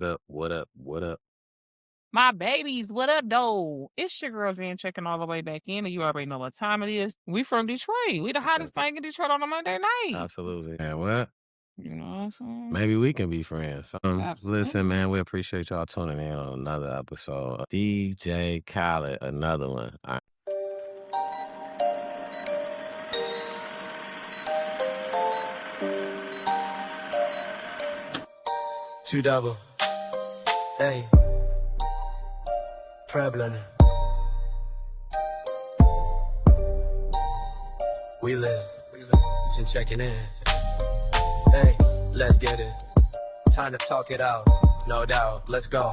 What up? What up? What up? My babies, what up, though? It's your girl Jan checking all the way back in, and you already know what time it is. We from Detroit. We the hottest thing in Detroit on a Monday night. Absolutely. And what? You know what I'm saying? Maybe we can be friends. Listen, Absolutely. man, we appreciate y'all tuning in on another episode. DJ Khaled, another one. Two double. Hey. Prevalent. We live. Just checking in. Hey, let's get it. Time to talk it out. No doubt. Let's go.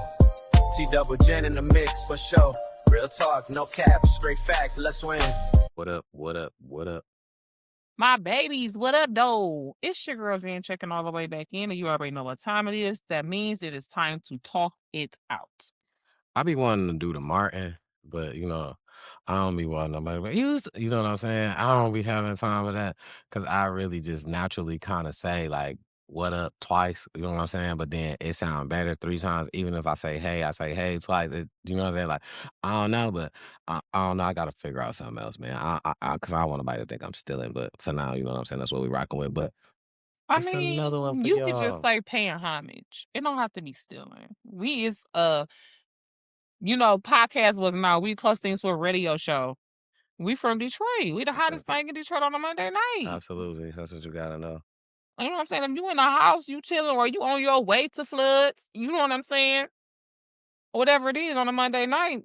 T double Jen in the mix for sure. Real talk, no cap, straight facts. Let's win. What up? What up? What up? My babies, what up, though? It's your girl Jan checking all the way back in, and you already know what time it is. That means it is time to talk it out. I be wanting to do the Martin, but I don't be wanting nobody. But you know what I'm saying? I don't be having time for that because I really just naturally kind of say like "what up" twice. You know what I'm saying? But then it sounds better 3 times. Even if I say hey twice. You know what I'm saying? Like I don't know, but I don't know. I gotta figure out something else, man. Because I don't want nobody to think I'm stealing. But for now, you know what I'm saying? That's what we rocking with. But I it's another one mean, for you could just y'all. say paying homage. It don't have to be stealing. We is podcast wasn't out. We close things to a radio show. We from Detroit. We the hottest thing in Detroit on a Monday night. Absolutely, that's what you gotta know. You know what I'm saying? If you in the house, you chilling, or you on your way to floods, you know what I'm saying? Whatever it is on a Monday night,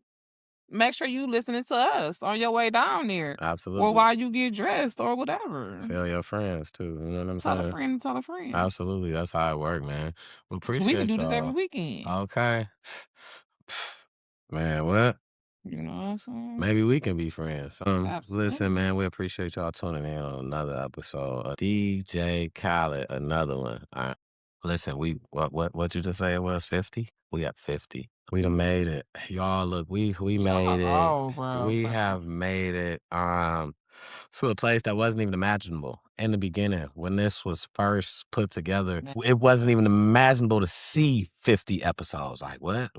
make sure you listening to us on your way down there. Or Absolutely. while you get dressed or whatever. Tell your friends too. You know what I'm Tell a saying? friend and tell a friend. Absolutely, that's how it work, man. We We can appreciate do this every y'all. weekend. Okay. Man, what? You know what I'm saying? Maybe we can be friends. Listen, Absolutely. man, we appreciate y'all tuning in on another episode. DJ Khaled, another one. Listen, what you just say it was 50? We got 50. We done made it. Y'all look, we made it. Oh, bro. We have made it. To a place that wasn't even imaginable in the beginning when this was first put together. It wasn't even imaginable to see 50 episodes. Like, what?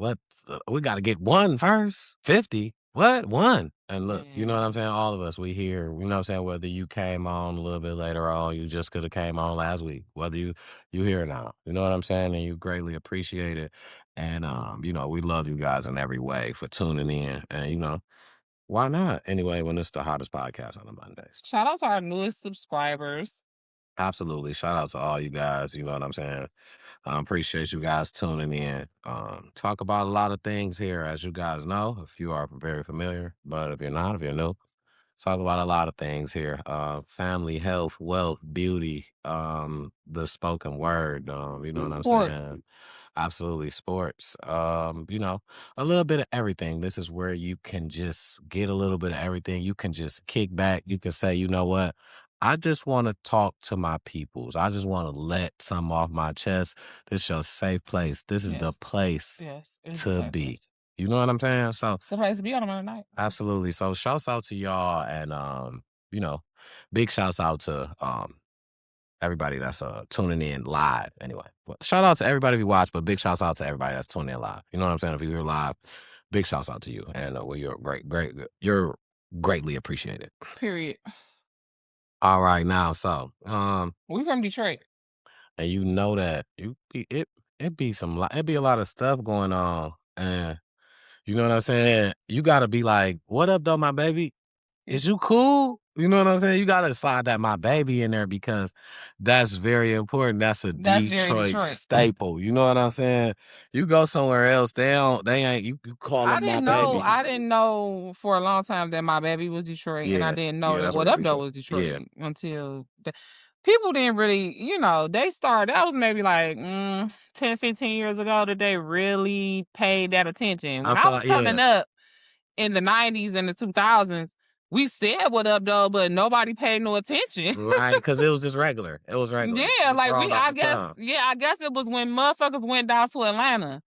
We got to get one first. 50? What? One? And look, you know what I'm saying? All of us, we here. You know what I'm saying? Whether you came on a little bit later on, you just could have came on last week. Whether you here now, you know what I'm saying? And you greatly appreciate it. And we love you guys in every way for tuning in. And why not? Anyway, when it's the hottest podcast on the Mondays. Shout out to our newest subscribers. Absolutely. Shout out to all you guys. You know what I'm saying? Appreciate you guys tuning in. Talk about a lot of things here, as you guys know, if you are very familiar. But if you're not, if you're new, talk about a lot of things here. Family, health, wealth, beauty, the spoken word, you know what I'm Sport. saying? Absolutely, sports. A little bit of everything. This is where you can just get a little bit of everything. You can just kick back. You can say, you know what? I just want to talk to my peoples. I just want to let some off my chest. This is your safe place. This is the place Yes. It's a to safe be. place. You know what I'm saying? So It's a place to be on a Monday night. absolutely. So shouts out to y'all and big shouts out to everybody that's tuning in live anyway. Well, shout out to everybody who watch, but big shouts out to everybody that's tuning in live. You know what I'm saying? If you're live, big shouts out to you. And you're you're greatly appreciated. Period. All right now, so We from Detroit. and you know that it be a lot of stuff going on. And you know what I'm saying? You gotta be like, what up though, my baby? Is you cool? You know what I'm saying? You gotta slide that "my baby" in there because that's very important. That's a That's very Detroit Detroit. staple. You know what I'm saying? You go somewhere else, they ain't you call them "my baby." I didn't know for a long time that my baby was Detroit, and I Yeah, didn't know yeah, that that's What real Up Though Detroit. was Yeah. Detroit until people didn't really, they started. That was maybe like 10, 15 years ago that they really paid that attention. I When I feel was like coming up in the 90s and the 2000s, we said What Up Though, but nobody paid no attention. right, because it was just regular. It was regular. Yeah, Just like rolled off the tongue. I guess it was when motherfuckers went down to Atlanta.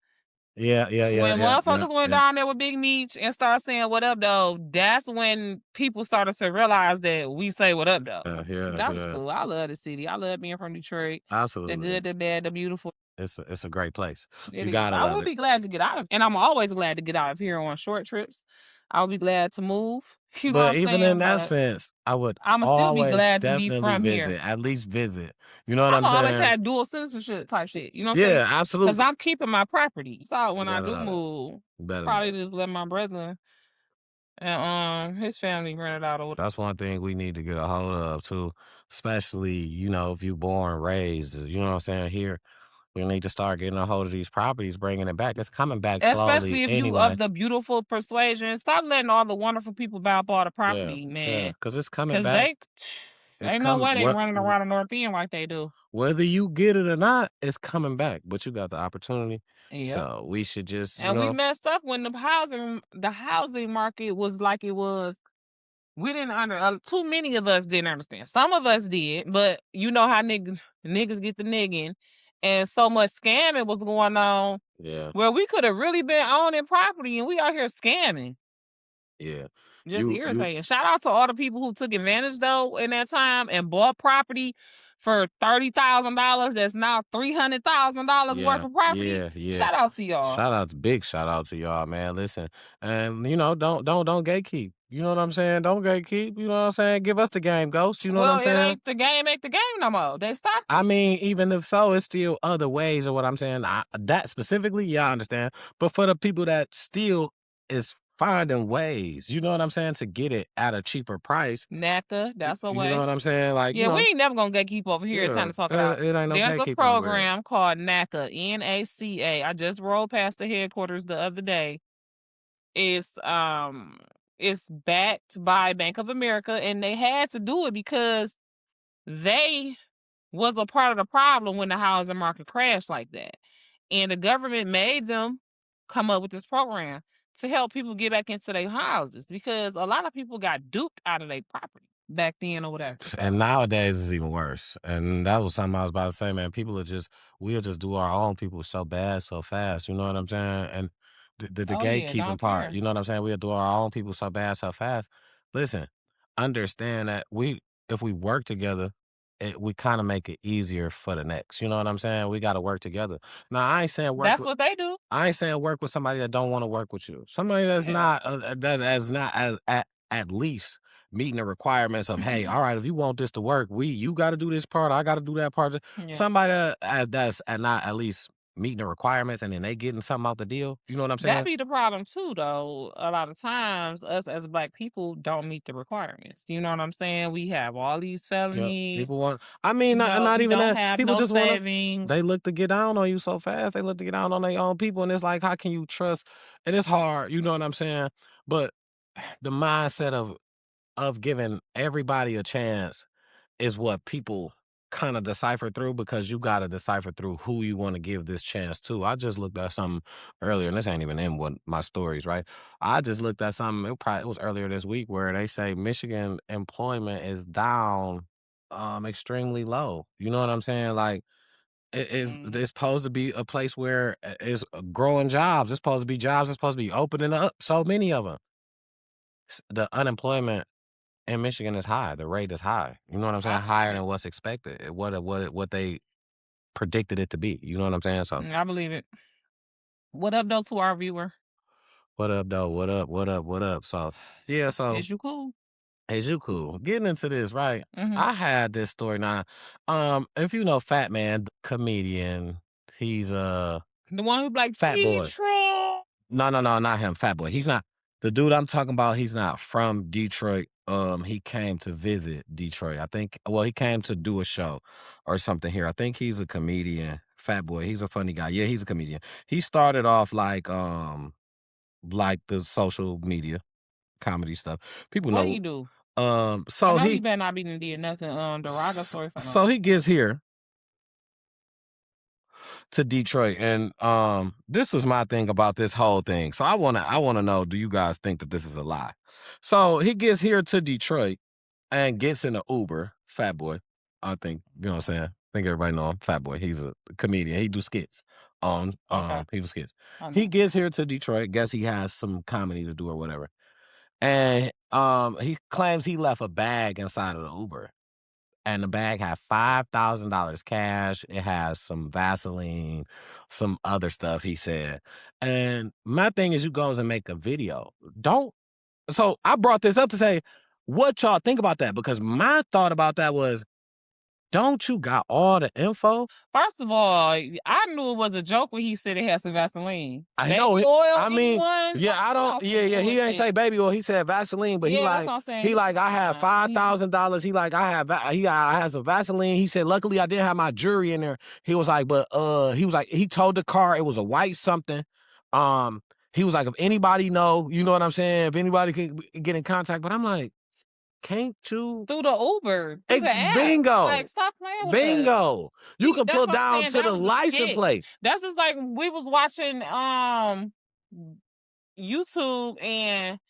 Yeah, yeah, yeah, When yeah, yeah, motherfuckers went yeah. down there with Big Meech and started saying what up though, that's when people started to realize that we say what up though. Yeah, That was yeah. cool. I love the city. I love being from Detroit. The Absolutely. good, the bad, the beautiful. it's a great place. It You is. gotta I love will it. be glad to get out of, and I'm always glad to get out of here on short trips. I'll be glad to move. You know what But I'm even saying? in that But sense, I would I'ma still be always glad to be definitely from here. visit, at least visit. You know what I'm I'm always saying? had dual citizenship type shit. You know what I'm saying? Yeah, Because absolutely. I'm keeping my property. So You when I gotta do love it. move, You better love probably it. just let my brother and his family rent it out or whatever. That's one thing we need to get a hold of too, especially, you know, if you born, raised, you know what I'm saying, here. We need to start getting a hold of these properties, bringing it back. It's coming back slowly Especially if you anyway. of the beautiful persuasion. Stop letting all the wonderful people buy up all the property, Yeah, man. because it's coming Because back. It's ain't no way they coming. running around the North End like they do. Whether you get it or not, it's coming back. But you got the opportunity. Yeah. So we should just, you And we know, messed up when the housing market was like it was. We didn't too many of us didn't understand. Some of us did, but you know how niggas get the nigging, and so much scamming was going on. yeah, Where we could have really been owning property, and we out here scamming. yeah. Just You irritating. Shout out to all the people who took advantage though in that time and bought property for $30,000. That's now $300,000 worth of property. yeah. Shout out to y'all. Big shout out to y'all, man. Listen, and you know, don't gatekeep. You know what I'm saying? Don't gatekeep. You know what I'm saying? Give us the game, Ghost. You know what I'm Well, it saying? ain't the game no more. They stopped. I mean, even if so, it's still other ways of what I'm saying. That specifically, yeah, I understand. But for the people that still is finding ways, you know what I'm saying, to get it at a cheaper price. NACA, that's a You way. know what I'm saying? Like, Yeah, you know, we ain't never gonna gatekeep over here. It's time yeah, to talk it out. it ain't no There's a gatekeeping over here. program called NACA, NACA. I just rolled past the headquarters the other day. It's backed by Bank of America, and they had to do it because they was a part of the problem when the housing market crashed like that. And the government made them come up with this program to help people get back into their houses because a lot of people got duped out of their property back then or whatever. So. And nowadays it's even worse. And that was something I was about to say, man. We'll just do our own people so bad, so fast. You know what I'm saying? And the gatekeeping part, you know what I'm saying? We'll do our own people so bad, so fast. Listen, understand that if we work together, we kind of make it easier for the next. You know what I'm saying? We got to work together. Now, I ain't saying That's what they do. I ain't saying work with somebody that don't want to work with you. Somebody that's not at least meeting the requirements of, hey, all right, if you want this to work, you got to do this part, I got to do that part. Yeah. Somebody that's not at least meeting the requirements, and then they getting something out the deal. You know what I'm saying? That be the problem too, though. A lot of times, us as Black people don't meet the requirements. You know what I'm saying? We have all these felonies. People want. I mean, not even that. People just want to. They look to get down on you so fast. They look to get down on their own people, and it's like, how can you trust? And it's hard. You know what I'm saying? But the mindset of giving everybody a chance is what people kind of decipher through, because you got to decipher through who you want to give this chance to. I just looked at something earlier, and this ain't even in what my stories, right? I just looked at something, it was earlier this week, where they say Michigan employment is down extremely low. You know what I'm saying? Like, it's supposed to be a place where it's growing jobs. It's supposed to be jobs. It's supposed to be opening up, so many of them. The unemployment in Michigan is high. The rate is high. You know what I'm saying? Higher than what's expected. What they predicted it to be. You know what I'm saying? So I believe it. What up, though, to our viewer? What up, though? What up? So yeah, so Is you cool? Is you cool? Getting into this, right? Mm-hmm. I had this story now. If you know Fat Man, the comedian, he's the one who like Fat Boy. Detroit. No, not him. Fat Boy. He's not the dude I'm talking about. He's not from Detroit. He came to visit Detroit. I think. Well, he came to do a show or something here. I think he's a comedian. Fat Boy. He's a funny guy. Yeah, he's a comedian. He started off like the social media comedy stuff. People know what he do. So I know he better not be did nothing derogatory. So he gets here to Detroit, and this was my thing about this whole thing. So I wanna know, do you guys think that this is a lie? So he gets here to Detroit and gets in an Uber. Fat Boy, I think, you know what I'm saying? I think everybody know him. Fat Boy. He's a comedian. He do skits on he do skits. He gets here to Detroit. Guess he has some comedy to do or whatever. And he claims he left a bag inside of the Uber. and the bag had $5,000 cash. It has some Vaseline, some other stuff, he said. And my thing is, you goes and make a video. So I brought this up to say, what y'all think about that? Because my thought about that was, don't you got all the info? First of all, I knew it was a joke when he said it had some Vaseline. I Baby know. oil, I mean, anyone? yeah, I don't. Some Yeah, he ain't bullshit. say baby oil. He said Vaseline, but Yeah, he that's like, what I'm saying. he like, I have $5,000. He like, I have some Vaseline. He said, luckily I didn't have my jewelry in there. He was like, but he told the car it was a white something. He was like, if anybody know, you know what I'm saying? If anybody can get in contact, but I'm like, can't you? Through the Uber, through the app. Bingo. Like, stop playing with us. Bingo. You can That's put what I'm down saying. to That the was a license skit. plate. That's just like we was watching YouTube, and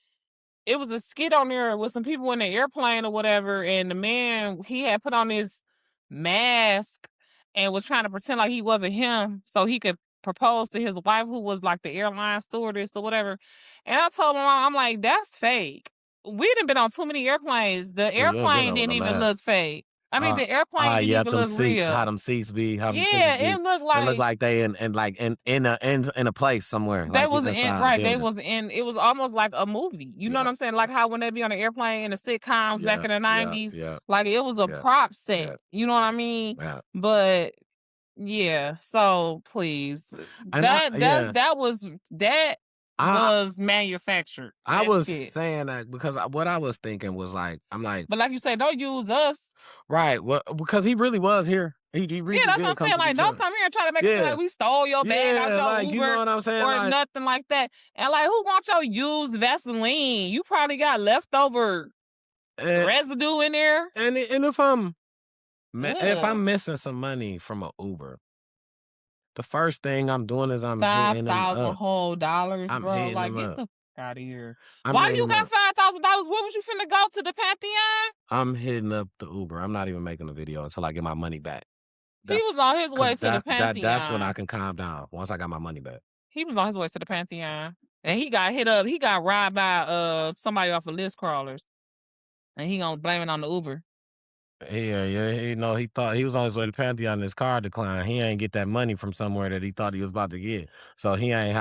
it was a skit on there with some people in the airplane or whatever, and the man, he had put on his mask and was trying to pretend like he wasn't him so he could propose to his wife, who was like the airline stewardess or whatever. And I told my mom, I'm like, that's fake. We done been on too many airplanes. The You ain't been airplane on didn't the even mask. look fake. I mean, the airplane didn't yeah, even them look seats, real. how them seats be, how them seats Yeah, be. it looked It look like like they in a place somewhere. they Like was in inside a right. They building. was in. It was almost like a movie. You know Yeah. what I'm saying? Like how when they be on the airplane in the sitcoms back in the '90s, Yeah. like it was a Yeah. prop set. Yeah. You know what I mean? Yeah. But yeah, so please, And that was manufactured. I that was skit. saying that because what I was thinking was like, I'm like, But like you said, don't use us. right? Well, because he really was here. He really Yeah, that's did what I'm come saying. to Like, don't come here and try to make it seem Yeah. like we stole your bag out Yeah, your like, Uber you know what I'm saying? or Like, nothing like that. And like, who wants your used Vaseline? You probably got leftover residue in there. and if I'm Ugh. missing some money from an Uber, the first thing I'm doing is I'm hitting them $5,000 up. whole dollars, I'm bro. hitting Like, them get up. the fuck out of here. I'm Why hitting you them got up. $5,000? Where was you finna go, to the Pantheon? I'm hitting up the Uber. I'm not even making a video until I get my money back. He was on his way to the Pantheon. That's when I can calm down, once I got my money back. He was on his way to the Pantheon. And he got hit up. He got robbed by somebody off of list crawlers. And he gonna blame it on the Uber. Yeah, he thought he was on his way to Pantheon and his car declined. He ain't get that money from somewhere that he thought he was about to get. So he ain't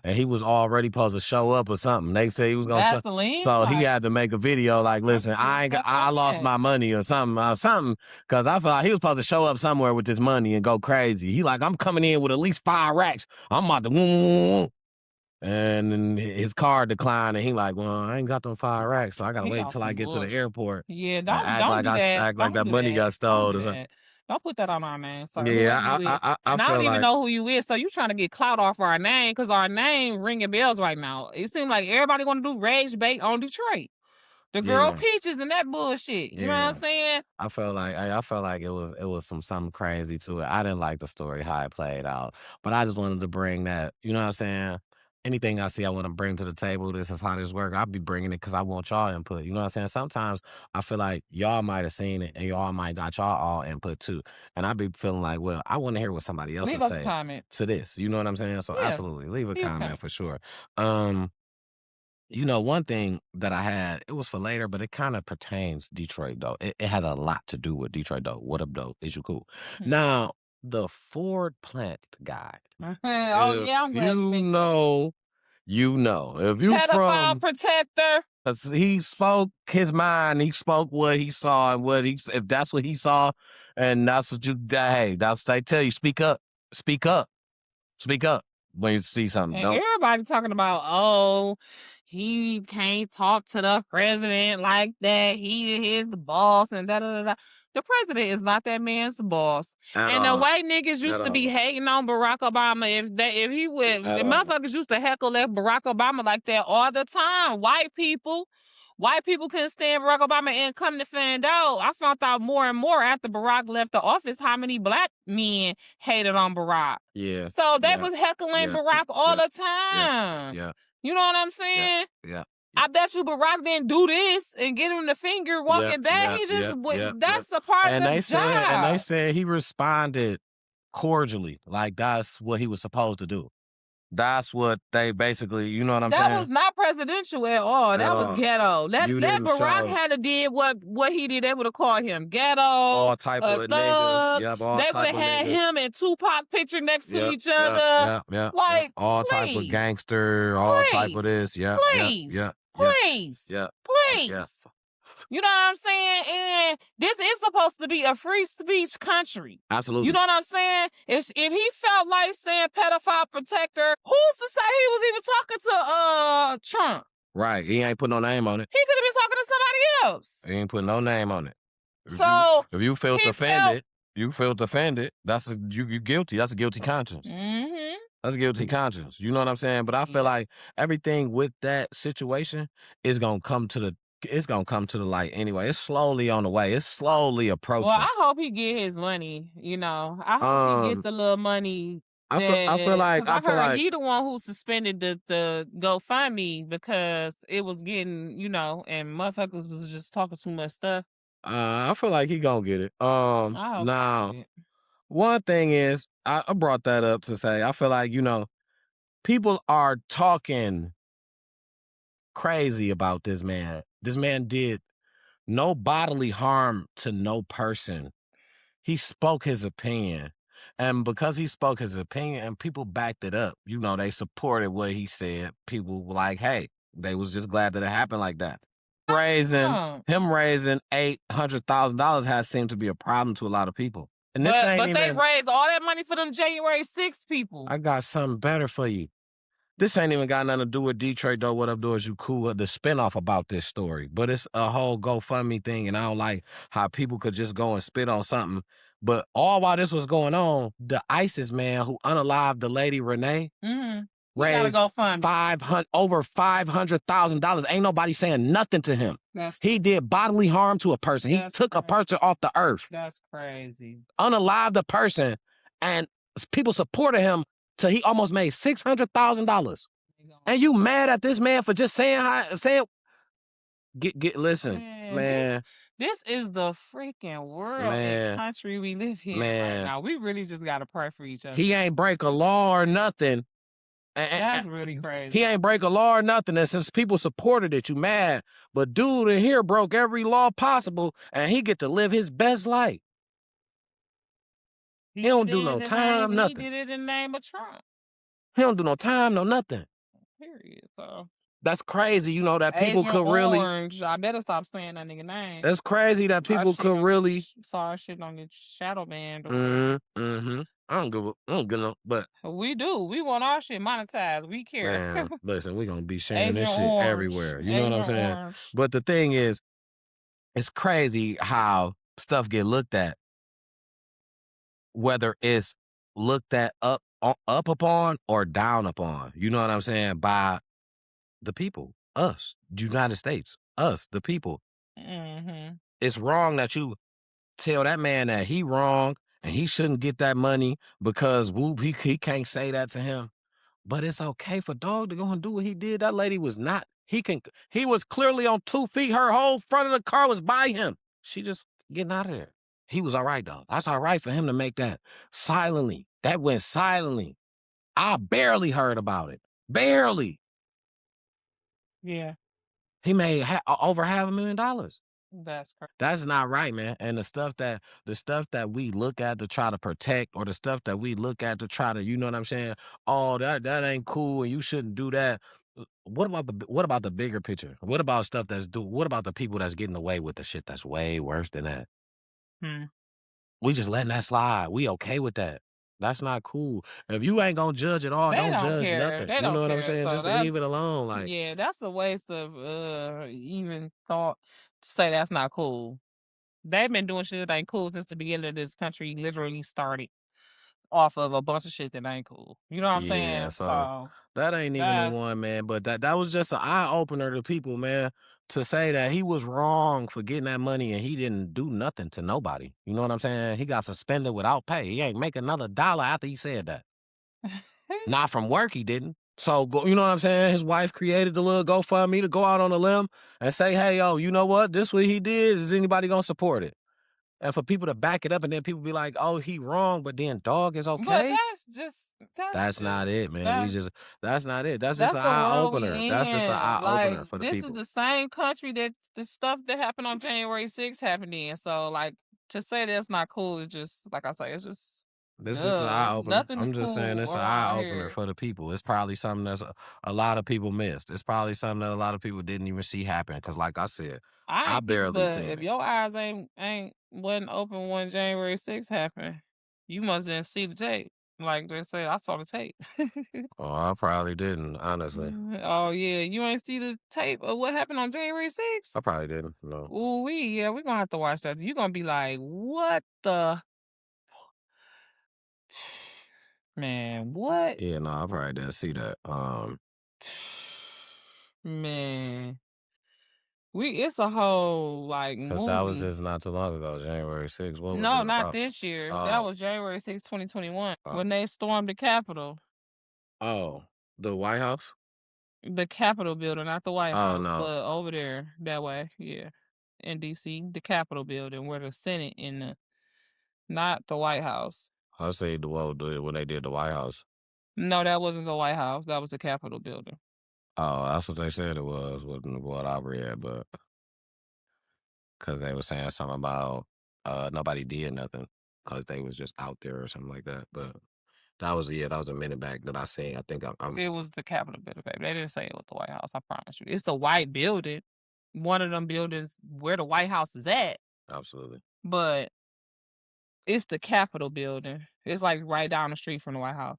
and he was already supposed to show up or something. They say he was gonna Vaseline, so he had to make a video like, listen, I lost my money or something, because I feel like he was supposed to show up somewhere with this money and go crazy. He like, I'm coming in with at least 5 racks. I'm about to and then his car declined, and he like, well, I ain't got them 5 racks, so I gotta wait till I get to the airport. Yeah, don't act do like that. act like that money got stole or something. Don't put that on our name. Sorry, Yeah, I don't even know who you is. So you trying to get clout off our name, because our name ringing bells right now. It seems like everybody want to do rage bait on Detroit. The girl Peaches and that bullshit. You know what I'm saying? I felt like it was something crazy to it. I didn't like the story how it played out, but I just wanted to bring that. You know what I'm saying? Anything I see, I want to bring to the table. This is how this works. I'll be bringing it because I want y'all input. You know what I'm saying? Sometimes I feel like y'all might have seen it and y'all might got y'all all input too. And I be feeling like, well, I want to hear what somebody else Leave is us a saying comment to this. You know what I'm saying? So Yeah. absolutely, leave a Leave us a comment comment. for sure. You know, one thing that I had, it was for later, but it kind of pertains Detroit though. It has a lot to do with Detroit though. What up though? Is you cool? Now, the Ford plant guy. Oh yeah, I'm glad you know. If you pedophile protector. Because he spoke his mind, he spoke what he saw, and if that's what he saw, and that's what hey, that's what they tell you. Speak up when you see something. And everybody talking about, oh, he can't talk to the president like that. He is the boss and da da da. The president is not that man's boss. And the white niggas used to be hating on Barack Obama. If he would, the motherfuckers used to heckle at Barack Obama like that all the time. White people couldn't stand Barack Obama, and come to find out, I found out more and more after Barack left the office how many black men hated on Barack. Yeah. So they was heckling Barack all the time. Yeah. You know what I'm saying? Yeah. I bet you Barack didn't do this and get him the finger walking back. He just that's a part of the job. And they said he responded cordially, like that's what he was supposed to do. That's what they basically, you know what I'm That saying? was not presidential at all. At That was all. ghetto. Let You Barack didn't show had to did what he did. They would have called him ghetto, all type a of niggas. thug. Yep, all They would type have of had niggas. him and Tupac picture next to Yep, each other. yep. Like, All type of please, gangster, all type of this. Yep, please, yep. please. Yeah. You know what I'm saying? And this is supposed to be a free speech country. Absolutely. You know what I'm saying? If he felt like saying pedophile protector, who's to say he was even talking to Trump? Right. He ain't put no name on it. He could have been talking to somebody else. He ain't put no name on it. If you felt offended, that's you guilty. That's a guilty conscience. Mm-hmm. That's a guilty conscience. You know what I'm saying? But I feel like everything with that situation is gonna come to the light anyway. It's slowly on the way. It's slowly approaching. Well, I hope he get his money. You know, I hope he get the little money. I feel like he the one who suspended the GoFundMe because it was getting, you know, and motherfuckers was just talking too much stuff. I feel like he gonna get it. Now, one thing is, I brought that up to say, I feel like, you know, people are talking crazy about this man. This man did no bodily harm to no person. He spoke his opinion. And because he spoke his opinion and people backed it up, you know, they supported what he said. People were like, hey, they was just glad that it happened like that. Him raising $800,000 has seemed to be a problem to a lot of people. And this but they raised all that money for them January 6th people. I got something better for you. This ain't even got nothing to do with Detroit, though. What up, do is you cool, the spinoff about this story. But it's a whole GoFundMe thing, and I don't like how people could just go and spit on something. But all while this was going on, the ISIS man who unalived the lady Renee raised over $500,000. Ain't nobody saying nothing to him. He did bodily harm to a person. He took a person off the earth. That's crazy. Unalived the person, and people supported him till he almost made $600,000. And you mad at this man for just saying listen, man. This is the freaking world and country we live in right now. We really just gotta pray for each other. He ain't break a law or nothing. That's really crazy. He ain't break a law or nothing, and since people supported it, you mad. But dude in here broke every law possible, and he get to live his best life. He don't do no time, nothing. He did it in the name of Trump. He don't do no time, no nothing. Period. So that's crazy, you know, that people Agent could really. Orange. I better stop saying that nigga name. That's crazy that people could really. Sorry, shit don't get shadow banned. I don't give no, but we do. We want our shit monetized. We care. Man, listen, we gonna be sharing this shit everywhere. You know what I'm saying? But the thing is, it's crazy how stuff get looked at, whether it's looked at up upon or down upon. You know what I'm saying? By the people, us, United States, us, the people. It's wrong that you tell that man that he wrong and he shouldn't get that money because he can't say that to him. But it's okay for dog to go and do what he did. That lady was not. He was clearly on 2 feet. Her whole front of the car was by him. She just getting out of there. He was all right, though. That's all right for him to make that silently. That went silently. I barely heard about it. Barely. Yeah. He made over $500,000. That's crazy. That's not right, man. And the stuff that we look at to try to protect, or the stuff that we look at to try to, you know what I'm saying? Oh, that ain't cool, and you shouldn't do that. What about the bigger picture? What about stuff what about the people that's getting away with the shit that's way worse than that? We just letting that slide. We okay with that. That's not cool. If you ain't gonna judge at all, don't judge nothing. You know what I'm saying? So just leave it alone. Like, yeah, that's a waste of even thought to say that's not cool. They've been doing shit that ain't cool since the beginning of this country literally started off of a bunch of shit that ain't cool. You know what I'm saying? So that ain't even the one, man. But that was just an eye opener to people, man, to say that he was wrong for getting that money and he didn't do nothing to nobody. You know what I'm saying? He got suspended without pay. He ain't make another dollar after he said that. Not from work, he didn't. So, you know what I'm saying? His wife created the little GoFundMe to go out on a limb and say, hey, yo, you know what? This what he did. Is anybody going to support it? And for people to back it up and then people be like, "Oh, he wrong," but then dog is But okay. That's not it, man. That's not it. That's just that's an the eye world we opener. That's just an in. eye Like, opener for the this is people. the same country that the stuff that happened on January 6th happened in. So, like, to say that's not cool is just, like I say, it's just, This just an eye opener. nothing is I'm just saying cool it's an eye around opener here. for the people. It's probably something that's a lot of people missed. It's probably something that a lot of people didn't even see happen. Because, like I said, I barely But seen if it. your eyes wasn't open when January 6th happened, you must didn't see the tape. Like they say, I saw the tape. Oh, I probably didn't, honestly. Oh yeah, you ain't see the tape of what happened on January 6th? I probably didn't. No. Ooh, we're gonna have to watch that. You're gonna be like, what the man, what? Yeah, no, I probably didn't see that. Man. It's a whole like Because that was movie. just not too long ago, January 6th. What was No, it not about? this year. That Oh, was January 6th, 2021, oh, when they stormed the Capitol. oh, the White House? The Capitol building, not the White Oh, House, no. but over there that way, yeah. In DC, the Capitol building where the Senate not the White House. I say when they did the White House. No, that wasn't the White House. That was the Capitol building. Oh, that's what they said it was, what I read, but because they were saying something about nobody did nothing because they was just out there or something like that. But that was a minute back that I seen. I think I'm It was the Capitol building, baby. They didn't say it was the White House, I promise you. It's a white building. One of them buildings where the White House is at. absolutely. But it's the Capitol building. It's like right down the street from the White House.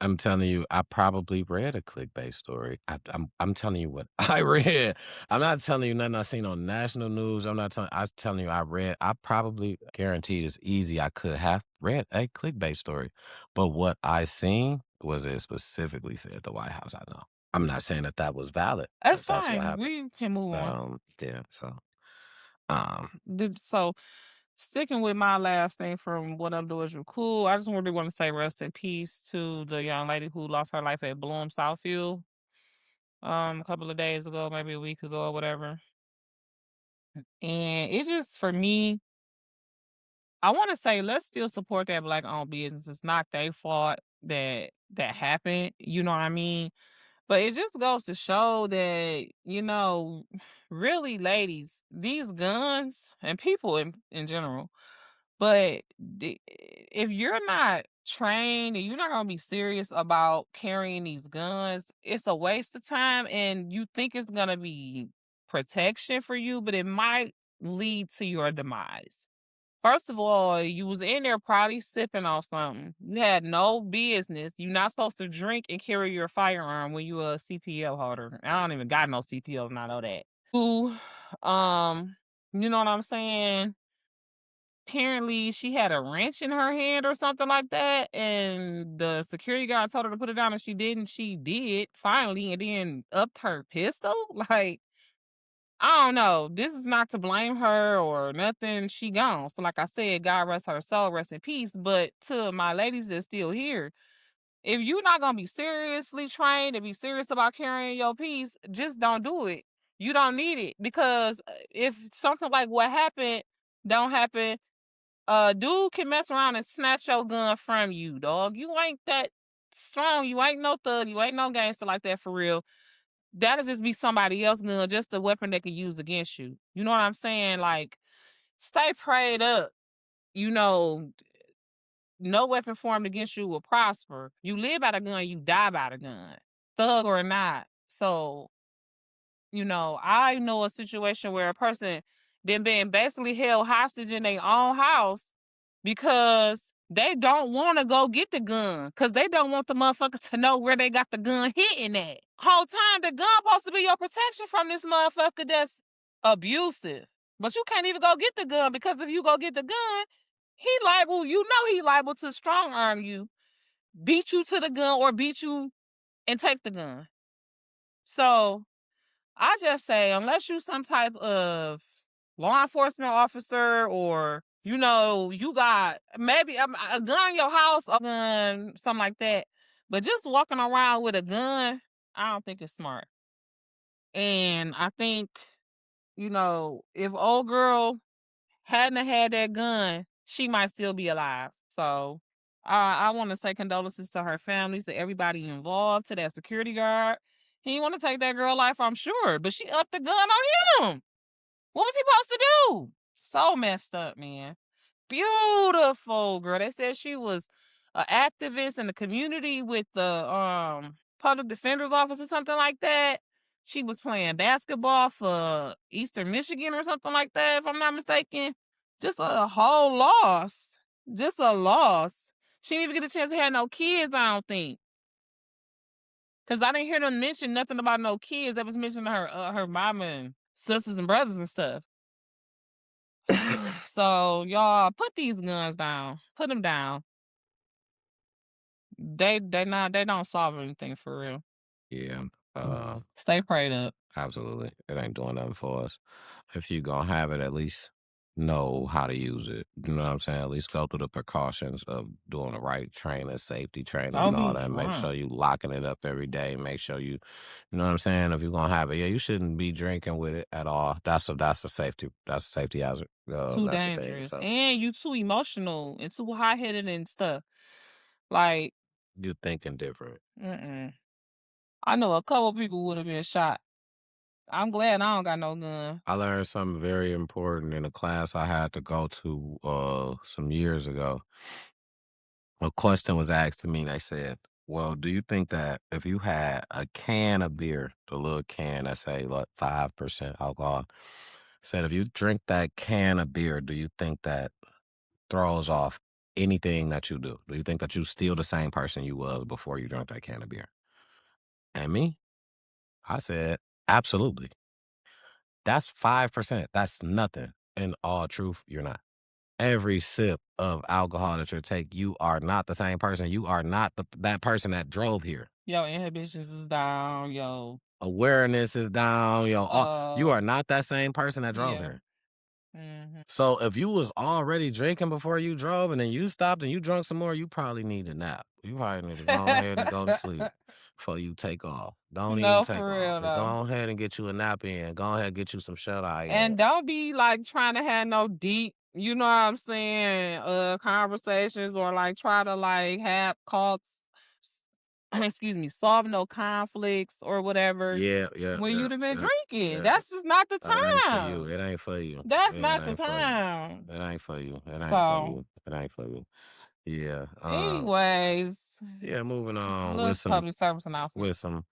I'm telling you, I probably read a clickbait story. I'm telling you what I read. I'm not telling you nothing I seen on national news. I'm telling you I probably guaranteed it's easy. I could have read a clickbait story. But what I seen was it specifically said the White House. I know. I'm not saying that was valid. That's That's what fine. happened. We can move on. Yeah. So, So, sticking with my last thing from what I'm doing is cool. I just really want to say rest in peace to the young lady who lost her life at Southfield, a couple of days ago, maybe a week ago or whatever. And it just, for me, I want to say let's still support that black-owned business. It's not their fault that happened. You know what I mean? But it just goes to show that, really, ladies, these guns and people in general, but if you're not trained and you're not going to be serious about carrying these guns, it's a waste of time. And you think it's going to be protection for you, but it might lead to your demise. First of all, you was in there probably sipping on something. You had no business. You're not supposed to drink and carry your firearm when you a CPL holder. I don't even got no CPL and I know that. You know what I'm saying? Apparently she had a wrench in her hand or something like that, and the security guard told her to put it down and she didn't. She did finally, and then upped her pistol. Like, I don't know. This is not to blame her or nothing. She gone. So, like I said, God rest her soul, rest in peace. But to my ladies that's still here, if you're not gonna be seriously trained and be serious about carrying your piece, just don't do it. You don't need it because if something like what happened don't happen, dude can mess around and snatch your gun from you, dog. You ain't that strong. You ain't no thug. You ain't no gangster like that for real. That'll just be somebody else's gun, just a weapon they can use against you. You know what I'm saying? Like, stay prayed up. You know, no weapon formed against you will prosper. You live by the gun, you die by the gun, thug or not. So, I know a situation where a person then being basically held hostage in their own house because they don't want to go get the gun because they don't want the motherfucker to know where they got the gun hitting at. Whole time the gun supposed to be your protection from this motherfucker that's abusive. But you can't even go get the gun because if you go get the gun, he liable to strong arm you, beat you to the gun or beat you and take the gun. So I just say, unless you some type of law enforcement officer or, you got maybe a gun in your house, a gun, something like that. But just walking around with a gun, I don't think it's smart. And I think, if old girl hadn't have had that gun, she might still be alive. So I want to say condolences to her family, to everybody involved, to that security guard. He didn't want to take that girl life, I'm sure, but she upped the gun on him. What was he supposed to do? So messed up, man. Beautiful girl. They said she was an activist in the community with the public defender's office or something like that. She was playing basketball for Eastern Michigan or something like that, if I'm not mistaken. Just a whole loss. Just a loss. She didn't even get a chance to have no kids, I don't think. Because I didn't hear them mention nothing about no kids. That was mentioning her mama and sisters and brothers and stuff. So y'all put these guns down. Put them down. They don't solve anything for real. Yeah. Stay prayed up. Absolutely. It ain't doing nothing for us. If you gonna have it, at least know how to use it. You know what I'm saying? At least go through the precautions of doing the right training, safety training, and all that. Make sure you locking it up every day. Make sure you know what I'm saying? If you're gonna have it, yeah, you shouldn't be drinking with it at all. That's a safety hazard. Too that's dangerous. The thing. So And you too emotional and too hot headed and stuff. Like you're thinking different. I know a couple people would have been shot. I'm glad I don't got no gun. I learned something very important in a class I had to go to some years ago. A question was asked to me. They said, well, do you think that if you had a can of beer, the little can that say like 5% alcohol, said if you drink that can of beer, do you think that throws off anything that you do? Do you think that you still the same person you was before you drank that can of beer? And me, I said, absolutely. That's 5%. That's nothing. In all truth, you're not. Every sip of alcohol that you take, you are not the same person. You are not that person that drove here. Yo, inhibitions is down. Yo, awareness is down. Yo, you are not that same person that drove here. So if you was already drinking before you drove and then you stopped and you drunk some more, you probably need a nap. You probably need to go ahead and go to sleep before you take off. Don't even take for off. real, though. Go ahead and get you a nap in. Go ahead and get you some shut eye in. And don't be like trying to have no deep, you know what I'm saying, conversations or like try to like have solve no conflicts or whatever. Yeah. When you'd have been drinking. Yeah. That's just not the time. It ain't for you. That's not the time. It ain't for you. It ain't for you. Yeah. Anyways. Yeah, moving on with some public service announcement. With some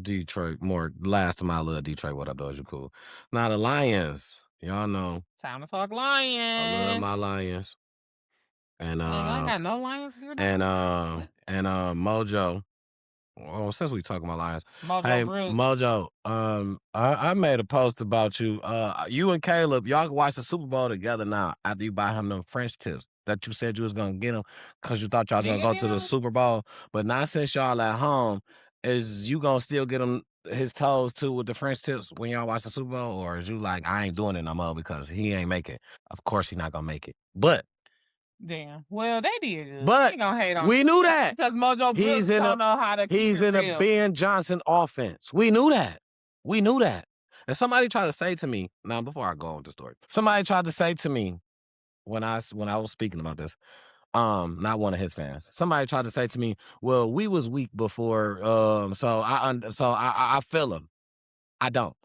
Detroit, more last of my little Detroit, what I do is you cool. Now the Lions, y'all know. Time to talk Lions. I love my Lions. And I ain't got no Lions here. And Mojo. Well, since we talking about Lions, Mojo, I made a post about you. You and Caleb, y'all can watch the Super Bowl together now after you buy him them French tips that you said you was gonna get him because you thought y'all was gonna go to the Super Bowl. But now since y'all at home, is you gonna still get him his toes too with the French tips when y'all watch the Super Bowl, or is you like I ain't doing it no more because he ain't make it? Of course he not gonna make it, but. Damn. Well, they did good. But we gonna hate on we knew that because Mojo Brooks don't know how to. He's in a Ben Johnson offense. We knew that. And somebody tried to say to me now before I go on with the story. Somebody tried to say to me when I was speaking about this. Not one of his fans. Somebody tried to say to me, "Well, we was weak before, so I feel him. I don't,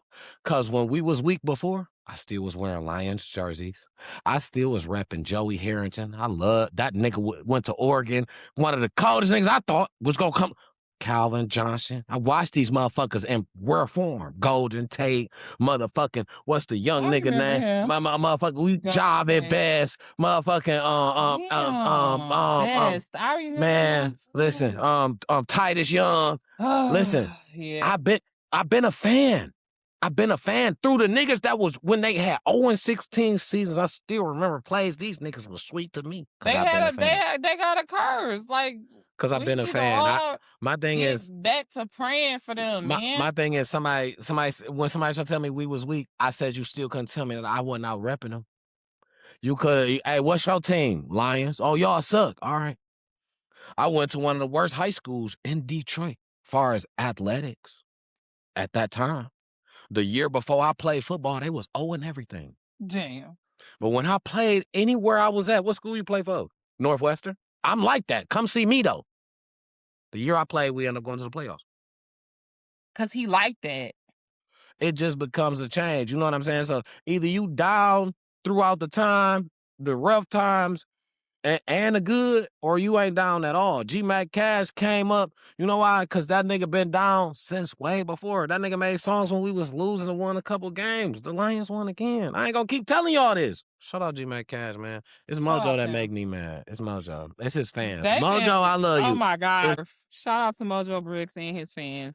cause when we was weak before." I still was wearing Lions jerseys. I still was repping Joey Harrington. I love that nigga went to Oregon. One of the coldest niggas I thought was going to come. Calvin Johnson. I watched these motherfuckers in rare form. Golden Tate, motherfucking, what's the young nigga name? My motherfucker, we job at best. Motherfucking, Best. I remember man, listen, Titus Young. Listen, yeah. I've been a fan. I've been a fan through the niggas that was when they had 0-16 seasons. I still remember plays. These niggas were sweet to me. They got a curse. Like, because I've been a fan. My thing is back to praying for them, man. My thing is somebody when somebody tried to tell me we was weak, I said you still couldn't tell me that I wasn't out repping them. You could, hey, what's your team? Lions. Oh, y'all suck. All right. I went to one of the worst high schools in Detroit, far as athletics at that time. The year before I played football, they was 0 and everything. Damn. But when I played anywhere I was at, what school you play for? Northwestern? I'm like that. Come see me, though. The year I played, we ended up going to the playoffs. Because he liked that. It just becomes a change. You know what I'm saying? So either you down throughout the time, the rough times, and the good, or you ain't down at all. G-Mac Cash came up. You know why? Because that nigga been down since way before. That nigga made songs when we was losing and won a couple games. The Lions won again. I ain't gonna keep telling y'all this. Shout out G-Mac Cash, man. It's Mojo that make me mad. It's Mojo. It's his fans. Mojo, I love you. Oh, my God. Shout out to Mojo Bricks and his fans.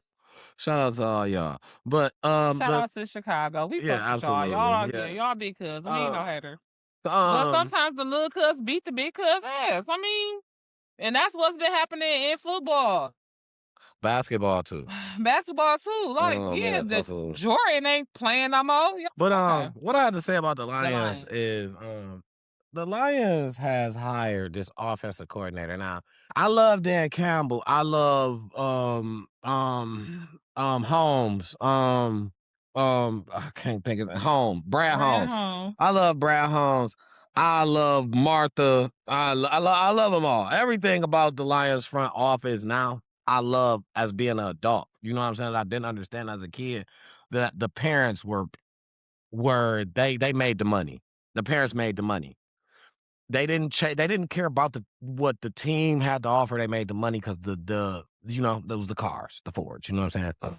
Shout out to all y'all. But shout out to Chicago. We fuck with y'all. Y'all big cuz. We ain't no hater. But sometimes the little cuz beat the big cuz ass. I mean, and that's what's been happening in football. Basketball too. Basketball too. Like, Jordan ain't playing no more. But what I have to say about the Lions is the Lions has hired this offensive coordinator. Now, I love Dan Campbell. I love Holmes. I can't think of it. Brad Holmes. I love Brad Holmes. I love Martha. I love them all. Everything about the Lions front office now, I love as being an adult. You know what I'm saying? I didn't understand as a kid that the parents were they made the money. The parents made the money. They didn't care about what the team had to offer. They made the money because there was the cars, the Fords. You know what I'm saying?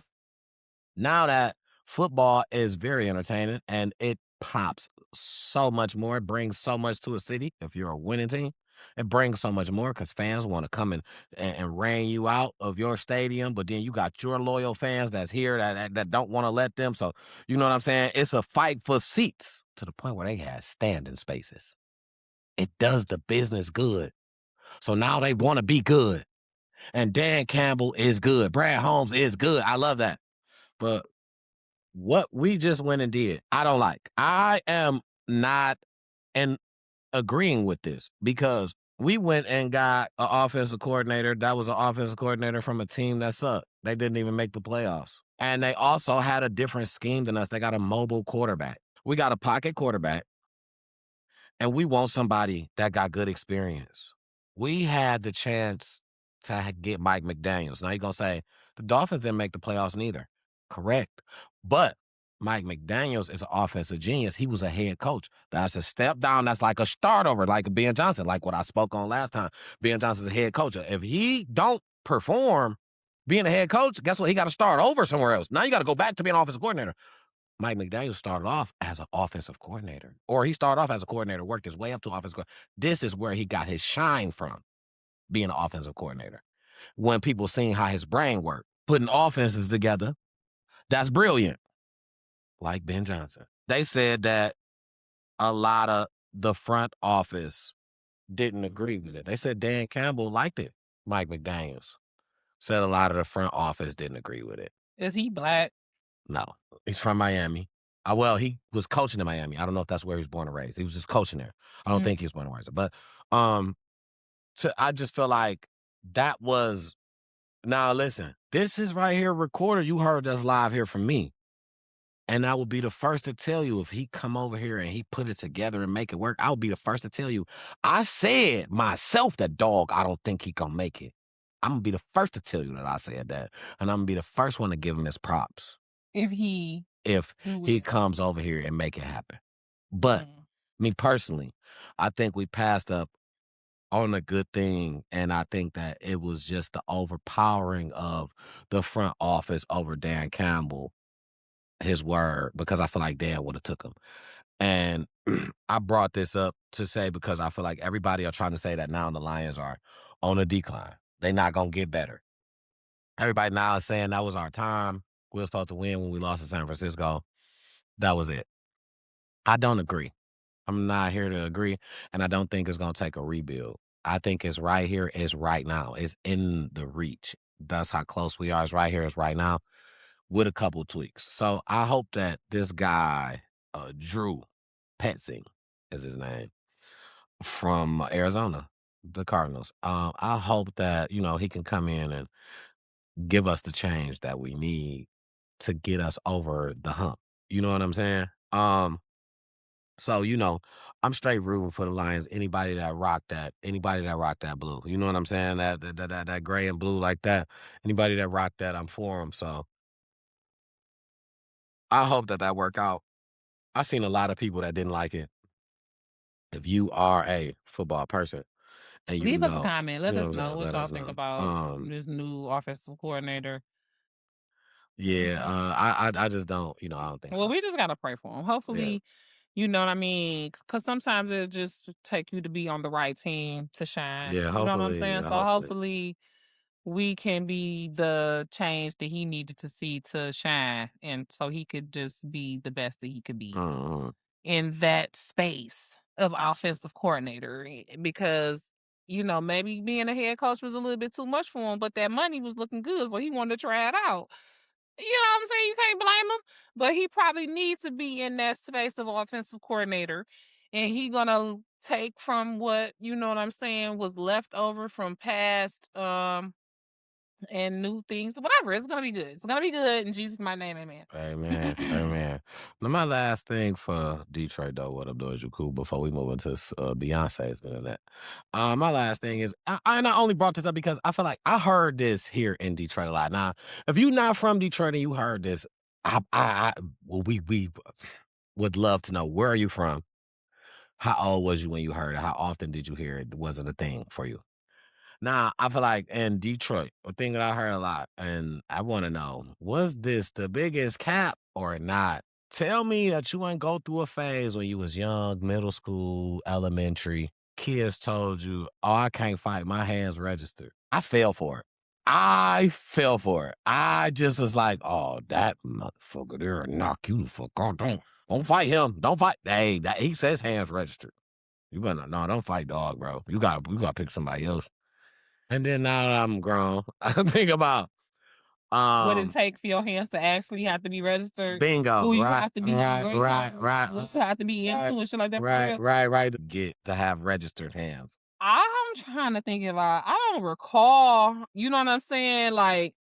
Now that football is very entertaining and it pops so much more, it brings so much to a city. If you're a winning team, it brings so much more because fans want to come and rain you out of your stadium. But then you got your loyal fans that's here that don't want to let them. So you know what I'm saying? It's a fight for seats to the point where they have standing spaces. It does the business good. So now they want to be good. And Dan Campbell is good. Brad Holmes is good. I love that. But what we just went and did, I don't like. I am not agreeing with this because we went and got an offensive coordinator. That was an offensive coordinator from a team that sucked. They didn't even make the playoffs. And they also had a different scheme than us. They got a mobile quarterback. We got a pocket quarterback. And we want somebody that got good experience. We had the chance to get Mike McDaniels. Now you're going to say, the Dolphins didn't make the playoffs neither. Correct. But Mike McDaniels is an offensive genius. He was a head coach. That's a step down. That's like a start over, like Ben Johnson, like what I spoke on last time. Ben Johnson's a head coach. If he don't perform being a head coach, guess what? He got to start over somewhere else. Now you got to go back to being an offensive coordinator. Mike McDaniel started off as an offensive coordinator. Or he started off as a coordinator, worked his way up to offensive coordinator. This is where he got his shine from, being an offensive coordinator. When people seen how his brain worked, putting offenses together, that's brilliant. Like Ben Johnson. They said that a lot of the front office didn't agree with it. They said Dan Campbell liked it. Mike McDaniels said a lot of the front office didn't agree with it. Is he black? No, he's from Miami. Well, he was coaching in Miami. I don't know if that's where he was born and raised. He was just coaching there. I don't think he was born and raised. But I just feel like that was. Now listen, this is right here recorded. You heard this live here from me, and I will be the first to tell you if he come over here and he put it together and make it work. I'll be the first to tell you. I said myself that dog. I don't think he gonna make it. I'm gonna be the first to tell you that I said that, and I'm gonna be the first one to give him his props. If he comes over here and make it happen. But me personally, I think we passed up on a good thing, and I think that it was just the overpowering of the front office over Dan Campbell, his word, because I feel like Dan would have took him. And I brought this up to say because I feel like everybody are trying to say that now the Lions are on a decline. They're not going to get better. Everybody now is saying that was our time. We were supposed to win when we lost to San Francisco. That was it. I don't agree. I'm not here to agree, and I don't think it's going to take a rebuild. I think it's right here. It's right now. It's in the reach. That's how close we are. It's right here. It's right now with a couple tweaks. So I hope that this guy, Drew Petzing is his name, from Arizona, the Cardinals. I hope that, he can come in and give us the change that we need to get us over the hump. You know what I'm saying? So, I'm straight rooting for the Lions. Anybody that rock that blue. You know what I'm saying? That gray and blue like that. Anybody that rock that, I'm for them. So I hope that work out. I seen a lot of people that didn't like it. If you are a football person and Leave us a comment. Let you know us what I'm know saying? what Let y'all us think know. about this new offensive coordinator. Yeah, I just don't, I don't think Well, so. we just gotta pray for him. Hopefully, you know what I mean? Because sometimes it just take you to be on the right team to shine. Yeah, You know what I'm hopefully, saying? yeah, So hopefully we can be the change that he needed to see to shine, and so he could just be the best that he could be in that space of offensive coordinator. Because maybe being a head coach was a little bit too much for him, but that money was looking good, so he wanted to try it out. You know what I'm saying? You can't blame him, but he probably needs to be in that space of offensive coordinator, and he gonna take from what was left over from past and new things, whatever. It's gonna be good. It's gonna be good in Jesus' mighty name, amen. Amen. Amen. Now, my last thing for Detroit, though, what I'm doing is you cool before we move into Beyonce's and that. My last thing is, I not only brought this up because I feel like I heard this here in Detroit a lot. Now, if you're not from Detroit and you heard this, we would love to know, where are you from? How old was you when you heard it? How often did you hear it? Was it a thing for you? Now, I feel like in Detroit, a thing that I heard a lot, and I want to know, was this the biggest cap or not? Tell me that you ain't go through a phase when you was young, middle school, elementary. Kids told you, oh, I can't fight. My hands registered. I fell for it. I fell for it. I just was like, oh, that motherfucker there knock you the fuck out. Don't fight him. Don't fight. Hey, he says hands registered. You better don't fight dog, bro. You gotta pick somebody else. And then now that I'm grown, I think about What it take for your hands to actually have to be registered? bingo, Who you right, have to be? right, What you have to be into and shit like that. right. Get to have registered hands. I'm trying to think about. I don't recall. You know what I'm saying? Like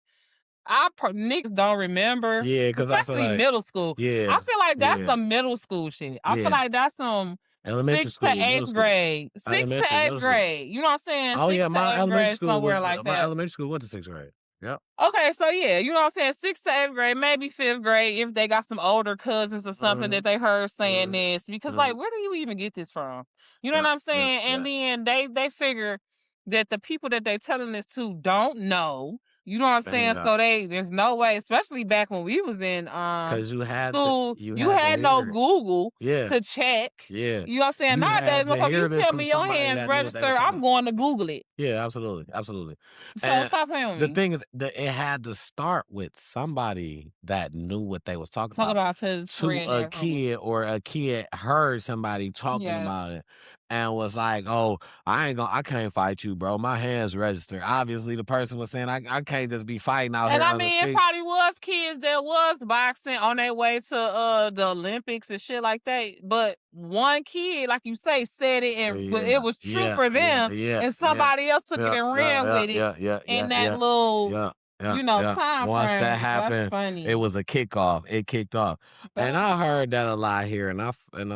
niggas don't remember. Yeah, because I feel especially like middle school. yeah, I feel like that's yeah, some middle school shit. I feel yeah. like that's some Elementary 6th school, to middle 8th school, grade. 6th to elementary, 8th middle school. grade. You know what I'm saying? Oh 6th yeah, to my 8th elementary grade, school somewhere was like my that. elementary school went to 6th grade. Yep. Okay, so yeah, you know what I'm saying? 6th to 8th grade, maybe 5th grade, if they got some older cousins or something that they heard saying this. Because like, where do you even get this from? You know what I'm saying? And then they figure that the people that they telling this to don't know. You know what I'm saying? So there's no way, especially back when we was in Because you had school, to, you had no hear it. Google Yeah. to check. Yeah. You know what I'm saying? You Nowadays, had to motherfucker, hear you this tell from me your somebody hands that knew what they was registered, talking I'm about. going to Google it. Yeah, absolutely. Absolutely. So And stop playing with the me. thing is that it had to start with somebody that knew what they was talking Talk about. about to To spread a that rumor. kid, or a kid heard somebody talking Yes. about it and was like, oh, I can't fight you, bro. My hands registered. Obviously, the person was saying, I can't just be fighting out And here I on the mean, it street. probably was kids that was boxing on their way to the Olympics and shit like that. But one kid, like you say, said it, and but it was true for them, and somebody else took it and ran with it in that little time Once frame. that happened, That's funny. it was a kickoff. It kicked off, and I heard that a lot here, and I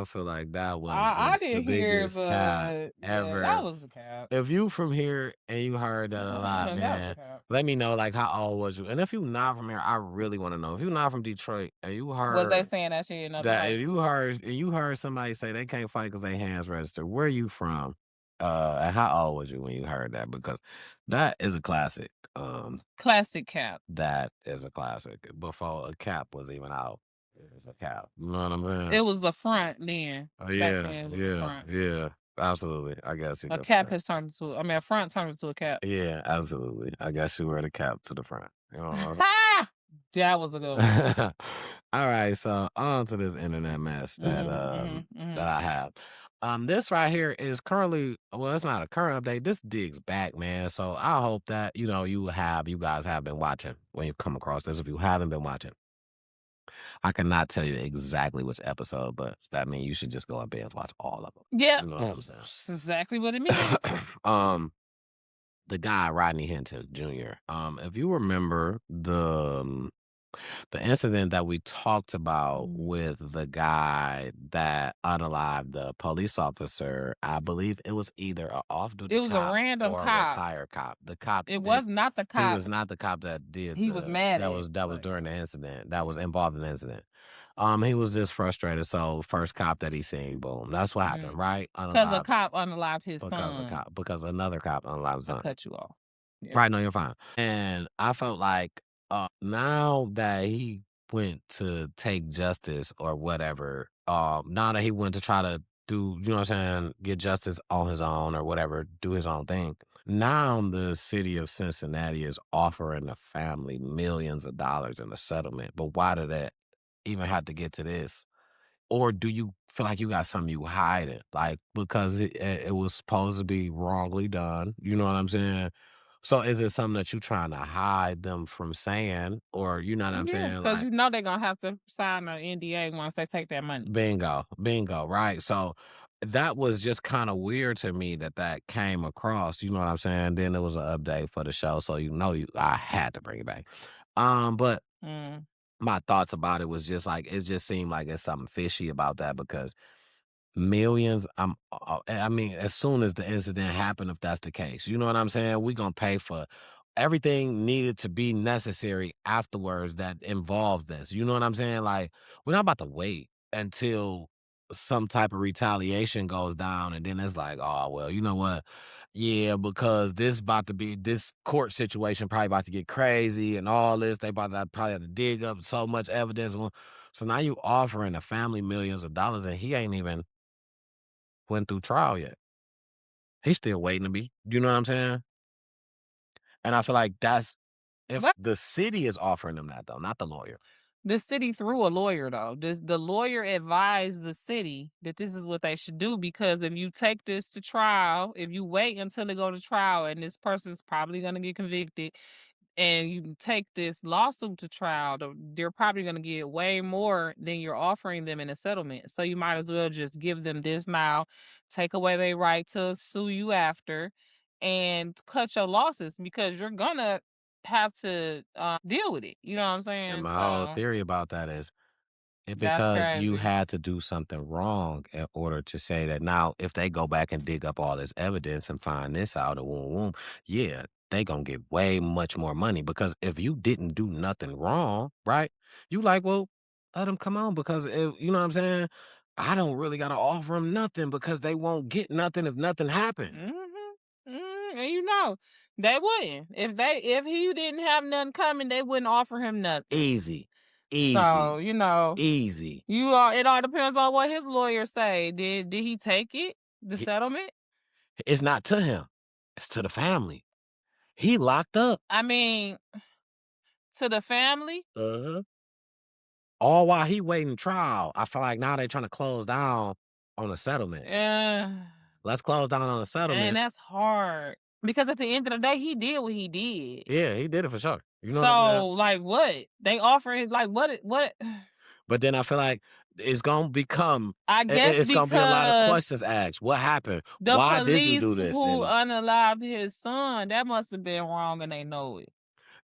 feel like that was I just the didn't hear, biggest but cap yeah, ever. that was the cap. If you from here and you heard that a lot, That was man, the cap. let me know, like, how old was you? And if you not from here, I really want to know. If you not from Detroit and you heard Was they saying that shit in other that, places? if you heard somebody say they can't fight because their hands registered, where you from? And how old was you when you heard that? Because that is a classic. Classic cap. That is a classic. Before a cap was even out, it was a cap. You know what I'm saying? It was the front then. Oh Back yeah, then, it was the yeah, front. yeah. Absolutely. I guess you A could cap say. has turned into, I mean, a front turned into a cap. Yeah, absolutely. I guess you wear the cap to the front. You know what I'm saying? Ah! That was a good one. All right, so on to this internet mess that that I have. This right here is currently, well, it's not a current update. This digs back, man. So I hope that you guys have been watching when you come across this. If you haven't been watching, I cannot tell you exactly which episode, but that means you should just go and binge watch all of them. Yeah, You know what I'm saying? that's exactly what it means. The guy Rodney Hinton Jr. If you remember The incident that we talked about Mm. with the guy that unalived the police officer, I believe it was either a off-duty It was a cop random or a cop. retired cop. The cop It did was not the he cop was not the cop that did he was mad at, that was but during the incident, that was involved in the incident. He was just frustrated, so first cop that he seen, boom. That's what happened, right? because a Unalived cop unalived his son. because another cop unalived his I son. cut you off. Yeah. Right, no, you're fine. And I felt like, now that he went to take justice or whatever, now that he went to try to do, you know what I'm saying, get justice on his own or whatever, do his own thing. Now the city of Cincinnati is offering the family millions of dollars in the settlement. But why did that even have to get to this? Or do you feel like you got something you hiding? Like, because it was supposed to be wrongly done, you know what I'm saying? So is it something that you trying to hide them from saying, or you know what I'm Yeah, saying? because Like, you know they're gonna have to sign an NDA once they take that money. bingo, right? So that was just kind of weird to me that came across, you know what I'm saying? Then it was an update for the show, so I had to bring it back. But Mm. my thoughts about it was just like, it just seemed like it's something fishy about that because millions, I mean, as soon as the incident happened, if that's the case, you know what I'm saying? We gonna pay for everything needed to be necessary afterwards that involve this. You know what I'm saying? Like, we're not about to wait until some type of retaliation goes down, and then it's like, oh well, you know what? Yeah, because this court situation probably about to get crazy and all this. They probably have to dig up so much evidence. So now you offering the family millions of dollars, and he ain't even went through trial yet. He's still waiting to be. You know what I'm saying? And I feel like that's if But the city is offering them that though, not the lawyer. the city threw a lawyer though. The lawyer advised the city that this is what they should do because if you take this to trial, if you wait until they go to trial and this person's probably gonna get convicted, and you take this lawsuit to trial, they're probably going to get way more than you're offering them in a settlement. So you might as well just give them this now, take away their right to sue you after, and cut your losses because you're gonna have to deal with it. You know what I'm And saying? my whole So theory about that is that's because you crazy. had to do something wrong in order to say that now if they go back and dig up all this evidence and find this out and yeah, they gonna get way much more money because if you didn't do nothing wrong, right? You like, well, let them come on because you know what I'm saying? I don't really gotta offer them nothing because they won't get nothing if nothing happened. And you know, they wouldn't. If he didn't have nothing coming, they wouldn't offer him nothing. Easy. So, Easy. you know, Easy. it all depends on what his lawyer say. Did he take it? The He- settlement? It's not to him. It's to the family. He locked up. I mean, to the family? Uh-huh. All while he waiting trial. I feel like now they trying to close down on the settlement. Yeah. Let's close down on the And settlement. that's hard. Because at the end of the day, he did what he did. Yeah, he did it for sure. You know what I'm So, saying? like, what? They offer like what? But then I feel like it's gonna become I guess it's gonna be a lot of because questions asked. What happened? the Why did you police do this? who And unalived his son, that must have been wrong and they know it.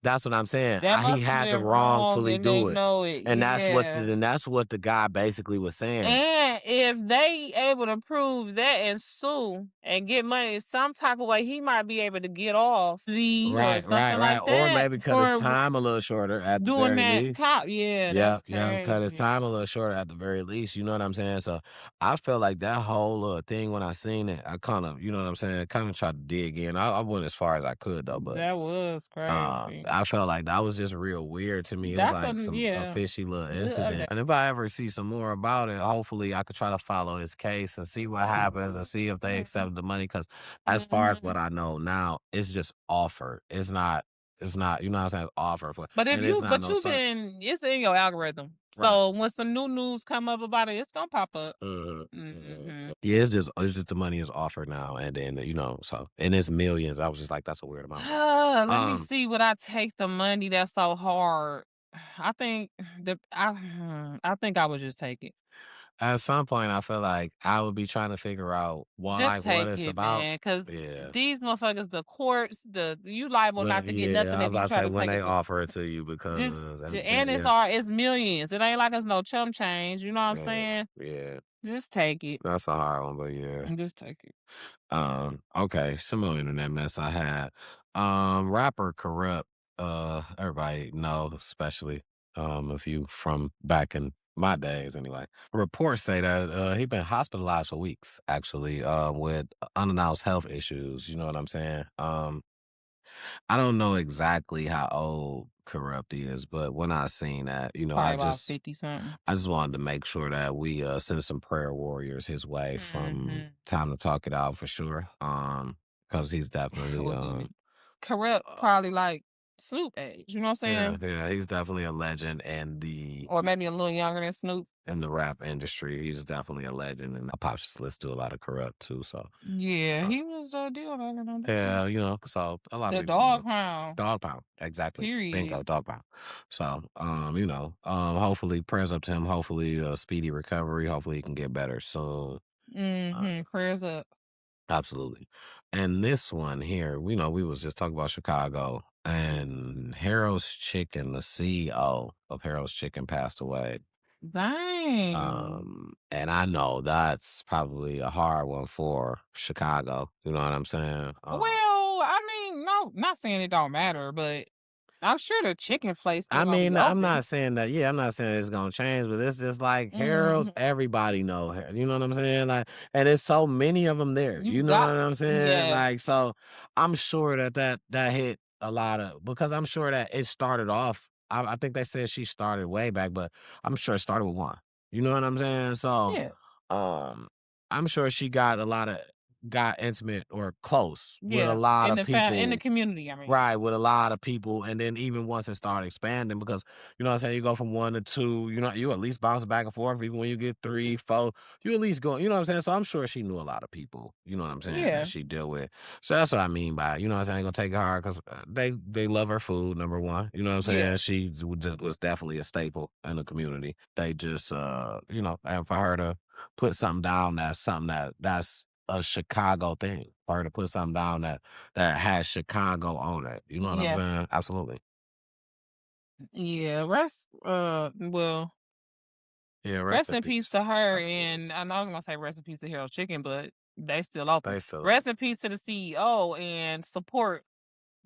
that's what I'm saying. That He must have had to been wrong wrongfully and they do it. know it. And Yeah. that's what the guy basically was saying. And if they able to prove that and sue and get money some type of way, he might be able to get off or something like Or that maybe cut his for time a little shorter at the doing very that least. cop. Yeah, that's Cut his crazy. time a little shorter at the very least. You know what I'm saying? So I felt like that whole thing when I seen it, I kind of, you know what I'm saying, kind of tried to dig in. I went as far as I could though, but That was crazy. I felt like that was just real weird to me. It was That's like a yeah. fishy little Good incident. update. And if I ever see some more about it, hopefully I could try to follow his case and see what happens and see if they accept the money. Because as far as what I know now, it's just offered. It's not, you know what I'm saying? It's offered for, But and it's not no you've certain. been, it's in your algorithm. Right. So when some new news come up about it, it's gonna pop up. Yeah, it's just the money is offered now, and then you know, so and it's millions. I was just like, that's a weird amount. Let me see. Would I take the money? That's so hard. I think I think I would just take it. At some point, I feel like I would be trying to figure out what Just take it's it, about. man, because Yeah. these motherfuckers, the courts, you liable But not to get nothing I was if you about to try say to when take they it to offer it to you because and it's millions. It ain't like it's no chump change. You know what I'm saying? yeah, Just take it. that's a hard one, but yeah. Just take it. Okay, similar internet mess I had. Rapper Kurupt, everybody know, especially if you from back in my days anyway. Reports say that he been hospitalized for weeks, actually, with unannounced health issues. You know what I'm saying? I don't know exactly how old Kurupt is, but when I seen that, Probably about 50 something. I just wanted to make sure that we send some prayer warriors his way from Time to Talk It Out for sure. Because he's definitely Kurupt probably like Snoop age. You know what I'm saying? yeah, he's definitely a legend Or maybe a little younger than Snoop. in the rap industry. He's definitely a legend, and Pops just listen to a lot of Kurupt too. So Yeah, he was a deal maker. yeah, so a lot of The people dog pound. Dog pound, exactly. Bingo, Period. dog pound. So, hopefully prayers up to him. Hopefully, a speedy recovery. Hopefully, he can get better soon. Prayers up. Absolutely. And this one here, we was just talking about Chicago, and Harro's Chicken, the CEO of Harro's Chicken, passed away. Dang. And I know that's probably a hard one for Chicago. You know what I'm saying? Well, I mean, no, not saying it don't matter, but I'm sure the chicken place still I gonna be mean, I'm open. not saying that. Yeah, I'm not saying it's gonna change, but it's just like Harrow's. Everybody know, you know what I'm saying? Like, and it's so many of them there. You know what I'm saying? Like, Yes. so I'm sure that hit a lot of because I'm sure that it started off. I think they said she started way back, but I'm sure it started with one. You know what I'm saying? So, Yeah. I'm sure she got got intimate or close with a Yeah. lot In of people. in the community, I mean. Right, with a lot of people, and then even once it started expanding, because you know what I'm saying, you go from 1 to 2, you at least bounce back and forth. Even when you get 3, 4, you at least go. You know what I'm saying. So I'm sure she knew a lot of people. You know what I'm saying Yeah. that she deal with. So that's what I mean by you know what I'm saying. I ain't gonna take it hard because they love her food. Number one, you know what I'm saying. Yeah. She was definitely a staple in the community. They just and for her to put something down, that's a Chicago thing. For her to put something down that has Chicago on it. You know what I'm saying? Absolutely. Yeah. Well, Yeah, rest in peace to her. Absolutely. And I know I was gonna say rest in peace to Hero Chicken, but they still open. They still Rest in peace to the CEO and support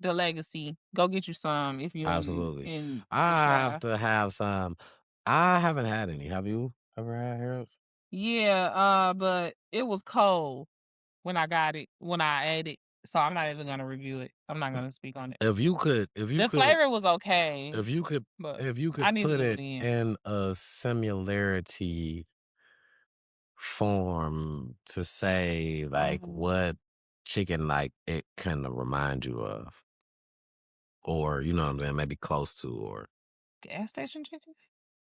the legacy. Go get you some if you absolutely. in I have to have some. I haven't had any. Have you ever had Heroes? Yeah, but it was cold when I got it, when I ate it. So I'm not even gonna review it. I'm not gonna speak on it. If you could, The flavor was okay. if you could but put I need to do it it again. in a similarity form to say like what chicken like it kind of remind you of, or you know what I'm saying, maybe close to, or Gas station chicken?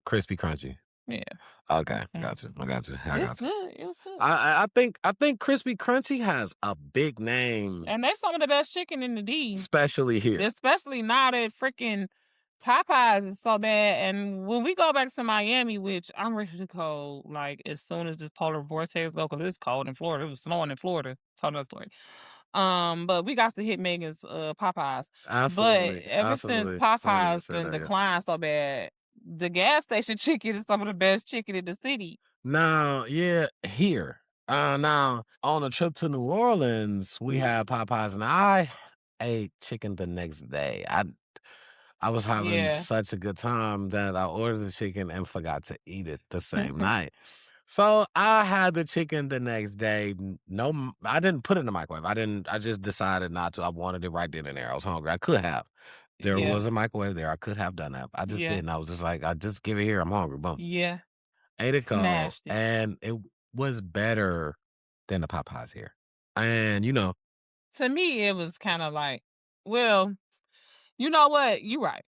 crispy crunchy. Yeah. Okay, got you. I got you. It's good. It was good. I think crispy crunchy has a big name, And they some of the best chicken in the D. especially here. Especially now that freaking Popeyes is so bad. And when we go back to Miami, which I'm ready to go, like as soon as this polar vortex go, because it's cold in Florida. It was snowing in Florida. It's another story. But we got to hit Megan's Popeyes. Absolutely, But ever since Popeyes done declined so bad, the gas station chicken is some of the best chicken in the city. Now, yeah, here. Now on a trip to New Orleans, we had Popeyes, and I ate chicken the next day. I was having such a good time that I ordered the chicken and forgot to eat it the same night. So I had the chicken the next day. I didn't put it in the microwave. I just decided not to. I wanted it right then and there. I was hungry. I could have. There was a microwave there. I could have done that. I just didn't. I was just like, I just give it here. I'm hungry. Boom. Yeah. Ate it cold. Smashed it. And it was better than the Popeyes here. And to me, it was kind of like, well, you know what? You're right.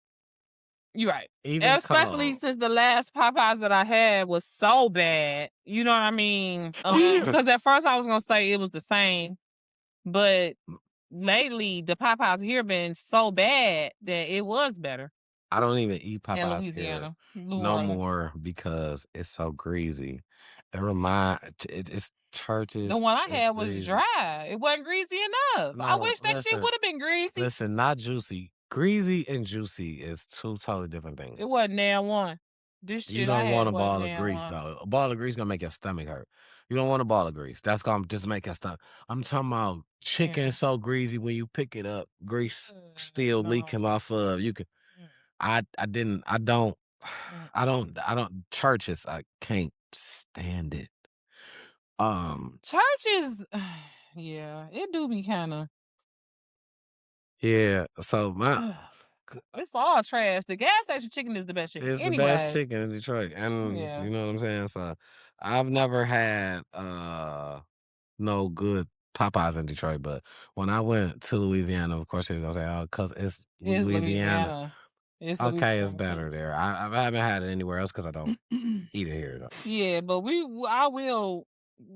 You're right. even Especially cold. since the last Popeyes that I had was so bad. You know what I mean? Because at first I was gonna say it was the same, but lately the Popeyes here been so bad that it was better. I don't even eat in Popeyes here Louisiana, New no Orleans. more because it's so greasy. It's churches. The one I it's had was greasy. dry. It wasn't greasy enough. I No, wish that shit listen, would have been greasy. listen, not juicy. Greasy and juicy is two totally different things. It wasn't damn one. This You shit I don't had want a wasn't ball of damn grease one. though. A ball of grease gonna make your stomach hurt. You don't want a ball of grease. That's gonna just make your stomach. I'm talking about chicken Yeah. so greasy when you pick it up, grease still No. leaking off of you can. I don't churches. I can't stand it. Churches, yeah, it do be kind of. Yeah. So my It's all trash. The gas station chicken is the best chicken. it's the Anyways, best chicken in Detroit, and yeah. you know what I'm saying. So I've never had no good Popeyes in Detroit, but when I went to Louisiana, of course people gonna say, "Oh, cause it's Louisiana." It's Okay, Louisiana it's better there. I haven't had it anywhere else because I don't eat it here though. Yeah, but I will.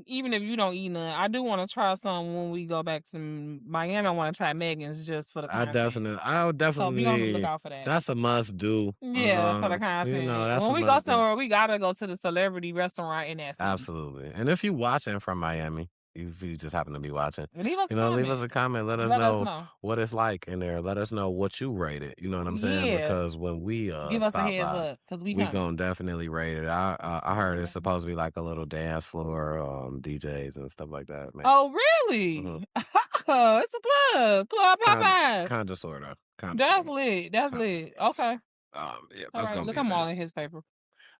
Even if you don't eat none, I do want to try some when we go back to Miami. I want to try Megan's just for the I content. would So be on the definitely. lookout for that. That's a must do. Yeah, for the content. You know, that's when a we go must do. somewhere, we gotta go to the celebrity restaurant in that city. Absolutely. And if you watching from Miami, if you just happen to be watching, Leave us leave us a comment. Let us know what it's like in there. Let us know what you rate it. You know what I'm saying? Yeah. Because when we Give us a stop heads by, up because we gonna definitely rate it. I heard it's supposed to be like a little dance floor, DJs and stuff like that. Man. Oh, really? Mhm. It's a Club Popeyes. Kind of, sort of. That's lit. That's lit. Okay. Yeah, All that's right. gonna Look, be a I'm all thing. in his paper.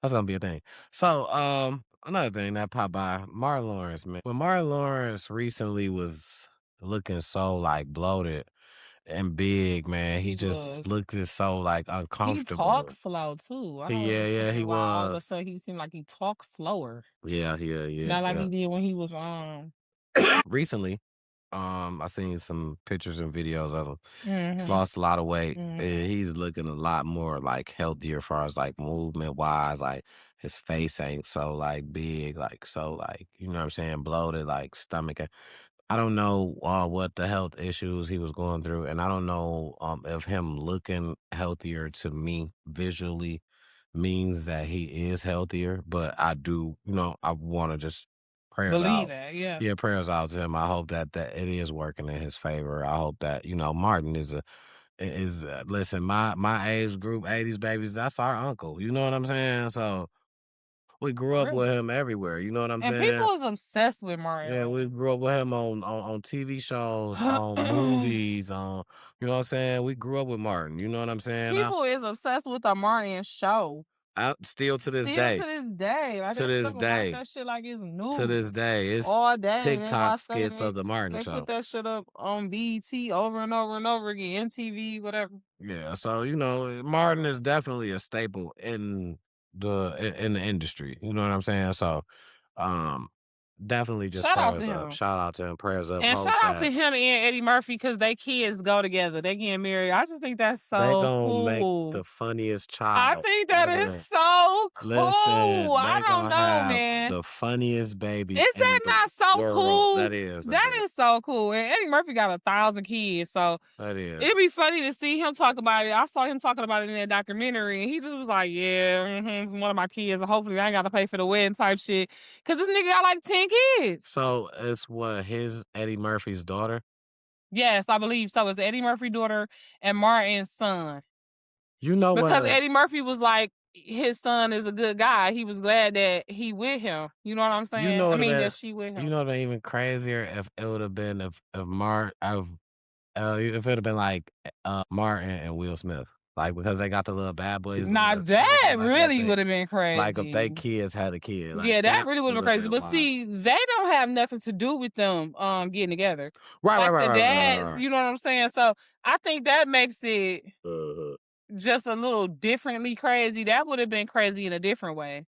That's gonna be a thing. So, another thing that popped by, Marlon Lawrence, man. When Marlon Lawrence recently was looking so like bloated and big, man, he just looked so like He uncomfortable. talks slow too. I don't Yeah, understand he why all of a was. sudden he seemed like he talks slower. Yeah. Not like he did when he was Recently, I seen some pictures and videos of him. He's Mhm. lost a lot of weight. And he's looking a lot more like healthier as far as like movement wise. Like his face ain't so like big, like so like you know what I'm saying, bloated, like stomach. I don't know what the health issues he was going through, and I don't know if him looking healthier to me visually means that he is healthier. But I do, I want to just prayers believe out. that. Yeah. Yeah, prayers out to him. I hope that it is working in his favor. I hope that Martin is listen. My age group, 80s babies. That's our uncle. You know what I'm saying? So we grew up with him everywhere. You know what I'm And saying? people is obsessed with Mario. Yeah, we grew up with him on TV shows, on movies, on you know what I'm saying. We grew up with Martin. You know what I'm saying? People is obsessed with the Martin show. Still to this day. To this day. Like To this day. Watch that shit like it's new. To this day, it's all day. TikTok skits of the Martin show. They put that shit up on BET over and over and over again, MTV, whatever. Yeah, so Martin is definitely a staple in the industry. You know what I'm saying? So, definitely just Shout out prayers to up. him. Shout out to him. Prayers up. And Hope shout out that to him and Eddie Murphy because they kids go together. They getting married. I just think that's so they gonna cool. make the funniest child. I think that is so cool. Listen, I don't know, have man. the funniest baby. Is that not so world. cool? That is. That is so cool. And Eddie Murphy got 1,000 kids, so that is. it'd be funny to see him talk about it. I saw him talking about it in that documentary, and he just was like, "Yeah, it's one of my kids. And hopefully, I ain't got to pay for the wedding type shit." Because this nigga got like 10 kids. So it's his Eddie Murphy's daughter. Yes, I believe so. It's Eddie Murphy's daughter and Martin's son. You know what? Because Eddie Murphy was like, his son is a good guy. He was glad that he with him. You know what I'm saying? That she with him. You know what? Even crazier if it would have been if it would have been like Martin and Will Smith, like because they got the little bad boys. Nah, that really would have been crazy. Like if they kids had a kid. Like, yeah, that really would have been crazy. But wild. see, they don't have nothing to do with them getting together. Right. The dads, you know what I'm saying? So I think that makes it just a little differently crazy. That would have been crazy in a different way.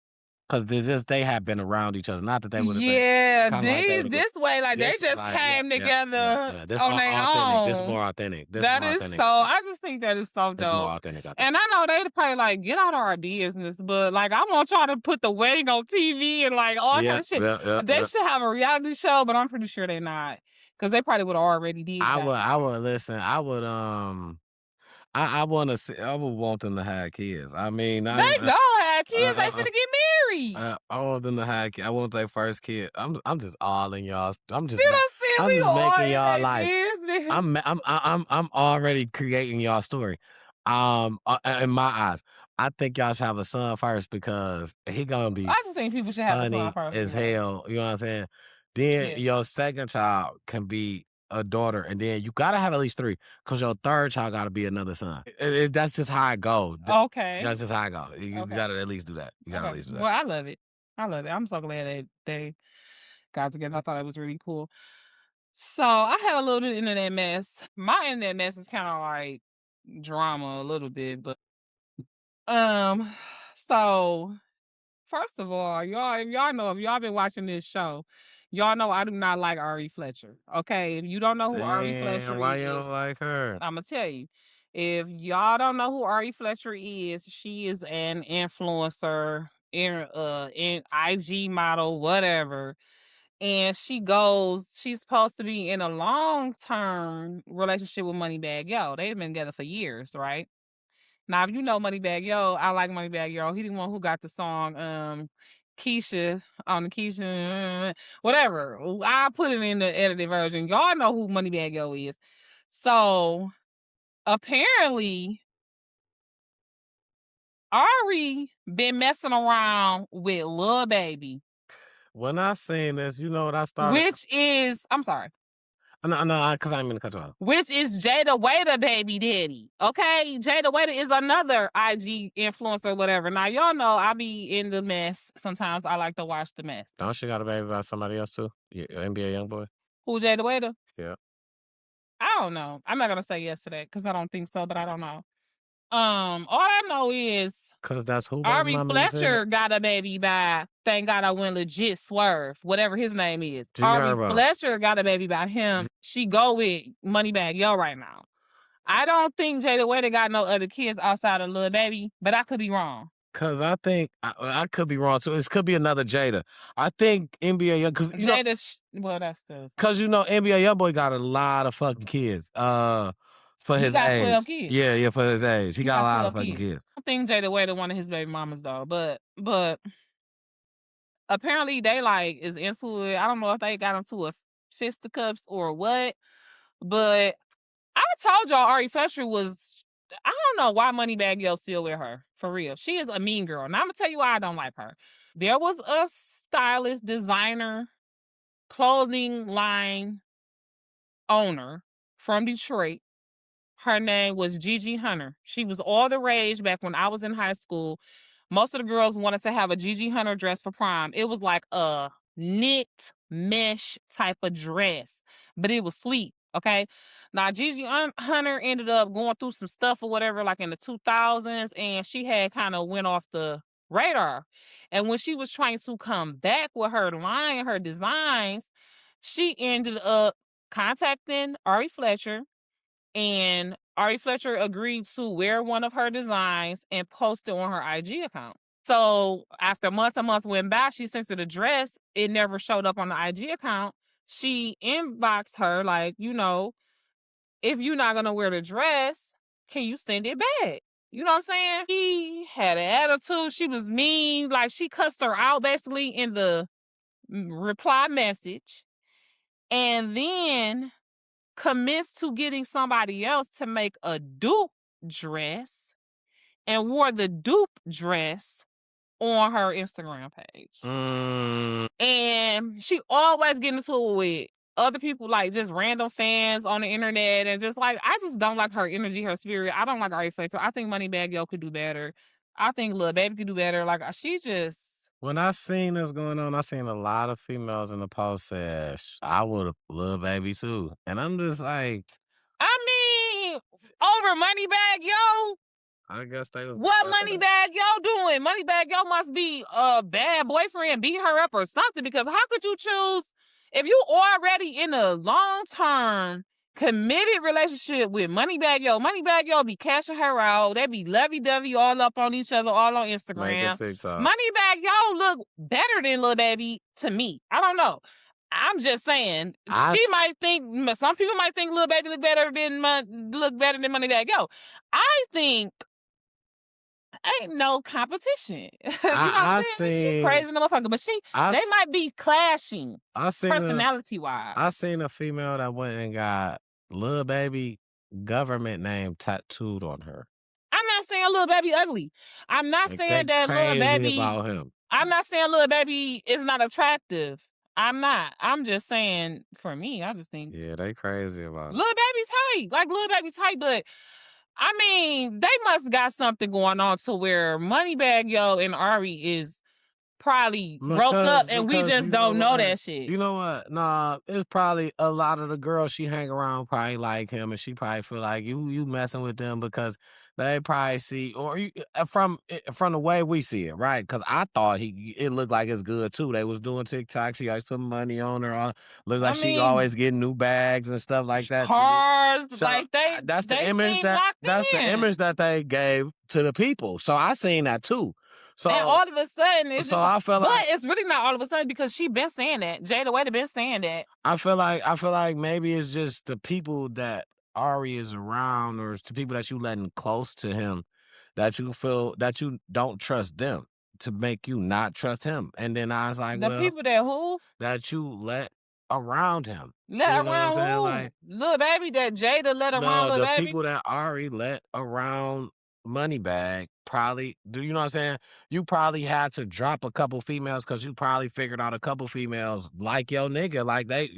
Because they have been around each other. Not that they would have been. Yeah, this way, like they just came together This on their own. This more authentic. I just think that is so dope. It's more authentic. And I know they'd probably like, get out of our business, but like I want y'all to put the wedding on TV and like all that shit. They should have a reality show, but I'm pretty sure they're not. Because they probably would have already did that. I would listen. I wanna see. I would want them to have kids. I mean, They don't have kids. They finna get married. I want them to have kids. I want their first kid. I'm just all in y'all. I'm See just what I'm saying? I'm We just all making in y'all that like business. I'm already creating y'all story. In my eyes, I think y'all should have a son first because he gonna be I just think people should have a son funny first. as Yeah. hell. You know what I'm saying? Then Yeah. your second child can be a daughter, and then you gotta have at least 3 because your third child gotta be another son. That's just how it goes. Okay. That's just how it goes. You Okay. gotta at least do that. You gotta at Okay. least do that. Well, I love it. I love it. I'm so glad that they got together. I thought it was really cool. So I had a little bit of internet mess. My internet mess is kind of like drama a little bit, but so first of all, y'all, if y'all been watching this show, y'all know I do not like Ari Fletcher. Okay, if you don't know who Ari Fletcher Damn, why you is, don't like her? I'm gonna tell you. If y'all don't know who Ari Fletcher is, she is an influencer, in IG model, whatever. And she's supposed to be in a long-term relationship with Moneybagg Yo. They've been together for years, right? Now, if you know Moneybagg Yo, I like Moneybagg Yo. He the one who got the song Keisha on the Keisha, whatever. I put it in the edited version. Y'all know who Moneybagg Yo is. So apparently, Ari been messing around with Lil Baby, When I seen this, you know what I started? which is, I'm sorry, No, because I ain't mean to cut you off. which is Jada Waiter baby daddy. Okay, Jada Waiter is another IG influencer, whatever. Now y'all know I be in the mess. Sometimes I like to watch the mess. Don't she got a baby by somebody else too? Yeah, NBA young boy. Who Jada Waiter? Yeah. I don't know. I'm not gonna say yes to that because I don't think so, but I don't know. All I know is Cause that's who Ari mama Fletcher got a baby by, thank God I went legit Swerve, whatever his name is. G Ari Herbo. Fletcher got a baby by him. She go with Moneybagg Yo right now. I don't think Jada Waiter got no other kids outside of Lil Baby, but I could be wrong. Cause I think I could be wrong too. This could be another Jada. I think NBA young cause you know, well, that's still. cause you know NBA young boy got a lot of fucking kids. For He his got age. 12 kids. Yeah, for his age. He got a lot of 12 fucking kids. I think Jada Waiter one of his baby mamas though, but apparently they like is into it. I don't know if they got into a fisticuffs or what, but I told y'all Ari Fletcher was. I don't know why Moneybagg Yo still with her for real. She is a mean girl, and I'm gonna tell you why I don't like her. There was a stylist, designer, clothing line owner from Detroit. Her name was Gigi Hunter. She was all the rage back when I was in high school. Most of the girls wanted to have a Gigi Hunter dress for prom. It was like a knit mesh type of dress, but it was sweet. Okay. Now, Gigi Hunter ended up going through some stuff or whatever, like in the 2000s, and she had kind of went off the radar. And when she was trying to come back with her line, her designs, she ended up contacting Ari Fletcher, and Ari Fletcher agreed to wear one of her designs and post it on her IG account. So after months and months went by, she sent her the dress. It never showed up on the IG account. She inboxed her like, if you're not going to wear the dress, can you send it back? You know what I'm saying? She had an attitude. She was mean. Like, she cussed her out basically in the reply message. And then commits to getting somebody else to make a dupe dress and wore the dupe dress on her Instagram page. And she always get into it with other people, like just random fans on the internet, and just like, I just don't like her energy, her spirit. I don't like Ari Fletcher. I think Moneybagg Yo could do better. I think Lil Baby could do better. Like, she just... When I seen this going on, I seen a lot of females in the post say, I would have Lil Baby too. And I'm just like, I mean, over Moneybagg Yo? I guess they was... What Moneybagg Yo doing? Moneybagg Yo must be a bad boyfriend, beat her up or something, because how could you choose, if you already in a long-term committed relationship with Moneybagg Yo? Moneybagg Yo be cashing her out. They be lovey-dovey all up on each other, all on Instagram. Moneybagg Yo look better than Lil Baby to me. I don't know. I'm just saying, I she s- might think, some people might think Lil Baby look better than Moneybagg Yo. I think ain't no competition. You know what I'm saying? She crazy motherfucker, but they might be clashing I personality wise. I seen a female that went and got Lil Baby government name tattooed on her. I'm not saying Lil Baby ugly. I'm not Like, saying they that Lil crazy Baby. about him. I'm not saying Lil Baby is not attractive. I'm not. I'm just saying, for me, I just think Yeah, they crazy about Lil it. Baby's tight. Like Lil Baby's tight, but I mean, they must got something going on to where Moneybagg Yo and Ari is probably broke up and we just you don't know what? that shit. You know what? Nah, it's probably a lot of the girls she hang around probably like him, and she probably feel like you messing with them because they probably see, or from the way we see it, right? Because I thought it looked like it's good too. They was doing TikTok. She always putting money on her. Look like she always getting new bags and stuff like that. Cars, So, like that's the they image seem that locked that's the in. image that they gave to the people. So I seen that too. So and all of a sudden, it's so just I felt but like it's really not all of a sudden because she been saying that. Jada Waiter been saying that. I feel like maybe it's just the people that Ari is around, or it's the people that you letting close to him, that you feel that you don't trust them to make you not trust him. And then I was like, The people that who? That you let around him. Let You know what I'm around saying? who? Like, Lil Baby, that Jada let around Lil the Baby? people that Ari let around Moneybagg probably, do you know what I'm saying? You probably had to drop a couple females because you probably figured out a couple females like your nigga, like they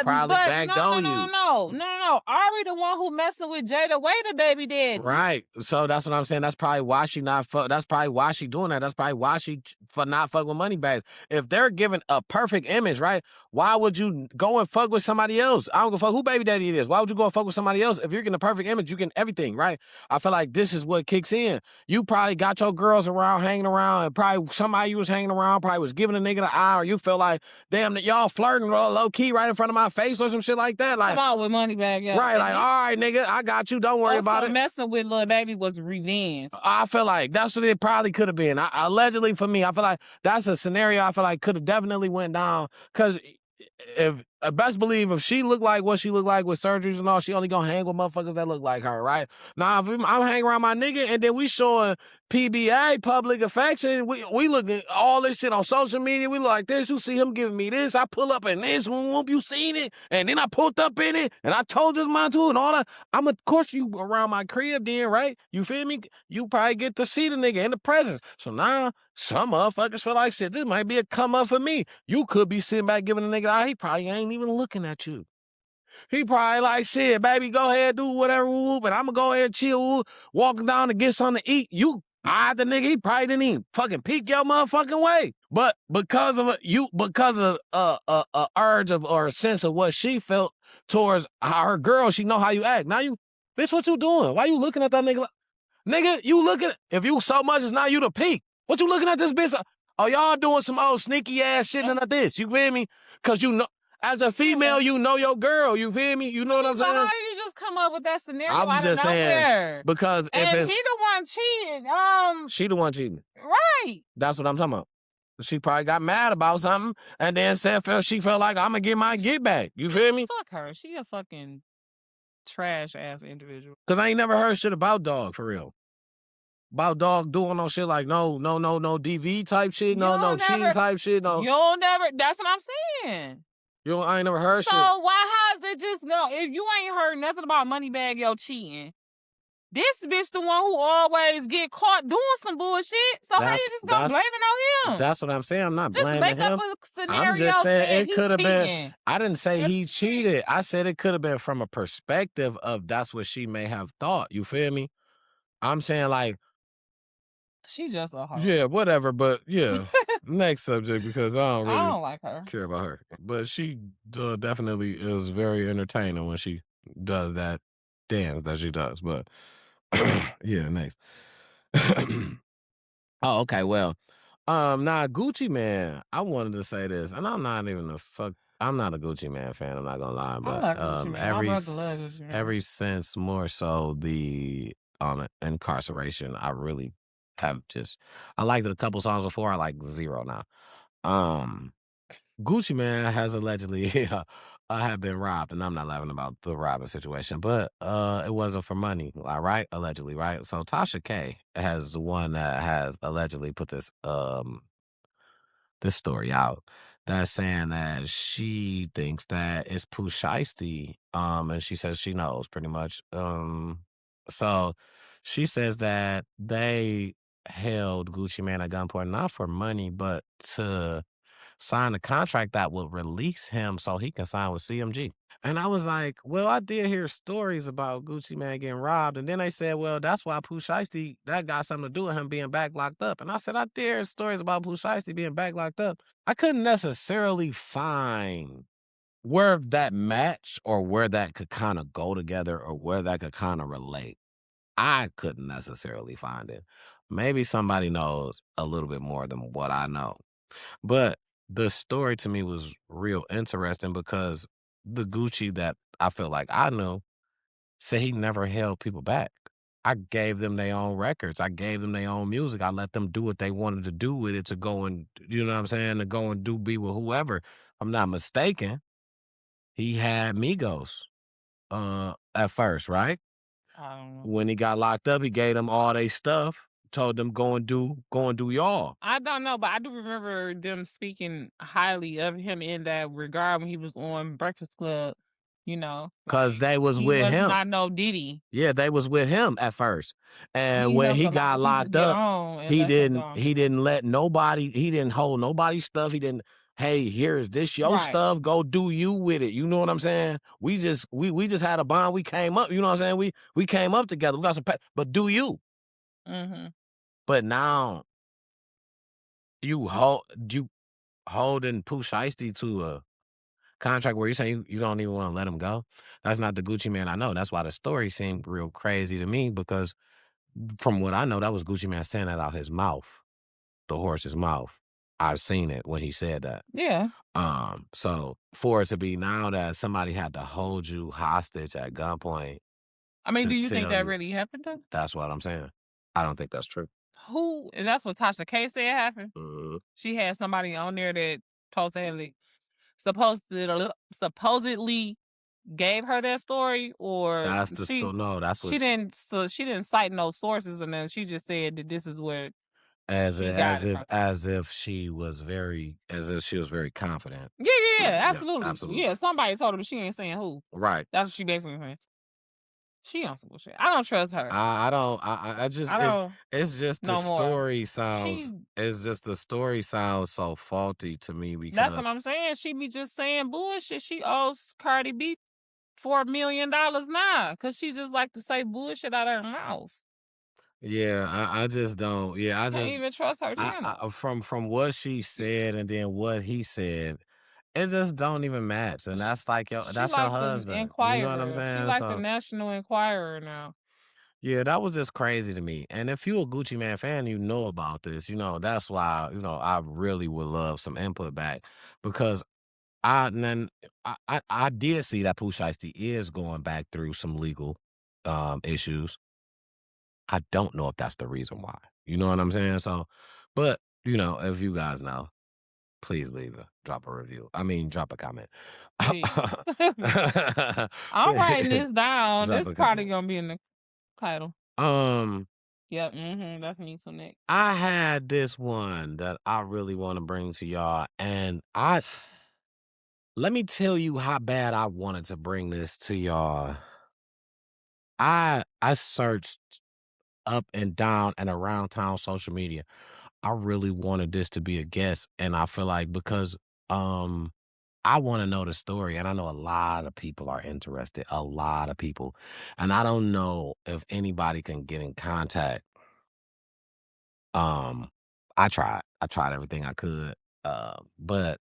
probably bagged on you. No. Ari the one who messing with Jada Waiter baby daddy. Right. So that's what I'm saying. That's probably why she not fuck. That's probably why she doing that. That's probably why she for not fuck with Moneybags. If they're giving a perfect image, right? Why would you go and fuck with somebody else? I don't give a fuck who baby daddy it is. Why would you go and fuck with somebody else? If you're getting a perfect image, you get everything, right? I feel like this is what kicks in. You probably got your girls around, hanging around, and probably somebody you was hanging around probably was giving a nigga the eye, or you feel like, damn, that y'all flirting low key right in front of my face or some shit like that. Like, come on with Moneybagg Yo. Right, like, all right, nigga, I got you. Don't worry about it. Messing with Lil Baby was revenge. I feel like that's what it probably could have been. Allegedly for me, I feel like that's a scenario I feel like could have definitely went down. Because if best believe if she looked like what she looked like with surgeries and all, she only gonna hang with motherfuckers that look like her, right? Now, if I'm hanging around my nigga and then we showing PBA, public affection, we look at all this shit on social media, we look like this, you see him giving me this, I pull up in this, whoop, you seen it? And then I pulled up in it, and I told this mine too, and all that. Of course you around my crib then, right? You feel me? You probably get to see the nigga in the presence. So now, some motherfuckers feel like, shit, this might be a come up for me. You could be sitting back giving a nigga, he probably ain't even looking at you. He probably like, shit, baby, go ahead, do whatever, whoop, and I'm gonna go ahead and chill, walking down to get something to eat. You the nigga, he probably didn't even fucking peek your motherfucking way. But because of a urge of or a sense of what she felt towards her girl, she know how you act. Now you, bitch, what you doing? Why you looking at that nigga? Nigga, you looking, if you so much as now you the peak. What you looking at this bitch? Oh, y'all doing some old sneaky ass shit and like this. You feel me? Cause you know, as a female, you know your girl. You feel me? You know what I'm saying? So how do you just come up with that scenario I'm just saying, because if and it's, he the one cheating. she the one cheating. Right. That's what I'm talking about. She probably got mad about something and then she felt like I'm gonna get my get back. You feel me? Fuck her. She a fucking trash ass individual. Cause I ain't never heard shit about dog for real. About dog doing no shit like no DV type shit, no cheating type shit, no. You'll never. That's what I'm saying. I ain't never heard shit. So how is it just no? If you ain't heard nothing about Moneybagg Yo cheating, this bitch the one who always get caught doing some bullshit. So how you just gonna blame it on him? That's what I'm saying. I'm not just blaming make him. Up a scenario I'm just saying it could have been. I didn't say he cheated. I said it could have been from a perspective of that's what she may have thought. You feel me? I'm saying like. She just a hoe. Yeah, whatever, but yeah. Next subject, because I don't really like her. care about her. But she definitely is very entertaining when she does that dance that she does. But yeah, next. Oh, okay, well. Nah, Gucci Man, I wanted to say this, and I'm not even I'm not a Gucci Man fan, I'm not gonna lie, but like Gucci Man. ever since more so the incarceration, I really have I liked it a couple songs before, I like zero now. Gucci Man has allegedly have been robbed, and I'm not laughing about the robbing situation, but it wasn't for money, right? Allegedly, right? So Tasha K has the one that has allegedly put this story out that's saying that she thinks that it's Pooh Shiesty, and she says she knows pretty much. So she says that they held Gucci Man at gunpoint not for money, but to sign a contract that will release him so he can sign with CMG. And I was like, well, I did hear stories about Gucci Man getting robbed. And then they said, well, that's why Pooh Shiesty, that got something to do with him being back locked up. And I said, I did hear stories about Pooh Shiesty being back locked up. I couldn't necessarily find where that match or where that could kind of go together or where that could kind of relate. I couldn't necessarily find it. Maybe somebody knows a little bit more than what I know. But the story to me was real interesting because the Gucci that I feel like I knew said he never held people back. I gave them their own records. I gave them their own music. I let them do what they wanted to do with it to go and, you know what I'm saying, to go and be with whoever. If I'm not mistaken, he had Migos at first, right? I don't know. When he got locked up, he gave them all their stuff, told them go and do y'all. I don't know, but I do remember them speaking highly of him in that regard when he was on Breakfast Club. You know, Cause they was he with was him. not no Diddy. Yeah, they was with him at first. And He when helped he a lot got of people locked get up, on and he let them go. didn't let nobody, he didn't hold nobody's stuff. He didn't, hey, here's this your Right. stuff, go do you with it. You know what I'm saying? We just had a bond. We came up, you know what I'm saying? We came up together. We got some but do you. Mm-hmm. But now you holding Pooh Shiesty to a contract where you say you don't even want to let him go. That's not the Gucci Man I know. That's why the story seemed real crazy to me because from what I know, that was Gucci Man saying that out his mouth, the horse's mouth. I've seen it when he said that. Yeah. So for it to be now that somebody had to hold you hostage at gunpoint. I mean, to do you think tell that you- really happened though? That's what I'm saying. I don't think that's true. Who? And that's what Tasha K said happened. Mhm. She had somebody on there that supposedly gave her that story, or That's the no. That's what she didn't. So she didn't cite no sources, and then she just said that this is what as she got it from. if she was very confident. Yeah, absolutely. absolutely. Yeah, somebody told her, but she ain't saying who. Right. That's what she basically saying. She on some bullshit. I don't trust her. I don't. I just. It's just the no more. story sounds. It's just the story sounds so faulty to me because That's what I'm saying. She be just saying bullshit. She owes Cardi B $4 million now because she just like to say bullshit out of her mouth. Yeah, I just don't. Yeah, I Can't even trust her channel. from what she said and then what he said, it just don't even match. And that's like that's like your husband. You know what I'm saying? She like the National Enquirer now. Yeah, that was just crazy to me. And if you're a Gucci Man fan, you know about this. You know that's why I really would love some input back because I did see that Pooh Shiesty is going back through some legal issues. I don't know if that's the reason why. You know what I'm saying? So, but if you guys know, please drop a review. I mean, drop a comment. I'm writing this down. This probably gonna be in the title. Yep. That's me too, Nick. I had this one that I really want to bring to y'all, and let me tell you how bad I wanted to bring this to y'all. I searched up and down and around town social media. I really wanted this to be a guest, and I feel like because I want to know the story, and I know a lot of people are interested, a lot of people, and I don't know if anybody can get in contact. I tried everything I could, but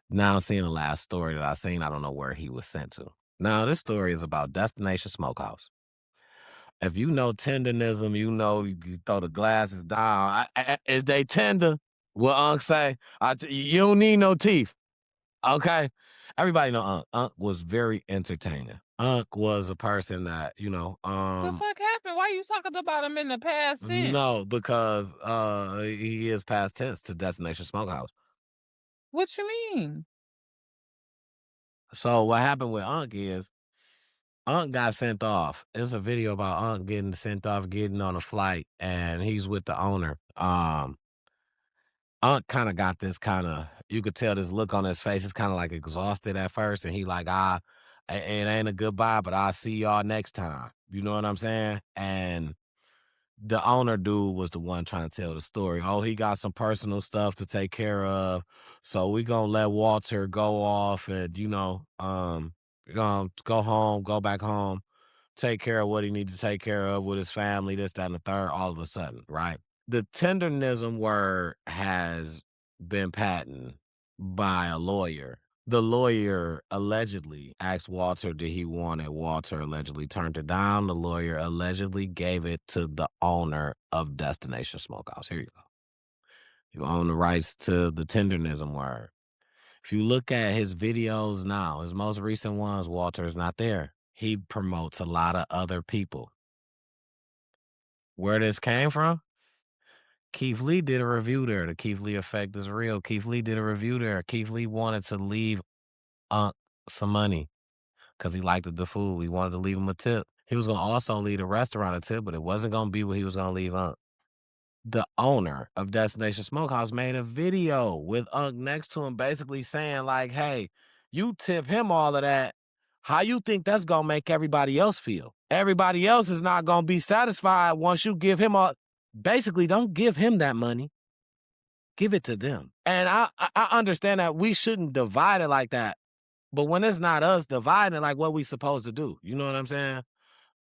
now seeing the last story that I seen, I don't know where he was sent to. Now this story is about Destination Smokehouse. If you know tenderism, you know you throw the glasses down. Is they tender? What Unc say? You don't need no teeth. Okay? Everybody know Unc. Unc was very entertaining. Unc was a person that, the fuck happened? Why you talking about him in the past tense? No, because he is past tense to Destination Smokehouse. What you mean? So what happened with Unc is Unc got sent off. It's a video about Unc getting sent off, getting on a flight, and he's with the owner. Unc kind of got this you could tell this look on his face. It's kind of like exhausted at first, and he like, it ain't a goodbye, but I'll see y'all next time. You know what I'm saying? And the owner dude was the one trying to tell the story. Oh, he got some personal stuff to take care of, so we gonna let Walter go off and gonna go home, go back home, take care of what he need to take care of with his family, this, that, and the third. All of a sudden, right? The tendernism word has been patented by a lawyer. The lawyer allegedly asked Walter, did he want it? Walter allegedly turned it down. The lawyer allegedly gave it to the owner of Destination Smokehouse. Here you go. You own the rights to the tendernism word. If you look at his videos now, his most recent ones, Walter is not there. He promotes a lot of other people. Where this came from? Keith Lee did a review there. The Keith Lee effect is real. Keith Lee did a review there. Keith Lee wanted to leave Unc some money because he liked the food. He wanted to leave him a tip. He was going to also leave the restaurant a tip, but it wasn't going to be what he was going to leave Unc. The owner of Destination Smokehouse made a video with Unc next to him basically saying like, hey, you tip him all of that. How you think that's going to make everybody else feel? Everybody else is not going to be satisfied once you give him all. Basically, don't give him that money. Give it to them. And I understand that we shouldn't divide it like that. But when it's not us dividing, like what we supposed to do, you know what I'm saying?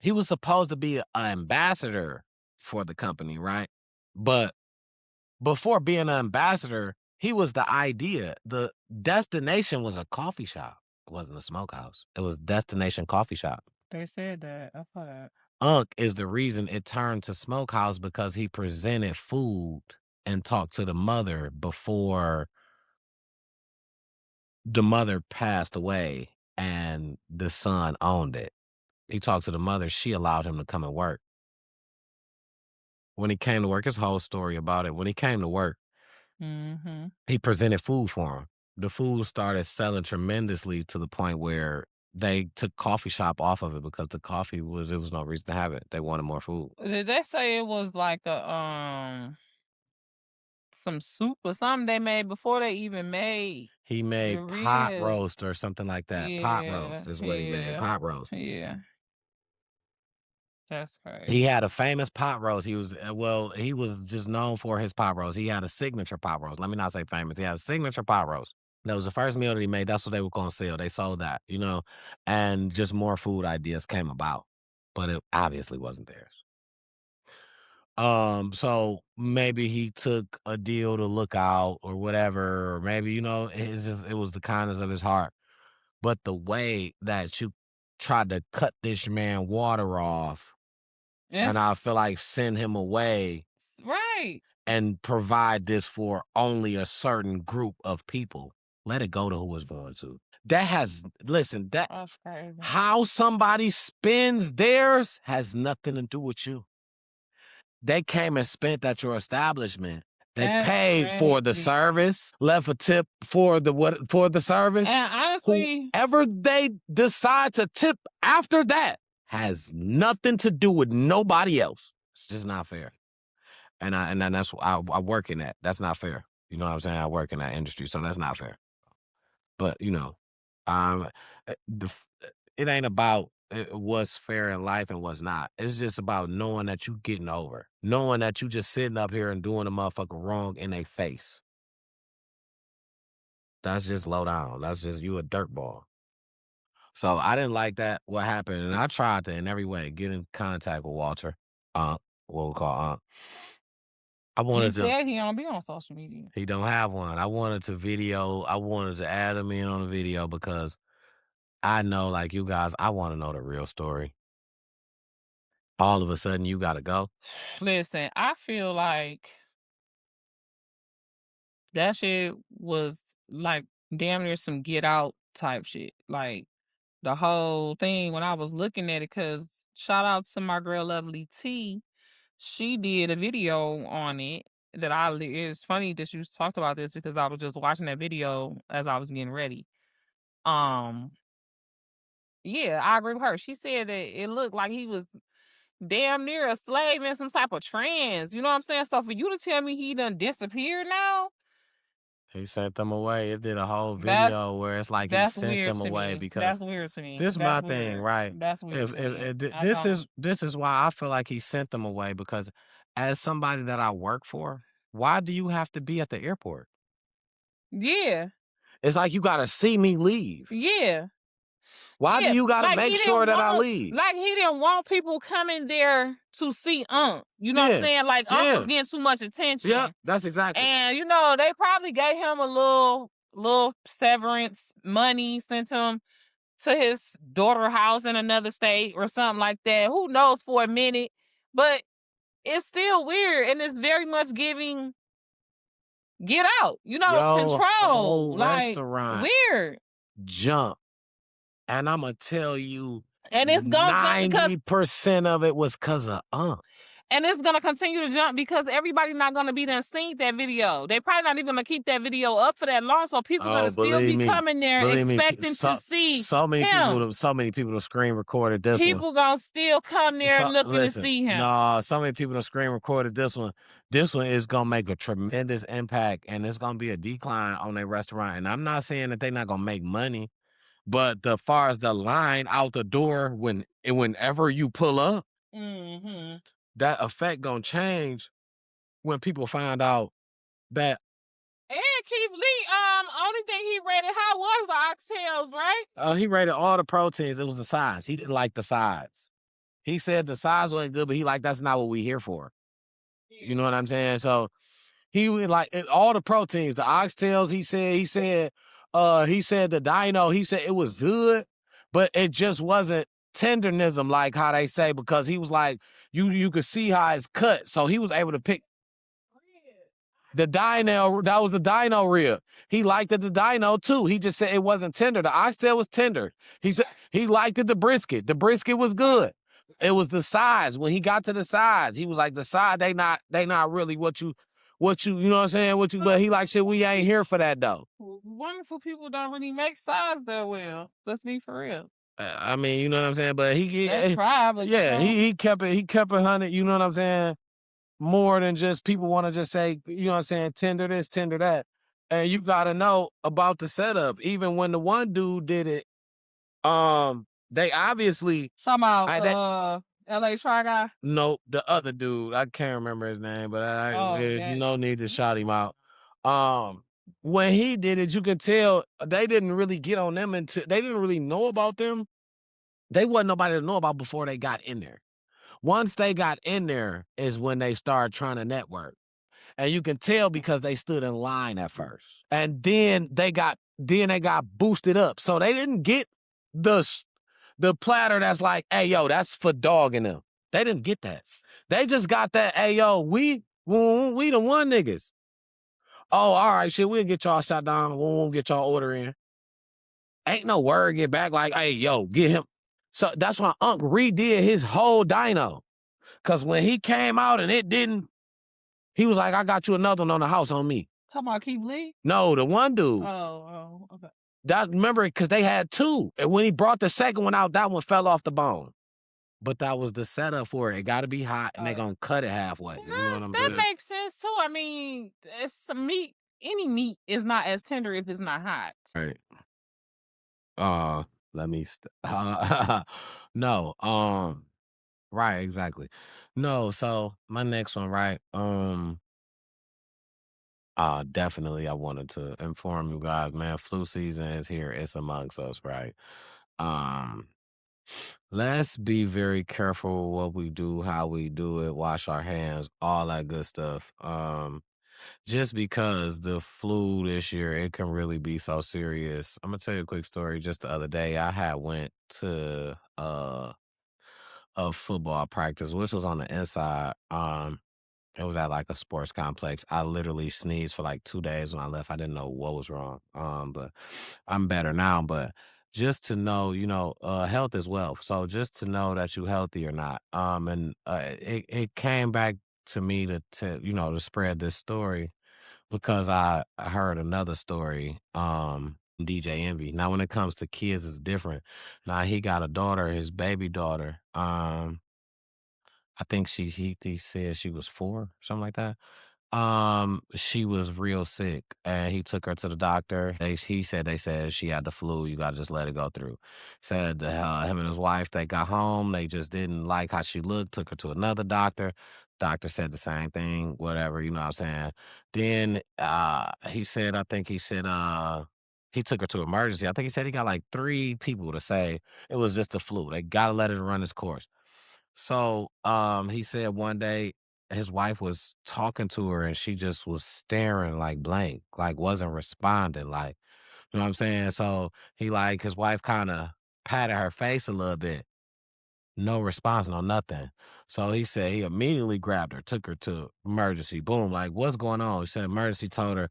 He was supposed to be an ambassador for the company, right? But before being an ambassador, he was the idea. The destination was a coffee shop. It wasn't a smokehouse. It was Destination Coffee Shop. They said that. I thought that. Unc is the reason it turned to Smokehouse because he presented food and talked to the mother before the mother passed away and the son owned it. He talked to the mother. She allowed him to come and work. When he came to work, his whole story about it. When he came to work, he presented food for him. The food started selling tremendously to the point where they took coffee shop off of it because the coffee there was no reason to have it. They wanted more food. Did they say it was like a some soup or something they made before they even made? He made the pot ribs? roast or something like that. Pot roast is what he made. Pot roast. Yeah. That's crazy. He had a famous pot roast. He was just known for his pot roast. He had a signature pot roast. Let me not say famous. He had a signature pot roast. That was the first meal that he made. That's what they were going to sell. They sold that, and just more food ideas came about, but it obviously wasn't theirs. So maybe he took a deal to look out or whatever, or maybe, it was the kindness of his heart. But the way that you tried to cut this man water off, and I feel like send him away. Right. And provide this for only a certain group of people. Let it go to who it's going to. That's crazy. How somebody spends theirs has nothing to do with you. They came and spent at your establishment. They paid for the service, left a tip for the service. And honestly, whoever they decide to tip after that has nothing to do with nobody else. It's just not fair. And that's I work in that. That's not fair. You know what I'm saying? I work in that industry, so that's not fair. But it ain't about what's fair in life and what's not. It's just about knowing that you getting over, knowing that you just sitting up here and doing a motherfucker wrong in their face. That's just low down. That's just you a dirtball. So I didn't like that. What happened? And I tried to in every way get in contact with Walter, what we call he said he don't be on social media. He don't have one. I wanted to add him in on the video because I know, like you guys, I want to know the real story. All of a sudden, you got to go. Listen, I feel like that shit was like damn near some Get Out type shit. Like the whole thing when I was looking at it, because shout out to my girl Lovely T. She did a video on it that it's funny that you talked about this because I was just watching that video as I was getting ready. Yeah, I agree with her. She said that it looked like he was damn near a slave in some type of trance. You know what I'm saying? So for you to tell me he done disappeared now, He sent them away. It did a whole that's video where it's like he that's sent weird them to away me. because That's weird to me. this is That's my thing, weird. right? That's weird If to me. I this don't. is why I feel like he sent them away because as somebody that I work for, why do you have to be at the airport? Yeah. It's like you gotta see me leave. Yeah. Why do Yeah. you gotta Like make he sure didn't that I want leave? like he didn't want people coming there to see Unc. You know what I'm Yeah. saying? Like Unc Yeah. was getting too much attention. Yeah, that's exactly. And you know, they probably gave him a little severance money, sent him to his daughter house in another state or something like that. Who knows for a minute? But it's still weird and it's very much giving get out, you know, Yo, control. whole Like restaurant weird. jump. And I'ma tell you, And it's gonna jump because 90% of it was cause of Unc. and it's gonna continue to jump because everybody not gonna be done seen that video. They probably not even gonna keep that video up for that long, so people gonna still be coming there expecting to see so many him. people to screen recorded this one. People gonna still come there looking to see him. No, so many people to screen recorded this one. This one is gonna make a tremendous impact, and it's gonna be a decline on their restaurant. And I'm not saying that they're not gonna make money, but as far as the line out the door whenever you pull up, that effect gonna change when people find out that. And Keith Lee, only thing he rated high was the oxtails, right? He rated all the proteins. It was the size. He didn't like the size. He said the size wasn't good, but he like that's not what we here for. You know what I'm saying? So he would like all the proteins, the oxtails. He said the dino. He said it was good, but it just wasn't tendernism like how they say because he was like you could see how it's cut, so he was able to pick the dino. That was the dino rib. He liked it, the dino too. He just said it wasn't tender. The oxtail was tender. He said he liked it, the brisket. The brisket was good. It was the size. When he got to the size, he was like, the size, they not really what you know what I'm saying? But he like, shit, we ain't here for that though. Wonderful people don't really make size that well. Let's be for real. I mean, you know what I'm saying? But they try, but yeah, he kept it 100, you know what I'm saying? More than just people want to just say, you know what I'm saying, tender this, tender that. And you gotta know about the setup. Even when the one dude did it, they obviously somehow LA Try Guy. No, the other dude. I can't remember his name, but no need to shout him out. When he did it, you can tell they didn't really get on them until they didn't really know about them. They wasn't nobody to know about before they got in there. Once they got in there is when they started trying to network. And you can tell because they stood in line at first. And then they got boosted up. So they didn't get the platter that's like, hey, yo, that's for dog and them. They didn't get that. They just got that, hey, yo, we the one niggas. Oh, all right, shit, we'll get y'all shot down. We won't get y'all order in. Ain't no word get back like, hey, yo, get him. So that's why Unc redid his whole dino. Because when he came out and it didn't, he was like, I got you another one on the house on me. Talking about Keith Lee? No, the one dude. Oh, okay. Remember, because they had two. And when he brought the second one out, that one fell off the bone. But that was the setup for it. It got to be hot, and they're going to cut it halfway. You know what I'm saying? That makes sense, too. I mean, it's some meat. Any meat is not as tender if it's not hot. Right. Let me... no. Right, exactly. No, so my next one, right? Definitely I wanted to inform you guys, man, flu season is here. It's amongst us, right? Let's be very careful what we do, how we do it, wash our hands, all that good stuff. Just because the flu this year, it can really be so serious. I'm gonna tell you a quick story. Just the other day, I had went to a football practice, which was on the inside. It was at like a sports complex. I literally sneezed for like 2 days when I left. I didn't know what was wrong. But I'm better now. But just to know, health is wealth. So just to know that you're healthy or not. And it came back to me to spread this story because I heard another story, DJ Envy. Now, when it comes to kids, it's different. Now he got a daughter, his baby daughter. I think he said she was 4, something like that. She was real sick, and he took her to the doctor. They said she had the flu. You gotta just let it go through. Said him and his wife, they got home. They just didn't like how she looked. Took her to another doctor. Doctor said the same thing. Whatever, you know what I'm saying. Then he said, I think he said he took her to emergency. I think he said he got like 3 people to say it was just the flu. They gotta let it run its course. So, he said one day his wife was talking to her and she just was staring like blank, like wasn't responding, like, you know what I'm saying? So his wife kind of patted her face a little bit. No response, no nothing. So he said he immediately grabbed her, took her to emergency. Boom, like, what's going on? He said emergency told her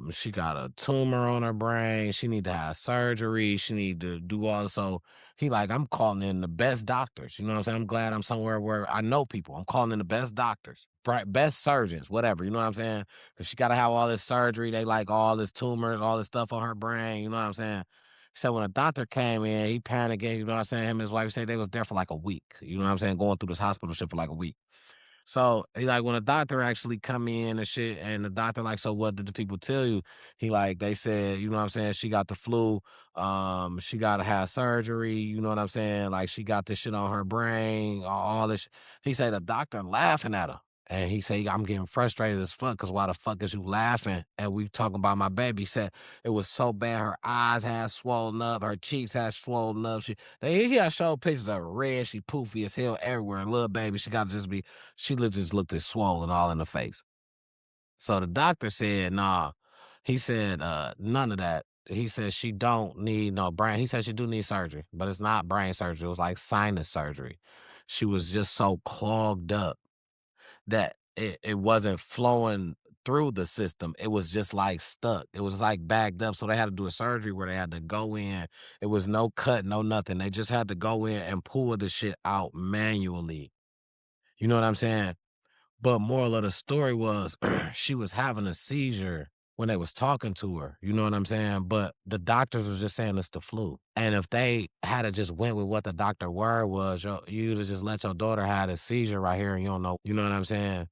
she got a tumor on her brain. She need to have surgery. She need to do all. So he like, I'm calling in the best doctors. You know what I'm saying? I'm glad I'm somewhere where I know people. I'm calling in the best doctors, best surgeons, whatever. You know what I'm saying? Because she got to have all this surgery. They like all this tumors, all this stuff on her brain. You know what I'm saying? So when a doctor came in, he panicked. You know what I'm saying? Him and his wife said they was there for like a week. You know what I'm saying? Going through this hospital shit for like a week. So he like when a doctor actually come in and shit, and the doctor like, so what did the people tell you? He like, they said, you know what I'm saying, she got the flu, she gotta have surgery, you know what I'm saying? Like she got this shit on her brain, all this. He said the doctor laughing at her. And he said, I'm getting frustrated as fuck, cause why the fuck is you laughing? And we talking about my baby. He said it was so bad, her eyes had swollen up, her cheeks had swollen up. He had showed pictures of her red, she poofy as hell everywhere. And Lil Baby, she gotta just be, just looked as swollen all in the face. So the doctor said, nah. He said, none of that. He said she don't need no brain. He said she do need surgery, but it's not brain surgery. It was like sinus surgery. She was just so clogged up that it wasn't flowing through the system. It was just like stuck. It was like backed up. So they had to do a surgery where they had to go in. It was no cut, no nothing. They just had to go in and pull the shit out manually. You know what I'm saying? But moral of the story was she was having a seizure when they was talking to her. You know what I'm saying? But the doctors was just saying it's the flu. And if they had to just went with what the doctor word was, you'd have just let your daughter have a seizure right here and you don't know. You know what I'm saying?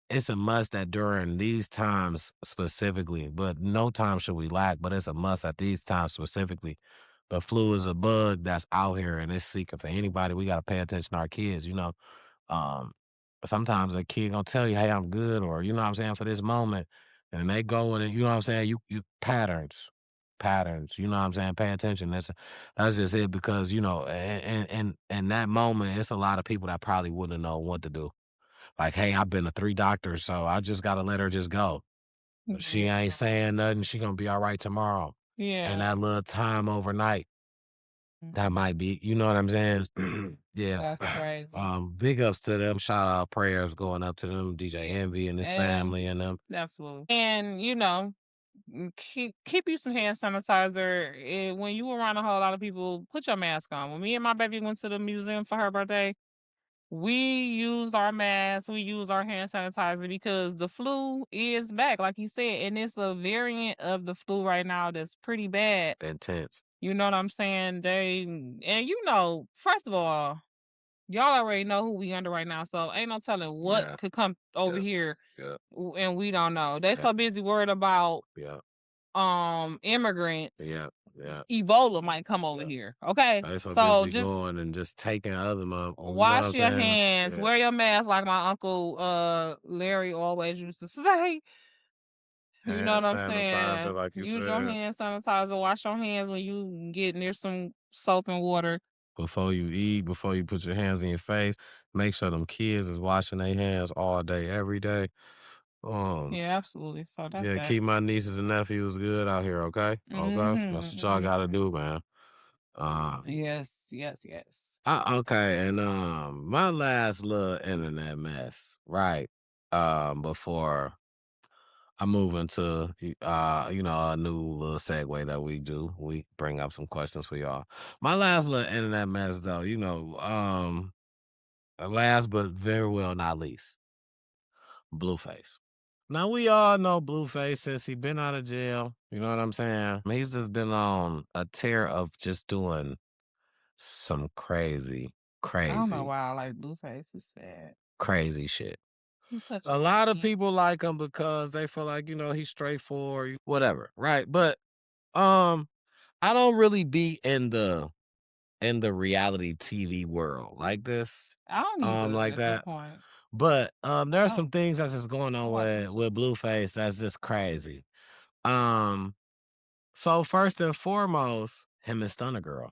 It's a must that during these times specifically, but no time should we lack, but it's a must at these times specifically. The flu is a bug that's out here and it's seeking for anybody. We got to pay attention to our kids, you know. Um, Sometimes a kid gonna tell you, "Hey, I'm good," or you know what I'm saying, for this moment, and they go and you know what I'm saying, you patterns, you know what I'm saying, pay attention. That's just it because you know, and that moment, it's a lot of people that probably wouldn't know what to do. Like, hey, I've been to 3 doctors, so I just gotta let her just go. She ain't saying nothing. She gonna be all right tomorrow. And Yeah. that little time overnight, that might be, you know what I'm saying? Yeah. That's crazy. Big ups to them. Shout out prayers going up to them, DJ Envy and his family and them. Absolutely. And you know, keep you some hand sanitizer. When you around a whole lot of people, put your mask on. When me and my baby went to the museum for her birthday, we used our masks, we used our hand sanitizer because the flu is back, like you said, and it's a variant of the flu right now that's pretty bad. Intense. You know what I'm saying? And you know, first of all, y'all already know who we under right now, so ain't no telling what could come over here, and we don't know. They so busy worried about immigrants. Ebola might come over here. Okay, They so so busy just going and just taking other wash your hands, wear your mask, like my uncle Larry always used to say. You know what I'm saying? Like you Use said. your hand sanitizer. Wash your hands when you get near some soap and water. Before you eat, before you put your hands in your face, make sure them kids is washing their hands all day, every day. Yeah, absolutely. So that's Yeah, that. keep my nieces and nephews good out here, okay? Okay? That's what y'all gotta do, man. Yes. Okay, and my last little internet mess, right? Before I move into a new little segue that we do. We bring up some questions for y'all. My last little internet mess though, last but very well not least, Blueface. Now we all know Blueface since he been out of jail. You know what I'm saying? He's just been on a tear of just doing some crazy I don't know why I like Blueface. It's sad. crazy shit. He's such A lot of people like him because they feel like, he's straightforward, whatever, right? But I don't really be in the reality TV world like this. I don't either Like at that. this point. But there are some don't. things that's just going on with Blueface that's just crazy. So first and foremost, him and Stunna Girl.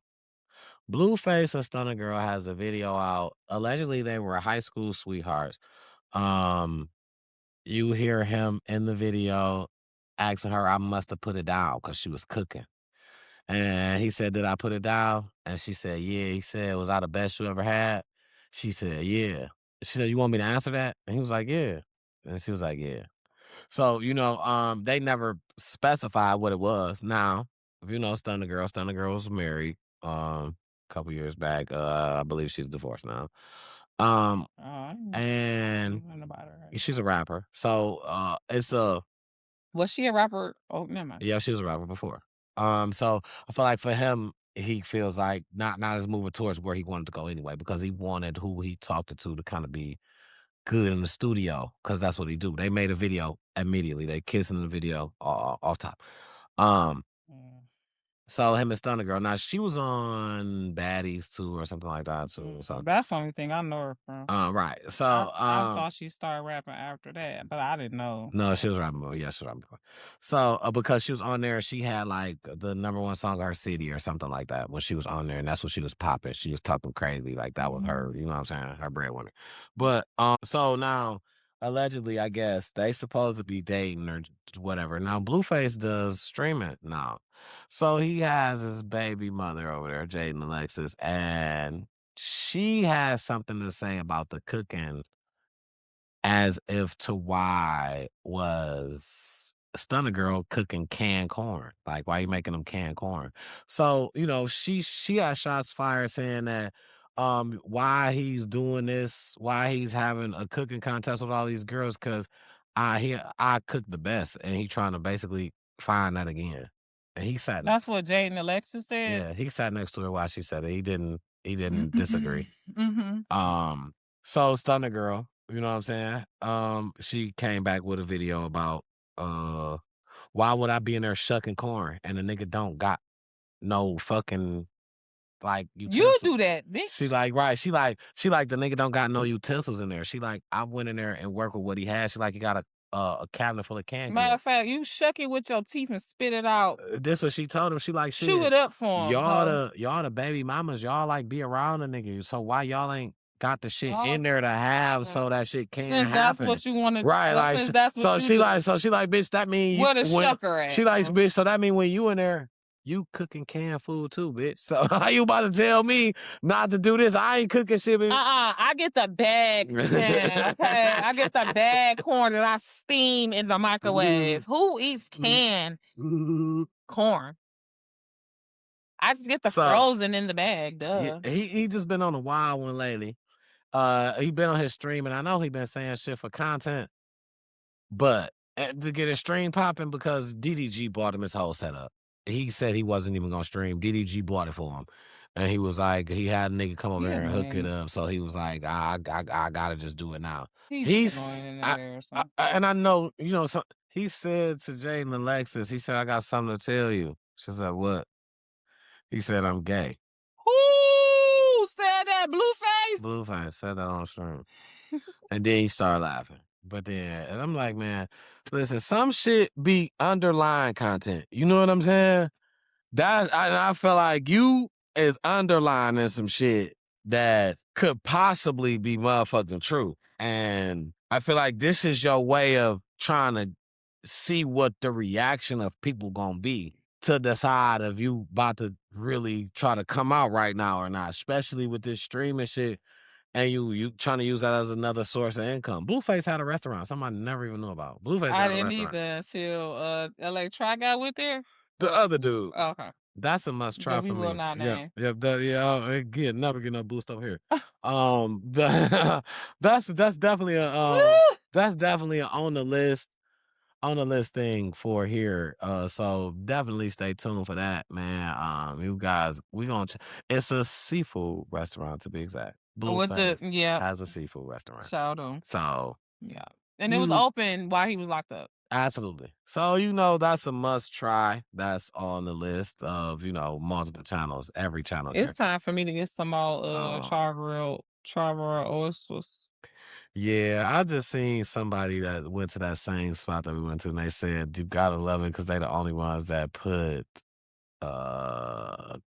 Blueface and Stunna Girl has a video out. Allegedly, they were high school sweethearts. You hear him in the video asking her, I must have put it down because she was cooking. And he said, did I put it down? And she said, yeah. He said, was I the best you ever had? She said, yeah. She said, you want me to answer that? And he was like, yeah. And she was like, yeah. So, they never specified what it was. Now, if you know Stunna Girl was married a couple years back. I believe she's divorced now. And she's a rapper. So it's a Was she a rapper? Oh, never mind. yeah, she was a rapper before. So I feel like for him, he feels like not as moving towards where he wanted to go anyway, because he wanted who he talked to kind of be good in the studio, because that's what he do. They made a video immediately. They kiss in the video off top. So him and Stunna Girl. Now she was on Baddies too or something like that too. So that's the only thing I know her from. Right. So I thought she started rapping after that, but I didn't know. No, she was rapping before. Yeah, she was rapping before. So because she was on there, she had like the #1 song of her city or something like that when she was on there, and that's what she was popping. She was talking crazy, like that was her, you know what I'm saying, her breadwinner. But so now allegedly, I guess they supposed to be dating or whatever. Now Blueface does streaming now, so he has his baby mother over there, Jaden Alexis, and she has something to say about the cooking, as if to why was Stunna Girl cooking canned corn? Like, why you making them canned corn? So, she got shots fired saying that why he's doing this, why he's having a cooking contest with all these girls, because I cook the best, and he trying to basically find that again. And he sat That's what Jaden Alexis said? Yeah, he sat next to her while she said it. He didn't disagree. So Stunna Girl, you know what I'm saying? She came back with a video about why would I be in there shucking corn and the nigga don't got no fucking like utensils. You do that, bitch. She like, right. She like the nigga don't got no utensils in there. She like, I went in there and worked with what he had. She like, he got a cabinet full of canned. Matter of fact, you shuck it with your teeth and spit it out. This what she told him. She like, chew it up for him. Y'all the baby mamas. Y'all like be around the nigga. So why y'all ain't got the shit in there to have so that shit can't happen? That's what you want to, right? Like, since that's what so you she do. like, bitch, that mean Where the shucker at? She like, bitch, so that mean when you in there, you cooking canned food too, bitch. So how you about to tell me not to do this? I ain't cooking shit, bitch. I get the bag. Okay, I get the bag corn that I steam in the microwave. Who eats canned corn? I just get the frozen in the bag. Duh. He just been on a wild one lately. He been on his stream, and I know he been saying shit for content, but to get his stream popping, because DDG bought him his whole setup. He said he wasn't even gonna stream. DDG bought it for him, and he was like, he had a nigga come over there and hook it up. So he was like, I gotta just do it now. And I know, so he said to Jaden Alexis, he said, I got something to tell you. She said, what? He said, I'm gay. Who said that? Blueface? Blueface said that on stream. And then he started laughing. But then, and I'm like, man, listen, some shit be underlying content. You know what I'm saying? I feel like you is underlining some shit that could possibly be motherfucking true. And I feel like this is your way of trying to see what the reaction of people gonna be to decide if you about to really try to come out right now or not, especially with this streaming shit. And you trying to use that as another source of income. Blueface had a restaurant. Somebody never even knew about. Blueface had a restaurant. I didn't either until LA Try guy went there. The other dude. Okay. That's a must try that we for will me. not Yep, name. yep. Again, never get no boost over here. That's definitely a that's definitely a on the list thing for here. So definitely stay tuned for that, man. You guys, it's a seafood restaurant to be exact. With the Blueface has a seafood restaurant. shout out. So Yeah. And it was open while he was locked up. absolutely. So that's a must try. That's on the list of multiple channels. Every channel. It's time for me to get some more charbroiled oysters. Yeah, I just seen somebody that went to that same spot that we went to, and they said you gotta love it because they the only ones that put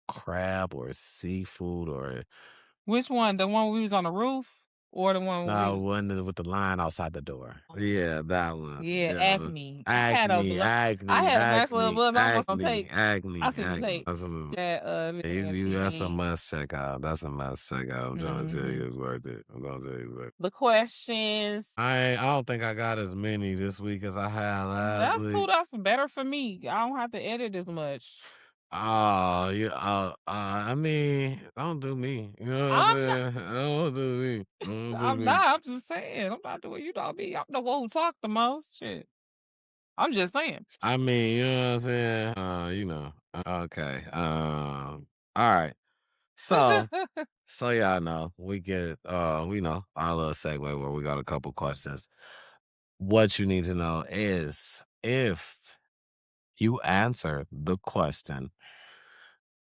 crab or seafood or Which one? The one we was on the roof, or the one we was? one with the line outside the door. Yeah, that one. Yeah, Acme. I had Acme, a nice little buzz. I was gonna take. Acme. I said to take That's a, that. that's a must check out. That's a must check out. I'm trying to tell you, it's worth it. I'm gonna tell you what. The questions. I don't think I got as many this week as I had last That's week. cool. That's better for me. I don't have to edit as much. Oh, yeah. I mean, don't do me. You know what I'm saying? Don't do me. Don't do I'm me. not. I'm just saying. I'm not doing. You know me. I'm the one who talk the most. Shit. I'm just saying. I mean, you know what I'm saying? Okay. All right. So yeah, I know we get we know our little segue where we got a couple questions. What you need to know is if you answer the question,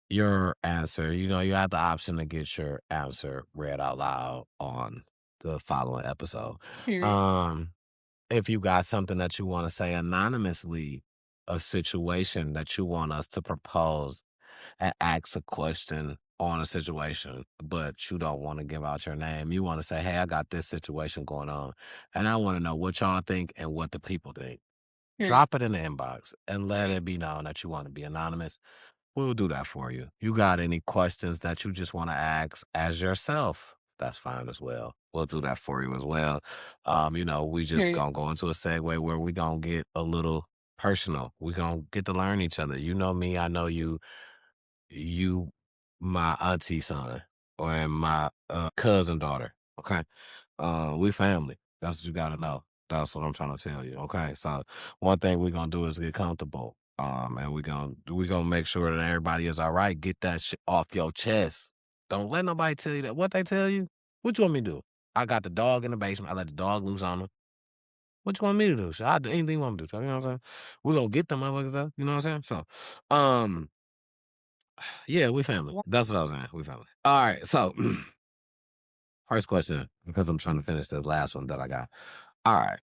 your answer, you have the option to get your answer read out loud on the following episode. Period. If you got something that you want to say anonymously, a situation that you want us to propose and ask a question on a situation, but you don't want to give out your name. You want to say, hey, I got this situation going on, and I want to know what y'all think and what the people think. Period. Drop it in the inbox and let it be known that you want to be anonymous. We'll do that for you. You got any questions that you just want to ask as yourself? That's fine as well. We'll do that for you as well. We just Period. gonna go into a segue where we gonna get a little personal. We gonna get to learn each other. You know me, I know you. You, my auntie son, or my cousin daughter. Okay, we family. That's what you gotta know. That's what I'm trying to tell you. Okay, so one thing we're gonna do is get comfortable. And we gonna make sure that everybody is all right. Get that shit off your chest. Don't let nobody tell you that. What they tell you? What you want me to do? I got the dog in the basement. I let the dog loose on him. What you want me to do? I'll do anything you want me to do. You know what I'm saying? We're gonna get them motherfuckers up. You know what I'm saying? So, yeah, we family. That's what I was saying. We family. All right. So, first question, because I'm trying to finish the last one that I got. All right.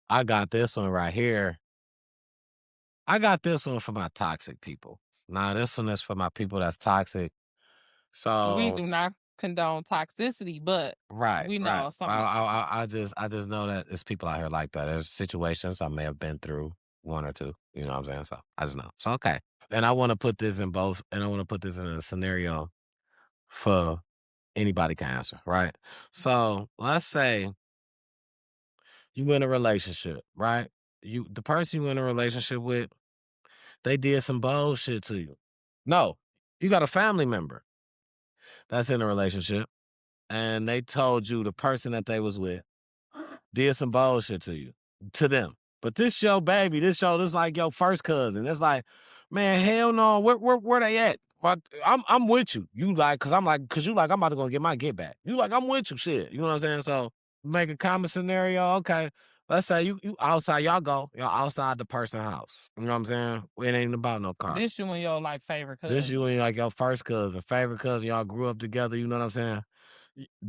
I got this one right here. I got this one for my toxic people. Now, this one is for my people that's toxic. So we do not condone toxicity, but we know something. I just know that there's people out here like that. There's situations I may have been through, one or two. You know what I'm saying? So I just know. So okay. And I want to put this in both, and I want to put this in a scenario for anybody can answer, right? So let's say you in a relationship, right? The person you in a relationship with, they did some bullshit to you. No, you got a family member that's in a relationship, and they told you the person that they was with did some bullshit to them. But this your baby, this like your first cousin. It's like, man, hell no, where they at? But I'm with you. You like, cause I'm about to go get my get back. You like, I'm with you, shit. You know what I'm saying? So make a common scenario. Okay, let's say you outside, y'all outside the person's house. You know what I'm saying? It ain't about no car. This you and your like favorite cousin. This you and like your first cousin, favorite cousin. Y'all grew up together. You know what I'm saying?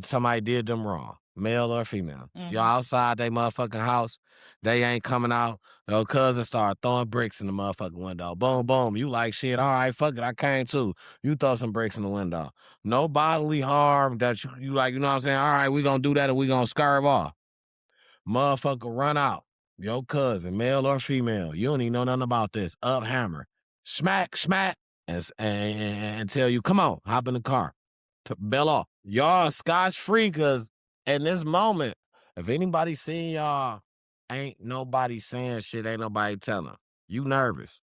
Somebody did them wrong, male or female. Y'all outside they motherfucking house. They ain't coming out. Your cousin start throwing bricks in the motherfucking window. Boom, boom. You like shit. All right, fuck it. I came too. You throw some bricks in the window. No bodily harm that you like, you know what I'm saying? All right, we gonna do that and we gonna scurve off. Motherfucker run out. Your cousin, male or female. You don't even know nothing about this. Up hammer. Smack, smack. And tell you, come on, hop in the car. Bail off. Y'all scotch free because in this moment, if anybody seen y'all, ain't nobody saying shit, ain't nobody telling. You nervous.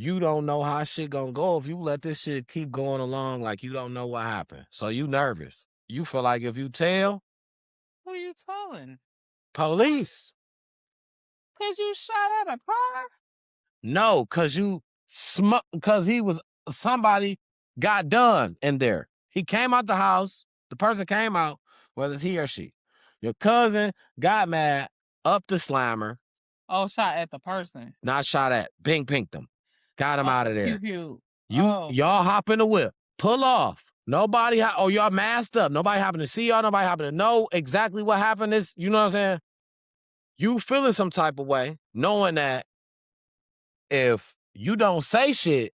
you don't know how shit gonna go if you let this shit keep going along like you don't know what happened. So you nervous. You feel like if you tell, Who you telling? police. Cause you shot at a car? No, cause somebody got done in there. He came out the house. The person came out, whether it's he or she. Your cousin got mad, up the slammer. Oh, shot at the person. Not shot at. Bing pinked him. Got him out of there. Pew. Y'all hop in the whip. Pull off. Nobody, y'all masked up. Nobody happened to see y'all. Nobody happened to know exactly what happened. You know what I'm saying? You feeling some type of way, knowing that if you don't say shit,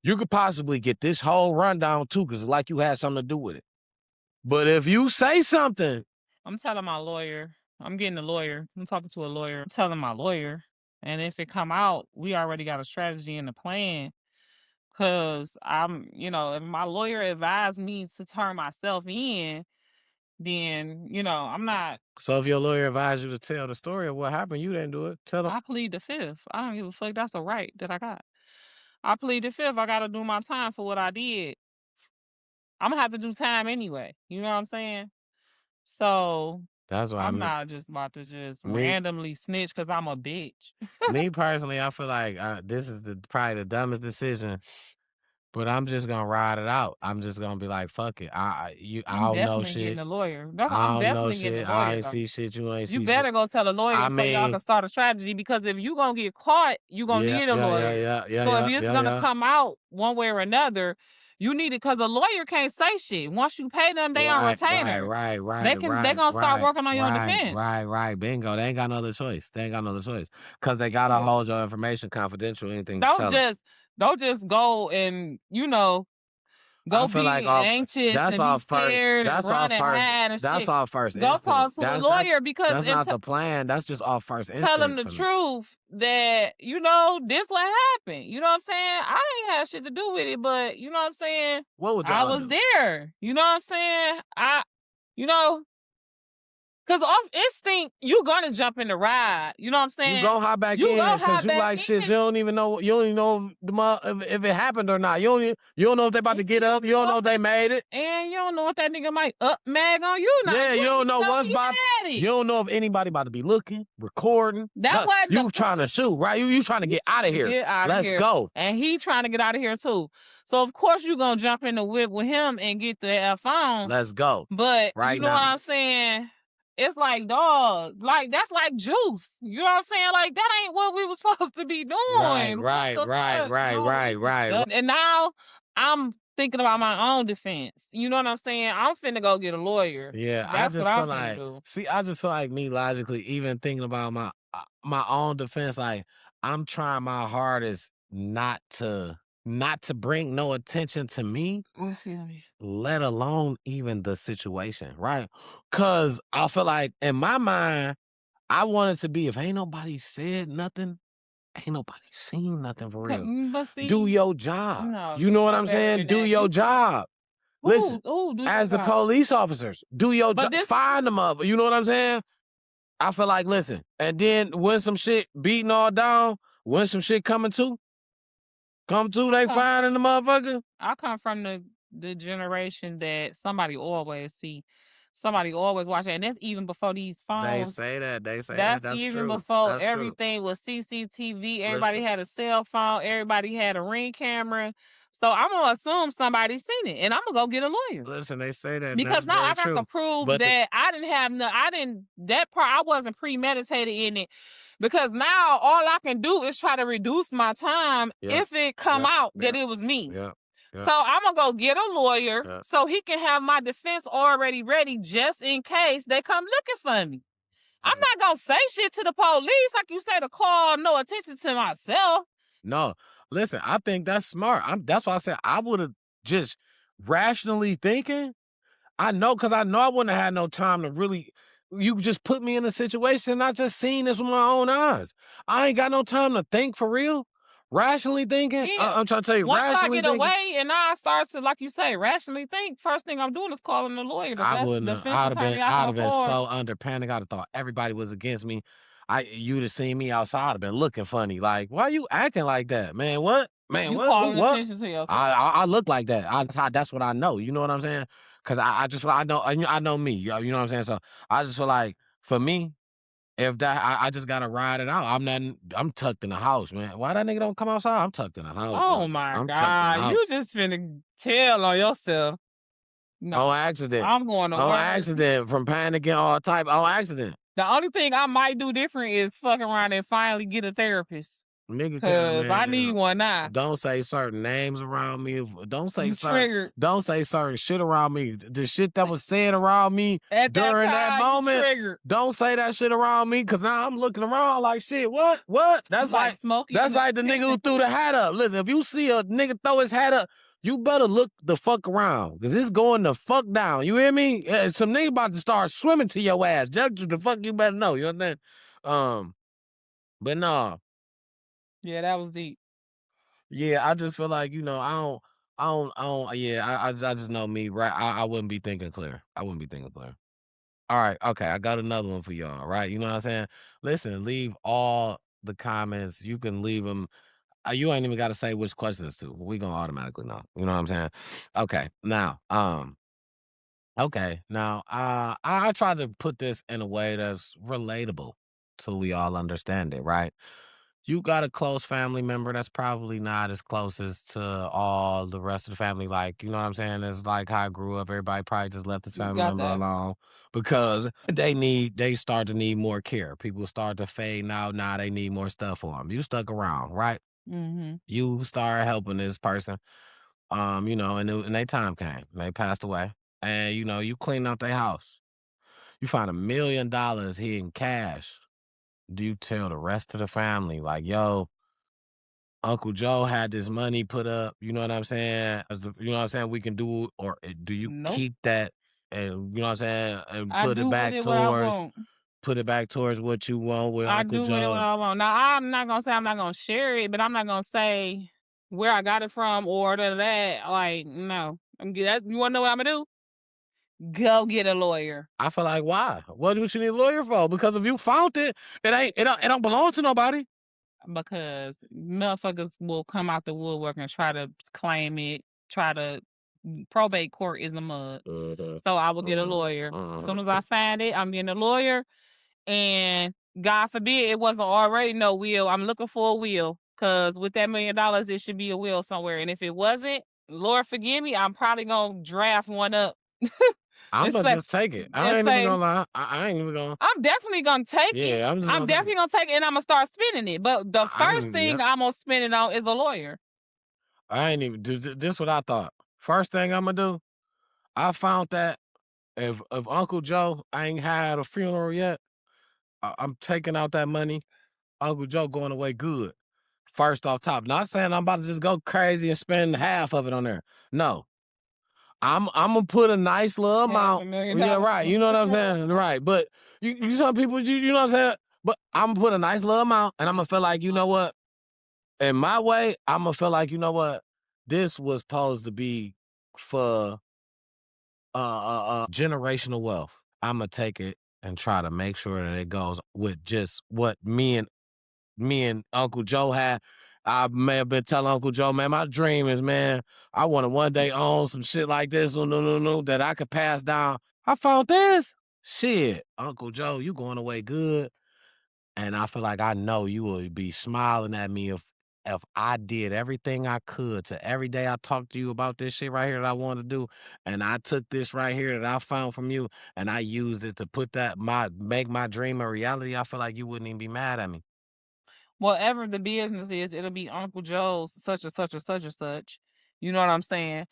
you could possibly get this whole rundown too, because it's like you had something to do with it. But if you say something, I'm telling my lawyer. I'm getting a lawyer. I'm talking to a lawyer. I'm telling my lawyer. And if it come out, we already got a strategy and a plan. Cause if my lawyer advised me to turn myself in, then, I'm not. So if your lawyer advised you to tell the story of what happened, you didn't do it. Tell them. I plead the fifth. I don't give a fuck. That's a right that I got. I plead the fifth. I got to do my time for what I did. I'm going to have to do time anyway. You know what I'm saying? So that's why I'm not just about to randomly snitch because I'm a bitch. Me personally, I feel like this is probably the dumbest decision, but I'm just gonna ride it out. I'm just gonna be like, fuck it. I don't know shit. Getting a lawyer. I'm definitely getting a lawyer. I ain't see shit. You ain't see shit. You better go tell a lawyer so y'all can start a strategy, because if you gonna get caught, you gonna need a lawyer. So if it's gonna come out one way or another, you need it, because a lawyer can't say shit. Once you pay them, they on retainer. Right. They gonna start working on your defense. Right. Bingo. They ain't got no other choice. Because they gotta hold your information confidential. Anything. Don't just go and go be anxious and be scared and run and hide and shit. That's all first. Go talk to a lawyer, because that's not the plan. That's just all first. Tell them the truth that this what happened. You know what I'm saying? I ain't had shit to do with it, but you know what I'm saying? What would I was there. You know what I'm saying? Because off instinct, you gonna jump in the ride. You know what I'm saying? You gonna hop back in because you like shit. You don't even know. You don't even know if it happened or not. You don't know if they about to get up. You don't know if they made it. And you don't know if that nigga might mag on you now. Yeah, you don't know what's about. You don't know if anybody about to be looking, recording. That's why you trying to shoot, right? You trying to get out of here. Let's go. And he trying to get out of here too. So of course you gonna jump in the whip with him and get the phone. Let's go. But you know what I'm saying? It's like, dog, like, that's like juice. You know what I'm saying? Like, that ain't what we was supposed to be doing. Right. And now I'm thinking about my own defense. You know what I'm saying? I'm finna go get a lawyer. Yeah, that's I just what feel I'm like, do. See, I just feel like me logically, even thinking about my own defense, like, I'm trying my hardest not to bring no attention to me, let alone even the situation, right? Because I feel like in my mind, I want it to be, if ain't nobody said nothing, ain't nobody seen nothing for real. Do your job. No, you know what I'm saying? Do your job. Listen, as the police officers, do your job. Find them up. You know what I'm saying? I feel like, listen, and then when some shit beating all down, when some shit coming to, they finding the motherfucker. I come from the generation that somebody always see. Somebody always watch it. And that's even before these phones. They say that. That's even true. before that's everything was CCTV. Everybody had a cell phone. Everybody had a Ring camera. So I'm going to assume somebody seen it. And I'm going to go get a lawyer. Listen, they say that. Because now I got to prove that I wasn't premeditated in it. Because now all I can do is try to reduce my time if it come out that it was me. Yeah. So I'm going to go get a lawyer so he can have my defense already ready just in case they come looking for me. I'm not going to say shit to the police, like you say, to call no attention to myself. No. Listen, I think that's smart. That's why I said I would have just rationally thinking. I know, because I know I wouldn't have had no time to really... You just put me in a situation, I just seen this with my own eyes. I ain't got no time to think for real. Rationally thinking, I'm trying to tell you, once rationally thinking. Once I get away and I start to, like you say, rationally think, first thing I'm doing is calling the lawyer. I'd have been so under panic. I'd have thought everybody was against me. you'd have seen me outside, have been looking funny. Like, why you acting like that, man? What, man? You What? calling What? attention to yourself. I look like that. That's what I know. You know what I'm saying? Because I know me. You know what I'm saying? So I just feel like for me, if that I just gotta ride it out. I'm tucked in the house, man. Why that nigga don't come outside? I'm tucked in the house. Oh bro. my I'm tucked in the God. house. You just finna tell on yourself. No. On accident. I'm going to On work. accident. From panicking, all type. On accident. The only thing I might do different is fuck around and finally get a therapist. Nigga, Because I need one now. Don't say certain names around me. Don't say triggered. Don't say certain shit around me. The shit that was said around me At during that moment. triggered. Don't say that shit around me, because now I'm looking around like shit. What? That's like Smokey. That's like the nigga who threw the hat up. Listen, if you see a nigga throw his hat up, you better look the fuck around, because it's going the fuck down. You hear me? Some nigga about to start swimming to your ass. That's the fuck you better know. You understand? But no. Yeah, that was deep. Yeah, I just feel like, I don't, yeah, I just know me, right? I wouldn't be thinking clear. I wouldn't be thinking clear. All right, okay, I got another one for y'all, right? You know what I'm saying? Listen, leave all the comments. You can leave them. You ain't even got to say which questions to. We gonna automatically know. You know what I'm saying? Okay, now, I tried to put this in a way that's relatable so we all understand it, right? You got a close family member that's probably not as closest to all the rest of the family. Like, you know what I'm saying? It's like how I grew up. Everybody probably just left this family member alone because they start to need more care. People start to fade out. Now they need more stuff for them. You stuck around, right? Mm-hmm. You started helping this person, and their time came. And they passed away. And, you clean up their house. You find $1 million hidden cash. Do you tell the rest of the family, like, yo, Uncle Joe had this money put up, you know what I'm saying? You know what I'm saying? We can do, or do you keep that and, you know what I'm saying, and put it back towards what you want with Uncle Joe? I do what I want. Now, I'm not going to say I'm not going to share it, but I'm not going to say where I got it from or that. Like, no. You want to know what I'm going to do? Go get a lawyer. I feel like, why? What do you need a lawyer for? Because if you found it, it don't belong to nobody. Because motherfuckers will come out the woodwork and try to claim it, probate court is the mud. So I will get a lawyer. As soon as I find it, I'm getting a lawyer. And God forbid it wasn't already no will. I'm looking for a will. Because with that $1 million, it should be a will somewhere. And if it wasn't, Lord forgive me, I'm probably going to draft one up. I'm gonna just take it. I ain't even gonna lie. I ain't even gonna. I'm definitely gonna take it. I'm definitely gonna take it, and I'm gonna start spending it. But the first thing I'm gonna spend it on is a lawyer. I ain't even do this. What I thought. First thing I'm gonna do. I found that if Uncle Joe ain't had a funeral yet, I'm taking out that money. Uncle Joe going away good. First off top. Not saying I'm about to just go crazy and spend half of it on there. No. I'm gonna put a nice little amount. Yeah, right. You know what I'm saying? Right. But you some people, you know what I'm saying? But I'm gonna put a nice little amount, and I'm gonna feel like, you know what? In my way, I'm gonna feel like, you know what? This was supposed to be for generational wealth. I'm gonna take it and try to make sure that it goes with just what me and Uncle Joe had. I may have been telling Uncle Joe, man, my dream is, man, I want to one day own some shit like this, that I could pass down. I found this. Shit, Uncle Joe, you going away good. And I feel like I know you will be smiling at me if I did everything I could to every day I talked to you about this shit right here that I wanted to do, and I took this right here that I found from you, and I used it to make my dream a reality. I feel like you wouldn't even be mad at me. Whatever the business is, it'll be Uncle Joe's such and such and such and such. You know what I'm saying?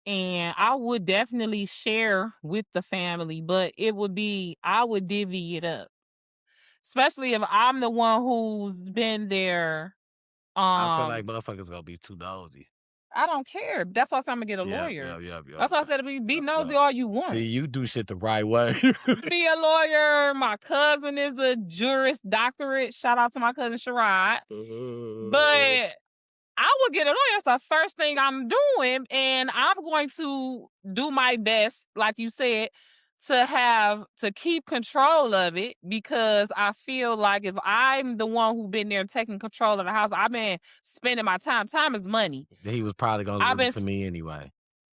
And I would definitely share with the family, but I would divvy it up. Especially if I'm the one who's been there. I feel like motherfuckers gonna be too nosy. I don't care. That's why I'm gonna get a lawyer. Yeah. That's why I said be nosy all you want. See, you do shit the right way. Be a lawyer. My cousin is a juris doctorate. Shout out to my cousin Sherrod. But I will get a lawyer. It's the first thing I'm doing, and I'm going to do my best, like you said, to keep control of it, because I feel like if I'm the one who been there taking control of the house, I've been spending my time. Time is money. He was probably gonna I've leave been it to me anyway.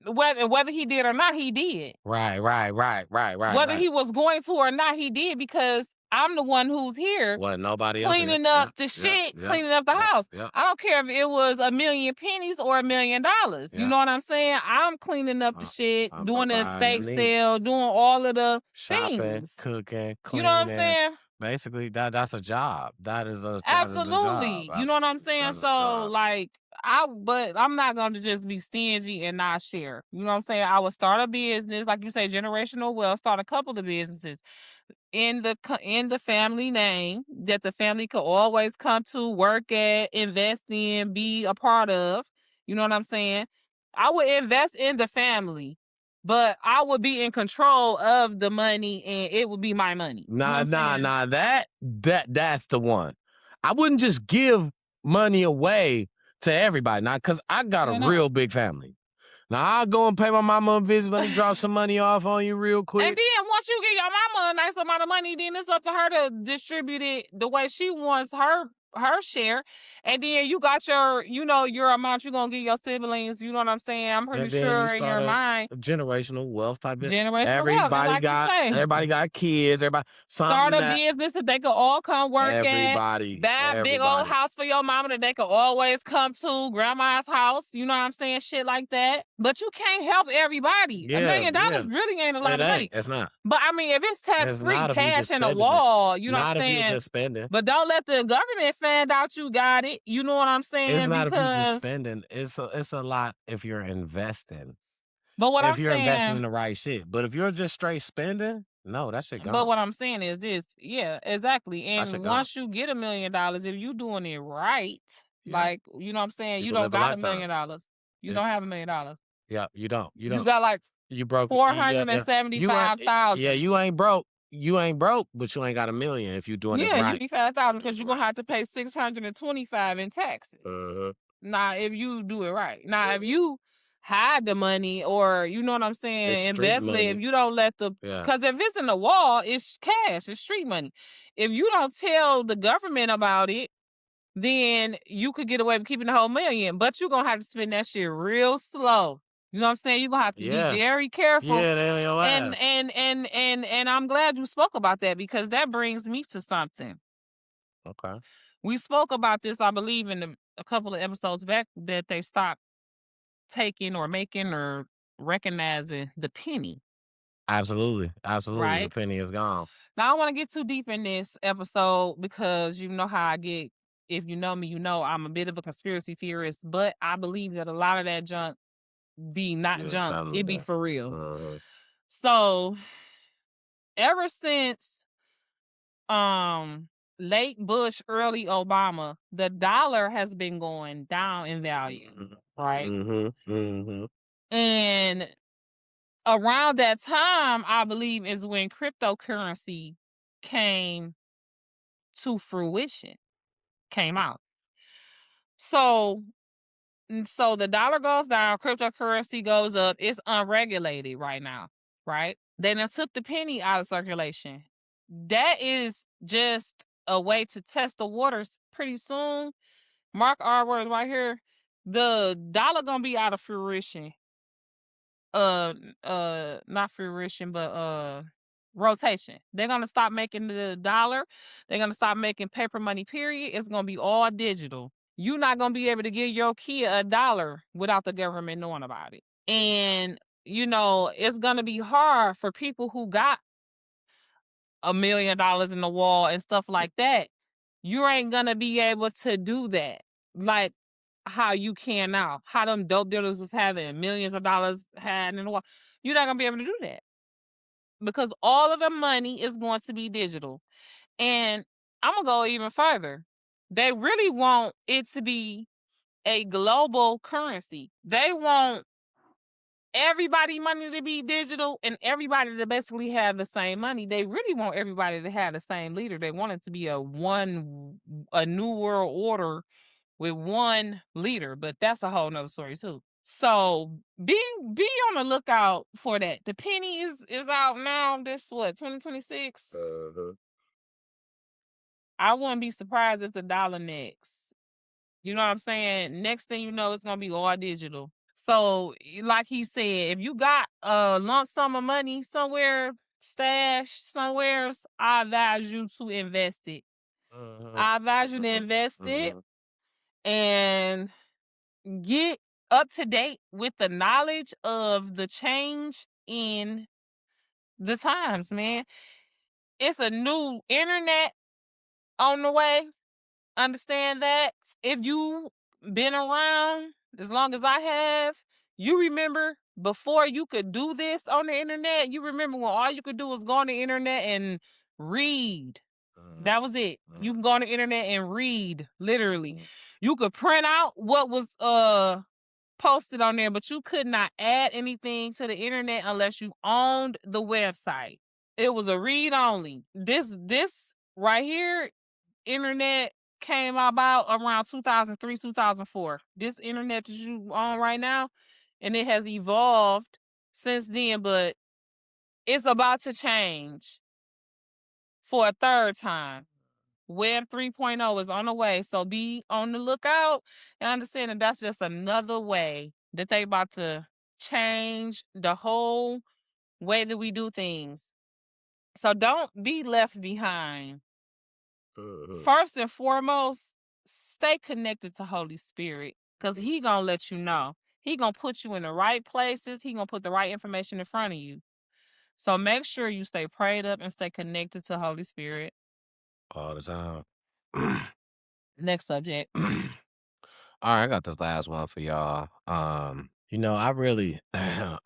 whether he did or not, he did. Right. Whether he was going to or not, he did, because I'm the one who's here What, nobody else? cleaning up the shit, cleaning up the house. I don't care if it was $1 million pennies or $1 million. You know what I'm saying? I'm cleaning up the shit, I'm doing the providing estate the sale, doing all of the shopping, things. cooking, cleaning. You know what I'm saying? Basically, that's a job. That is a Absolutely. job. You know what I'm saying? That's a So job. like but I'm not gonna just be stingy and not share. You know what I'm saying? I would start a business, like you say, generational wealth, start a couple of businesses in the family name that the family could always come to, work at, invest in, be a part of. You know what I'm saying? I would invest in the family, but I would be in control of the money, and it would be my money. Nah. That's the one. I wouldn't just give money away to everybody. Now, because I got a real big family. Now, I'll go and pay my mama a visit. Let me drop some money off on you real quick. And then once you give your mama a nice amount of money, then it's up to her to distribute it the way she wants her share. And then you got your amount you're going to give your siblings. You know what I'm saying? I'm pretty sure in your mind. Generational wealth type of generational wealth. Everybody got kids. Everybody start a business that they could all come work at. Buy a big old house for your mama that they could always come to. Grandma's house. You know what I'm saying? Shit like that. But you can't help everybody. $1 million really ain't a lot of money. It's not. But I mean, if it's tax-free cash in a wall, you know what I'm saying? Not if you just spending. But don't let the government find out you got it. You know what I'm saying? It's not if you just spending. It's a lot if you're investing. But what if you're investing in the right shit. But if you're just straight spending, no, that shit gone. But what I'm saying is this. Yeah, exactly. And once you get $1 million, if you doing it right, like, you know what I'm saying? You don't got $1 million. You don't have $1 million. Yeah, you don't. You got like you broke $475,000. Yeah, you ain't broke. You ain't broke, but you ain't got $1 million if you doing it right. Yeah, you be $5,000 because you're gonna have to pay $625 in taxes. Now, if you do it right. Now, if you hide the money, or you know what I'm saying, invest it. If you don't let because if it's in the wall, it's cash, it's street money. If you don't tell the government about it, then you could get away with keeping the whole $1 million, but you're gonna have to spend that shit real slow. You know what I'm saying? You're gonna have to be very careful. Yeah, they on your ass. And I'm glad you spoke about that, because that brings me to something. Okay. We spoke about this, I believe, in a couple of episodes back, that they stopped taking or making or recognizing the penny. Absolutely. Right? The penny is gone. Now, I don't want to get too deep in this episode, because you know how I get. If you know me, you know I'm a bit of a conspiracy theorist, but I believe that a lot of that junk be not junk. It be for real. So ever since late Bush, early Obama, the dollar has been going down in value, right? And around that time, I believe, is when cryptocurrency came to fruition, came out. So the dollar goes down, cryptocurrency goes up. It's unregulated right now, right? Then it took the penny out of circulation. That is just a way to test the waters. Pretty soon, mark our words right here, the dollar gonna be out of fruition. Not fruition, but rotation. They're gonna stop making the dollar. They're gonna stop making paper money, period. It's gonna be all digital. You're not going to be able to give your kid $1 without the government knowing about it. And, you know, it's going to be hard for people who got $1 million in the wall and stuff like that. You ain't going to be able to do that like how you can now. How them dope dealers was having millions of dollars had in the wall. You're not going to be able to do that, because all of the money is going to be digital. And I'm going to go even further. They really want it to be a global currency. They want everybody money to be digital and everybody to basically have the same money. They really want everybody to have the same leader. They want it to be a new world order with one leader, but that's a whole nother story too. So be on the lookout for that. The penny is out now. This what, 2026? I wouldn't be surprised if the dollar next. You know what I'm saying? Next thing you know, it's gonna be all digital. So, like he said, if you got a lump sum of money somewhere, stashed somewhere, I advise you to invest it. I advise you to invest it and get up to date with the knowledge of the change in the times, man. It's a new internet on the way. Understand that. If you been around as long as I have, you remember before you could do this on the internet, you remember when all you could do was go on the internet and read. That was it. You can go on the internet and read, literally. You could print out what was posted on there, but you could not add anything to the internet unless you owned the website. It was a read only. This right here, internet came about around 2003, 2004. This internet that you on right now, and it has evolved since then, but it's about to change for a third time. Web 3.0 is on the way, so be on the lookout and understand that that's just another way that they about to change the whole way that we do things. So don't be left behind. First and foremost, stay connected to Holy Spirit, because he gonna let you know. He gonna put you in the right places. He gonna put the right information in front of you. So make sure you stay prayed up and stay connected to Holy Spirit. All the time. Next subject. All right, I got this last one for y'all. I really I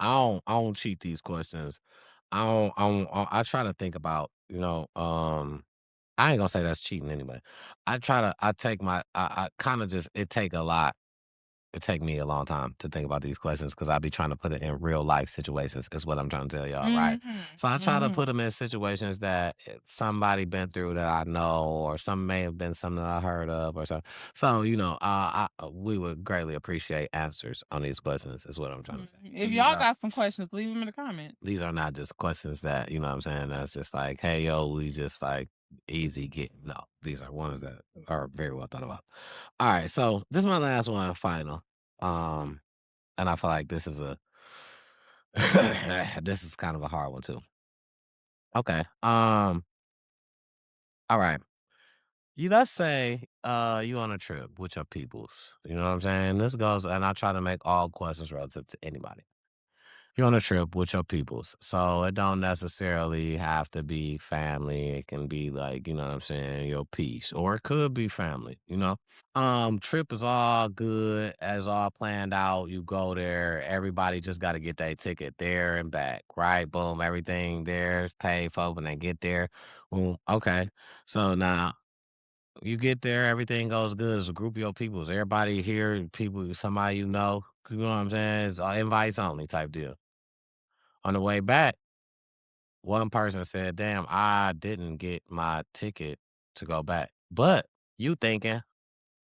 don't cheat these questions. I try to think about, I ain't gonna say that's cheating anyway. I kind of just, it take me a long time to think about these questions because I be trying to put it in real life situations is what I'm trying to tell y'all, right? So I try to put them in situations that somebody been through that I know, or some may have been something that I heard of, or so. So we would greatly appreciate answers on these questions. Is what I'm trying to say. If y'all got some questions, leave them in the comments. These are not just questions that you know what I'm saying. That's just like, hey yo, we just like easy get. No, these are ones that are very well thought about. All right, so this is my last one, final. And I feel like this is this is kind of a hard one too. Okay. All right. Let's say you on a trip with your peoples. You know what I'm saying? This goes, and I try to make all questions relative to anybody. You're on a trip with your peoples. So it don't necessarily have to be family. It can be like, you know what I'm saying, your piece. Or it could be family, you know? Trip is all good, as all planned out. You go there, everybody just gotta get their ticket there and back, right? Boom, everything there is paid for when they get there. Boom. Okay. So now you get there, everything goes good. It's a group of your peoples. Everybody here, people, somebody you know what I'm saying? It's invites only type deal. On the way back, one person said, "Damn, I didn't get my ticket to go back." But you thinking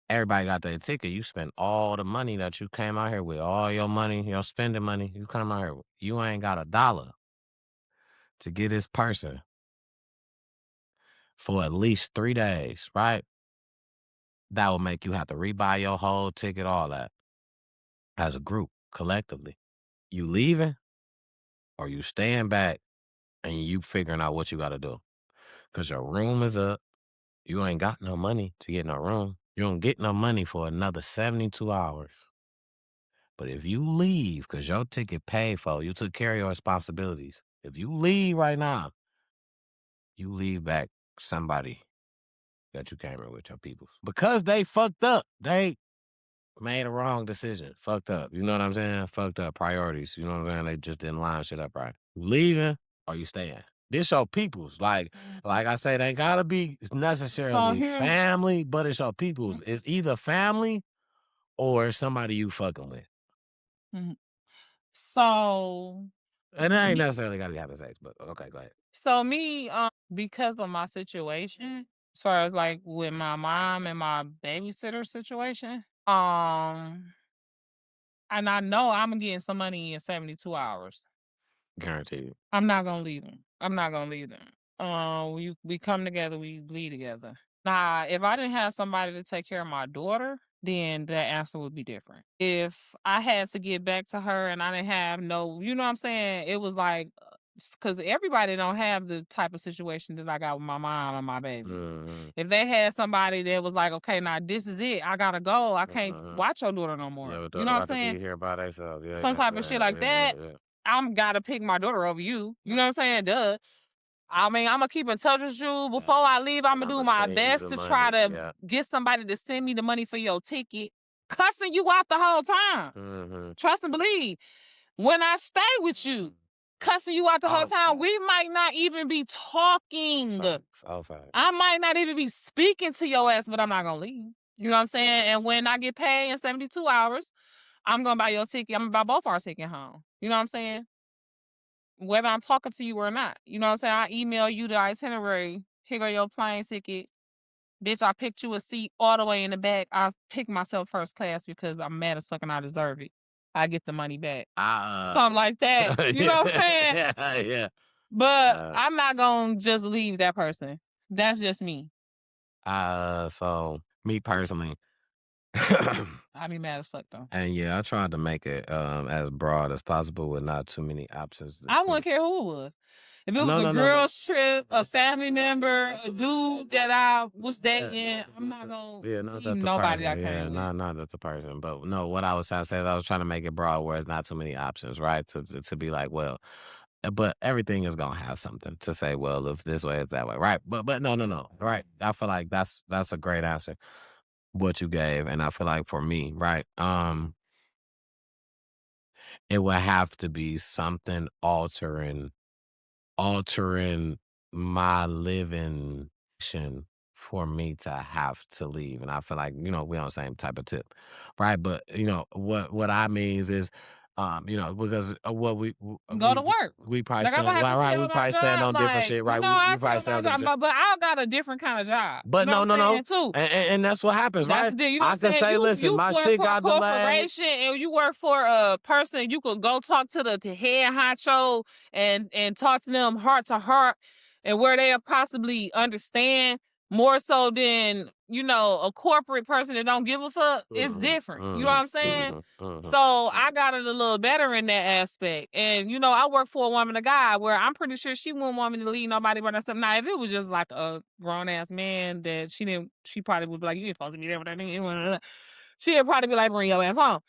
everybody got their ticket. You spent all the money that you came out here with, all your money, your spending money. You come out here, you ain't got $1 to get this person for at least 3 days, right? That will make you have to rebuy your whole ticket, all that, as a group, collectively. You leaving or you staying back and you figuring out what you got to do? Because your room is up. You ain't got no money to get no room. You don't get no money for another 72 hours. But if you leave, because your ticket paid for, you took care of your responsibilities. If you leave right now, you leave back somebody that you came in with, your people. Because they fucked up. They made a wrong decision. Fucked up. You know what I'm saying? Fucked up priorities. You know what I'm saying? They just didn't line shit up right. You leaving or you staying? This your peoples. Like I said, they gotta be necessarily family, but it's your peoples. It's either family or somebody you fucking with. So, and it ain't necessarily gotta be having sex, but okay, go ahead. So me, because of my situation, as far as like with my mom and my babysitter situation, And I know I'm getting some money in 72 hours. Guaranteed. I'm not gonna leave them. We come together, we bleed together. Nah, if I didn't have somebody to take care of my daughter, then the answer would be different. If I had to get back to her and I didn't have no, you know what I'm saying? It was like, because everybody don't have the type of situation that I got with my mom and my baby. Mm-hmm. If they had somebody that was like, okay, now this is it, I gotta go, I can't watch your daughter no more. Your You know daughter what I'm got to saying? be here by themselves. Yeah, Some type of shit like that. I'm gotta pick my daughter over you. You know what I'm saying? Duh. I mean, I'm gonna keep in touch with you. Before I leave, I'm gonna do my best to try to get somebody to send me the money for your ticket. Cussing you out the whole time. Mm-hmm. Trust and believe. When I stay with you, cussing you out the whole time, we might not even be talking. I might not even be speaking to your ass, but I'm not gonna leave. You know what I'm saying? And when I get paid in 72 hours, I'm gonna buy your ticket. I'm gonna buy both our ticket home. You know what I'm saying? Whether I'm talking to you or not. You know what I'm saying? I email you the itinerary. Here go your plane ticket. Bitch, I picked you a seat all the way in the back. I picked myself first class because I'm mad as fuck and I deserve it. I get the money back. Something like that. You know what I'm saying? Yeah. But I'm not gonna just leave that person. That's just me. So me personally, I be mad as fuck though. And yeah, I tried to make it as broad as possible with not too many options. I wouldn't care who it was. If it was a girl's trip, a family member, a dude that I was dating, I'm not gonna leave nobody I can't with. Not that the person. But no, what I was trying to say is I was trying to make it broad where it's not too many options, right? To be like, well, but everything is gonna have something to say, well, if this way, it's that way. Right. But no. Right. I feel like that's a great answer, what you gave. And I feel like for me, right, it would have to be something altering my living for me to have to leave. And I feel like, we're on the same type of tip, right? But what I mean is, because what go to work. We probably like, stand right. We probably stand on different shit, right? We probably stand on different. But I got a different kind of job. But no, too. And that's what happens, that's right? The you know I can say, listen, you my work shit for got a corporation delayed. and you work for a person. You could go talk to the head honcho and talk to them heart to heart, and where they'll possibly understand more so than a corporate person that don't give a fuck. It's different. You know what I'm saying? So I got it a little better in that aspect. And I work for a woman, a guy, where I'm pretty sure she wouldn't want me to leave nobody by that stuff. Now, if it was just like a grown ass man that she probably would be like, you ain't supposed to be there with that nigga. She'd probably be like, bring your ass home.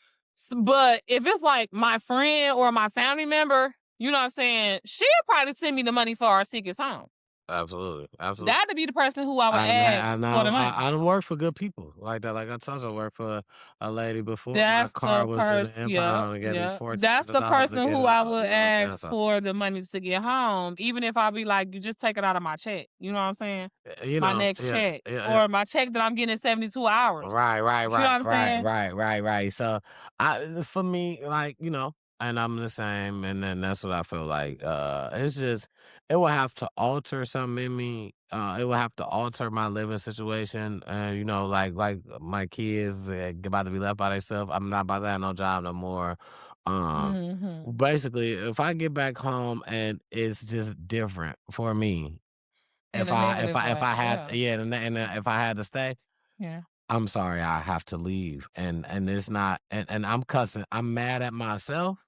But if it's like my friend or my family member, you know what I'm saying, she'll probably send me the money for our tickets home. Absolutely. That'd be the person who I would ask for the money. I don't work for good people like that. Like I told you, I worked for a lady before. That's my car was in the person. impound. Yeah. That's the person who I would ask for the money to get home. Even if I be like, you just take it out of my check. You know what I'm saying? My next check. Or my check that I'm getting in 72 hours. Right. You know what I'm saying? Right. So for me, like, and I'm the same, and then that's what I feel like. It's just it will have to alter something in me. It will have to alter my living situation. Like my kids about to be left by themselves. I'm not about to have no job no more. Basically, if I get back home and it's just different for me. If I had if I had to stay, yeah. I'm sorry, I have to leave. And it's not and I'm cussing. I'm mad at myself.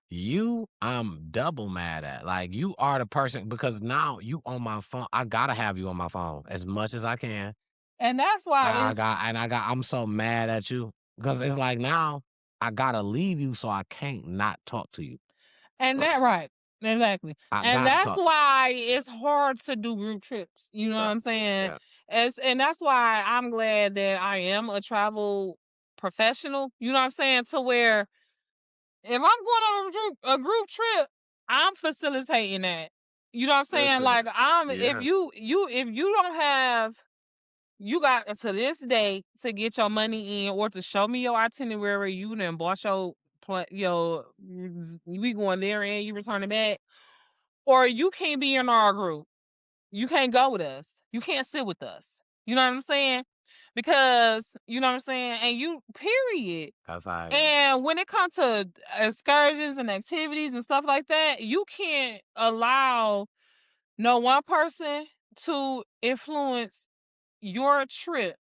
I'm double mad at. Like, you are the person, because now you on my phone. I gotta have you on my phone as much as I can. And that's why I'm so mad at you. Because it's like, now I gotta leave you, so I can't not talk to you. And that right. Exactly. And that's why it's hard to do group trips. You know what I'm saying? Yeah. And that's why I'm glad that I am a travel professional. You know what I'm saying? To where if I'm going on a group trip, I'm facilitating that. You know what I'm saying? Like, if you don't have, you got to this day to get your money in or to show me your itinerary, you done bought we going there and you returning back, or you can't be in our group. You can't go with us. You can't sit with us. You know what I'm saying? Because, you know what I'm saying? And you, period. That's how. And when it comes to excursions and activities and stuff like that, you can't allow no one person to influence your trip.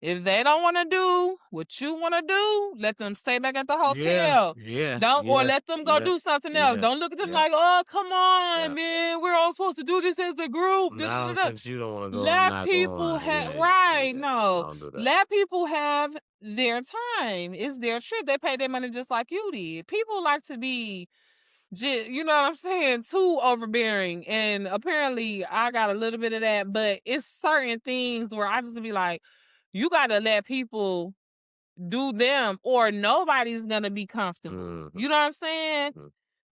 If they don't want to do what you want to do, let them stay back at the hotel. Or let them go do something else. Don't look at them like, oh, come on, man, we're all supposed to do this as a group. No, since you don't want to go, let people have let people have their time. It's their trip. They pay their money just like you did. People like to be, you know what I'm saying, too overbearing. And apparently I got a little bit of that, but it's certain things where I just be like, you got to let people do them or nobody's going to be comfortable. You know what I'm saying?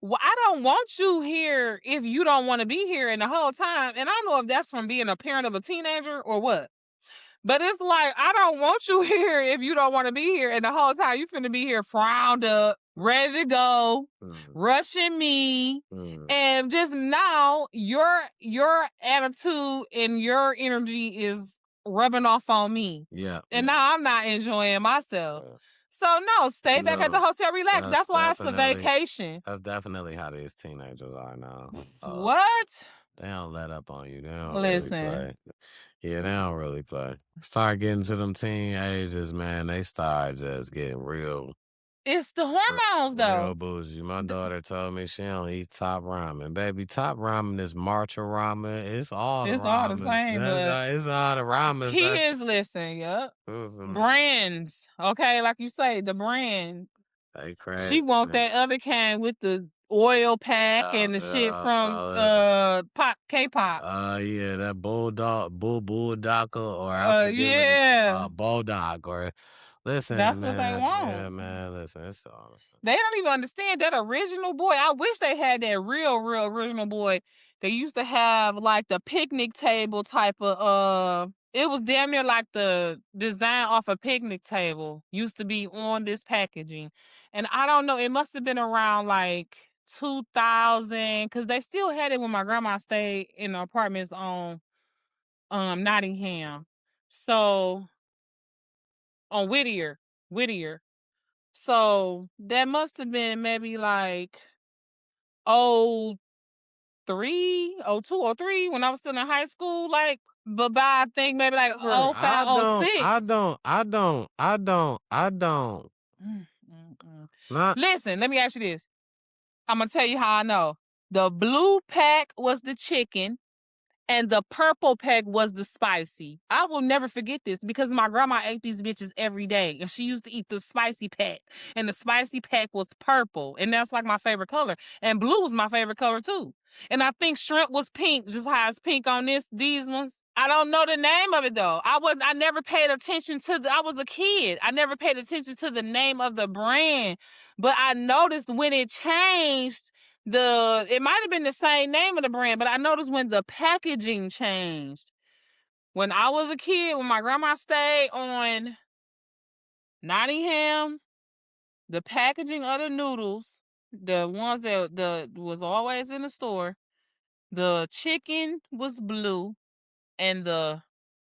Well, I don't want you here if you don't want to be here. And the whole time, and I don't know if that's from being a parent of a teenager or what, but it's like, I don't want you here if you don't want to be here. And the whole time you finna be here frowned up, ready to go, rushing me. And just now your attitude and your energy is rubbing off on me. And now I'm not enjoying myself. So no, stay back at the hotel, relax. That's why it's a vacation. That's definitely how these teenagers are now. What? They don't let up on you. They don't Listen. really play. Yeah, they don't really play. Start getting to them teenagers, man. They start just getting real. It's the hormones, though. Real bougie. My daughter told me she don't eat top ramen. Baby, top ramen is marcha ramen. It's all the same, but it's all the ramen. Kids listen, brands. Okay, like you say, the brand. They crazy. She want that other kind with the oil pack and the shit from K-pop. Yeah, that bulldog or bulldog or listen. That's man, what they want. Yeah, man. Listen, it's all. They don't even understand that original boy. I wish they had that real original boy. They used to have like the picnic table type of it was damn near like the design off a picnic table used to be on this packaging. And I don't know, it must have been around like 2000 because they still had it when my grandma stayed in the apartments on Nottingham. So on Whittier. So that must have been maybe like 03, 02, 03 when I was still in high school, like, but by I think maybe like 05, 06. I don't. Listen, let me ask you this. I'm gonna tell you how I know. The blue pack was the chicken and the purple pack was the spicy. I will never forget this because my grandma ate these bitches every day and she used to eat the spicy pack and the spicy pack was purple and that's like my favorite color and blue was my favorite color too. And I think shrimp was pink, just how it's pink on these ones. I don't know the name of it though. I never paid attention to I was a kid. I never paid attention to the name of the brand, but I noticed when it changed, it might have been the same name of the brand, but I noticed when the packaging changed. When I was a kid, when my grandma stayed on Nottingham, the packaging of the noodles, the ones that was always in the store, the chicken was blue and the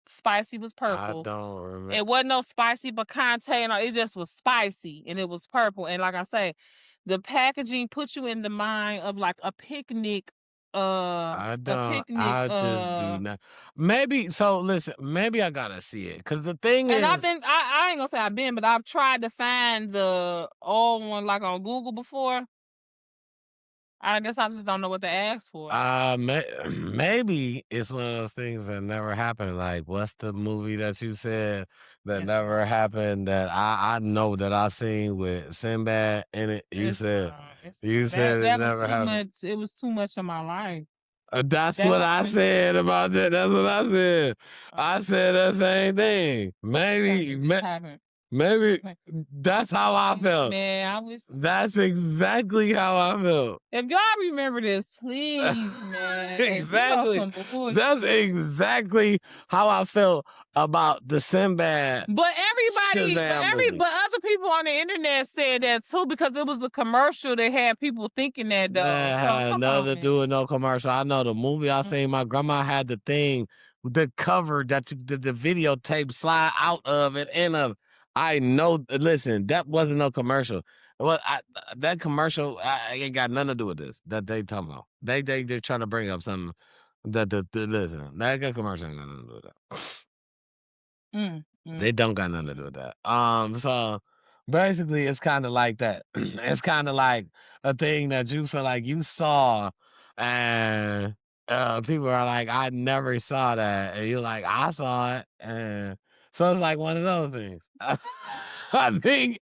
spicy was purple. I don't remember. It wasn't no spicy picante, it just was spicy and it was purple. And like I say, the packaging puts you in the mind of like a picnic. I just do not. Maybe so. Listen, maybe I gotta see it because the thing is, I ain't gonna say I've been, but I've tried to find the old one like on Google before. I guess I just don't know what to ask for. Maybe it's one of those things that never happened. Like, what's the movie that you said that never happened that I know that I seen with Sinbad in it? You said it never happened. It was too much of my life. That's what I said about that. That's what I said. I said that same thing. Maybe that's how I felt. Man, That's exactly how I felt. If y'all remember this, please, man. Exactly. That's exactly how I felt about the Sinbad. But other people on the internet said that too because it was a commercial that had people thinking that though. That had nothing to do with no commercial. I know the movie I seen. My grandma had the thing the cover that the videotape slide out of it and of. I know. Listen, that wasn't no commercial. Well, that commercial I ain't got nothing to do with this. That they talking about. They're trying to bring up something that the listen. That commercial ain't got nothing to do with that. They don't got nothing to do with that. So basically, it's kind of like that. It's kind of like a thing that you feel like you saw, and people are like, "I never saw that," and you're like, "I saw it," and so it's like one of those things. I think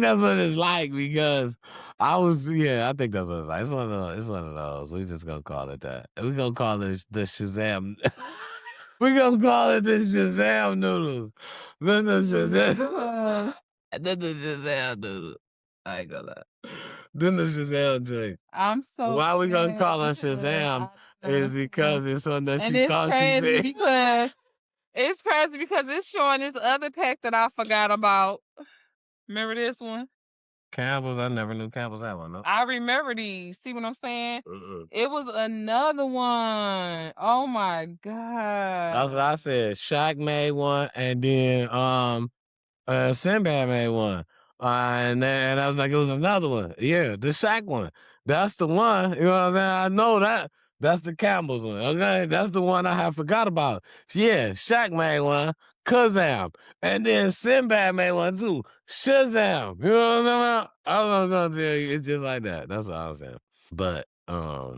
that's what it's like because I think that's what it's like. It's one of those. It's one of those. We just gonna call it that. We gonna call it the Shazam. We gonna call it the Shazam noodles. Then the Shazam. Then the Shazam noodles. I ain't gonna lie. Then the Shazam joint. I'm so Why we gonna call her because Shazam is because it's on that and she it's thought she crazy said. because it's crazy because it's showing this other pack that I forgot about. Remember this one? Campbell's. I never knew Campbell's had one. No. I remember these. See what I'm saying? Mm-mm. It was another one. Oh my god. That's what I said. Shaq made one, and then Sinbad made one. And I was like, it was another one. Yeah, the Shaq one. That's the one. You know what I'm saying? I know that. That's the Campbell's one. Okay, that's the one I have forgot about. Yeah, Shaq made one. Kazam. And then Sinbad made one too. Shazam. You know what I'm saying? I was gonna tell you, it's just like that. That's all I'm saying. But I'ma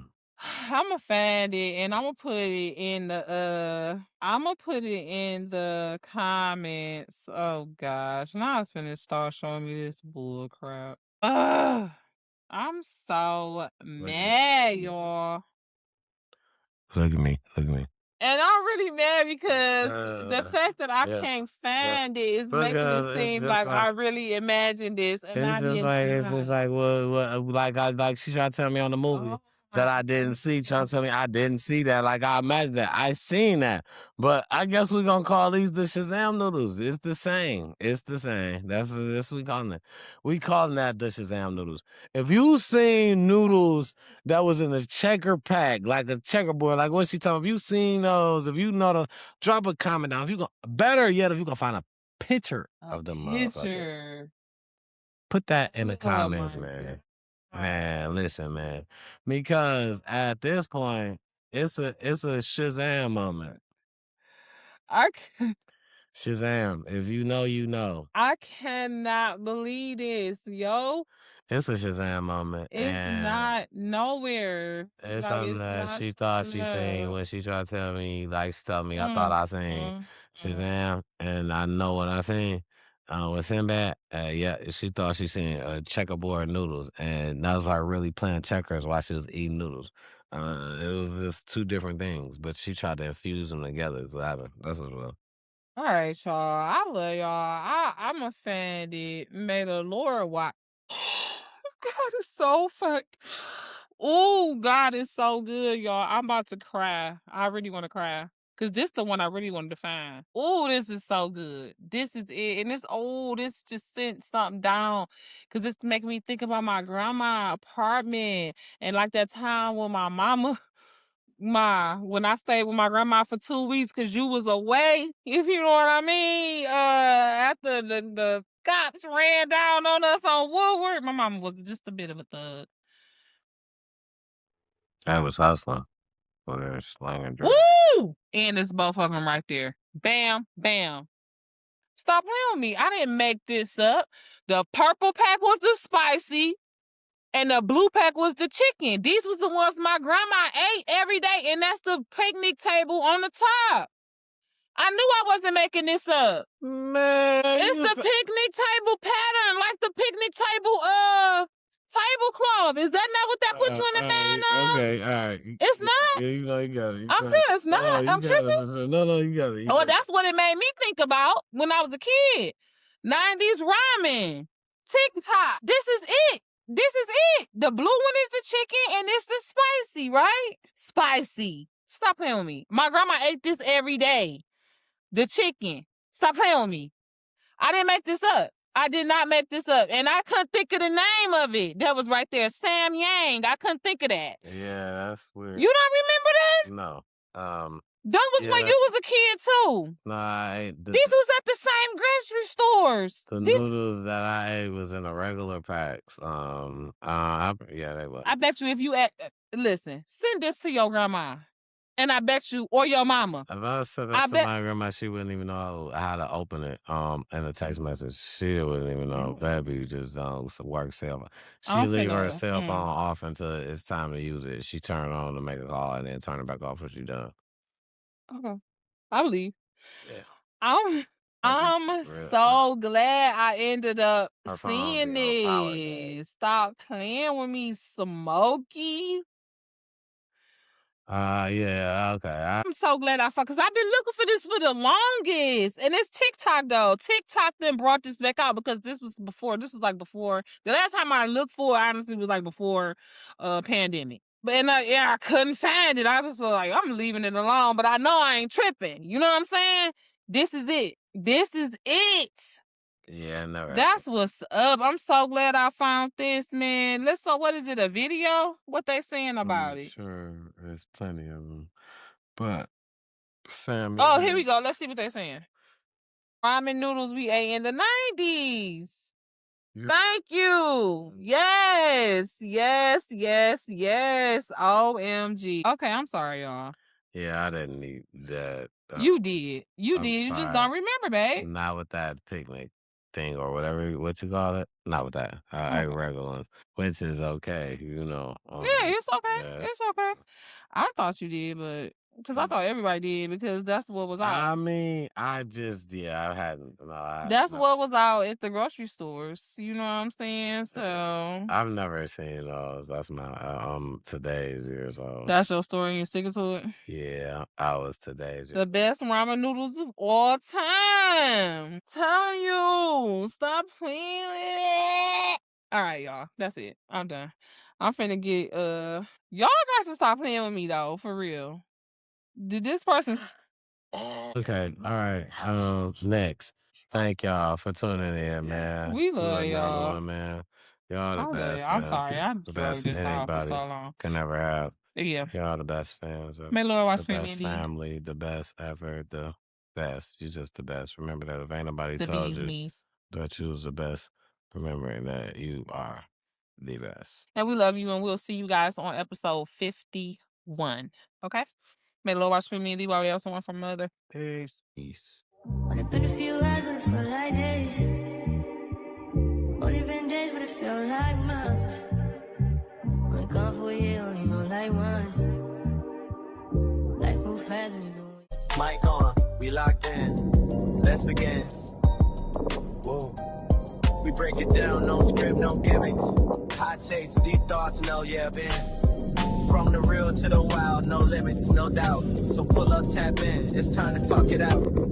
find it and I'ma put it in the comments. Oh gosh. Now it's finna start showing me this bull crap. I'm so mad, y'all. Look at me. And I'm really mad because the fact that I can't find it is making it seem like I really imagined this. And it's just like what like she tried to tell me on the movie that I didn't see. Trying to tell me I didn't see that. Like I imagined that. I seen that. But I guess we're gonna call these the Shazam noodles. It's the same. It's the same. That's what we calling it. We calling that the Shazam noodles. If you seen noodles that was in a checker pack, like a checkerboard, like what she talking about, if you seen those, if you know drop a comment down. If you better yet, if you can find a picture of them motherfuckers. Put that in the comments, man. Man, listen, man. Because at this point, it's a Shazam moment. Shazam. If you know, you know. I cannot believe this, yo. It's a Shazam moment. It's not nowhere. It's something that she thought she seen when she tried to tell me, like she told me, I thought I seen Shazam, and I know what I seen. With Sinbad, she thought she seen checkerboard noodles, and that was her really playing checkers while she was eating noodles. It was just two different things, but she tried to infuse them together. So that's what it was. All right, y'all. I love y'all. I'm offended. May the Lord watch. God is so Oh, God is so good, y'all. I'm about to cry. I really want to cry. Because this the one I really wanted to find. Oh, this is so good. This is it. And this just sent something down. Because it's making me think about my grandma's apartment. And like that time when my mama... when I stayed with my grandma for 2 weeks because you was away, if you know what I mean. After the cops ran down on us on Woodward, my mama was just a bit of a thug. I was hustling. Woo! And it's both of them right there. Bam, bam. Stop playing with me. I didn't make this up. The purple pack was the spicy. And the blue pack was the chicken. These was the ones my grandma ate every day. And that's the picnic table on the top. I knew I wasn't making this up. Man. It's the picnic table pattern, like the picnic table tablecloth. Is that not what that puts you in the mind of? Okay, all right. It's not? Yeah, you know you got it. I'm saying it's not. I'm tripping. No, you got it. Oh, that's what it made me think about when I was a kid. 90s ramen. TikTok. This is it. This is it. The blue one is the chicken and it's the spicy, right? Spicy. Stop playing with me. My grandma ate this every day. The chicken. Stop playing with me. I didn't make this up. I did not make this up. And I couldn't think of the name of it. That was right there. Sam Yang. I couldn't think of that. Yeah, that's weird. You don't remember that? No. That was Yeah, when you was a kid too. Nah, These was at the same grocery stores. the This, noodles that I ate was in the regular packs. Yeah, they were. I bet you if you listen, send this to your grandma, and I bet you or your mama. If I said I that to bet- my grandma, she wouldn't even know how to open it. In a text message, she wouldn't even know. Baby just work cell phone. She I'm leave her finna- cell phone off until it's time to use it. She turn it on to make a call and then turn it back off when she done. Okay, I believe. Yeah. I'm so glad I ended up Her phone seeing be on power, this. Stop playing with me, Smokey. Yeah, okay. I'm so glad because I've been looking for this for the longest. And it's TikTok though. TikTok then brought this back out because this was like before. The last time I looked for it, honestly, was like before pandemic. But I couldn't find it. I just was like, I'm leaving it alone. But I know I ain't tripping. You know what I'm saying? This is it. This is it. Yeah, never. That's what's up. I'm so glad I found this, man. So what is it, a video? What they saying about it? Sure, there's plenty of them. But Sam. Oh, here we go. Let's see what they're saying. Ramen noodles we ate in the 90s. Thank you. Yes. OMG. Okay, I'm sorry, y'all. Yeah, I didn't need that. You did. You did. You just don't remember, babe. Not with that picnic thing or whatever, what you call it. Not with that. I ate regular ones, which is okay, you know. Yeah, it's okay. It's okay. I thought you did, but because I thought everybody did because that's what was out. I mean, I hadn't. That's what was out at the grocery stores. You know what I'm saying? So I've never seen those. That's my today's years old. That's your story and you're sticking to it? Yeah, I was today's. The best ramen noodles of all time. I'm telling you, stop playing with it. All right, y'all. That's it. I'm done. I'm finna get y'all guys to stop playing with me though, for real. Did this person Okay, all right. Next. Thank y'all for tuning in, man. We love y'all. Man. Y'all the best. I'm man. sorry, I The best best this out for anybody so long. can ever have. Yeah. Y'all the best fans. May Lord watch the me, best family, the best ever, the best. You're just the best. Remember that if ain't nobody told you that you was the best, remembering that you are the best. And we love you, and we'll see you guys on episode 51. Okay? May the Lord watch me and thee while we also one from another. Peace. Only been a few hours, but it felt like days. Only been days, but it felt like months. Only gone for a year, only know like once. Life moves fast when you do it. Mic on, we locked in. Let's begin. Whoa. We break it down, no script, no gimmicks. Hot takes, deep thoughts, no yeah, Ben. From the real to the wild, no limits, no doubt. So pull up, tap in, it's time to talk it out.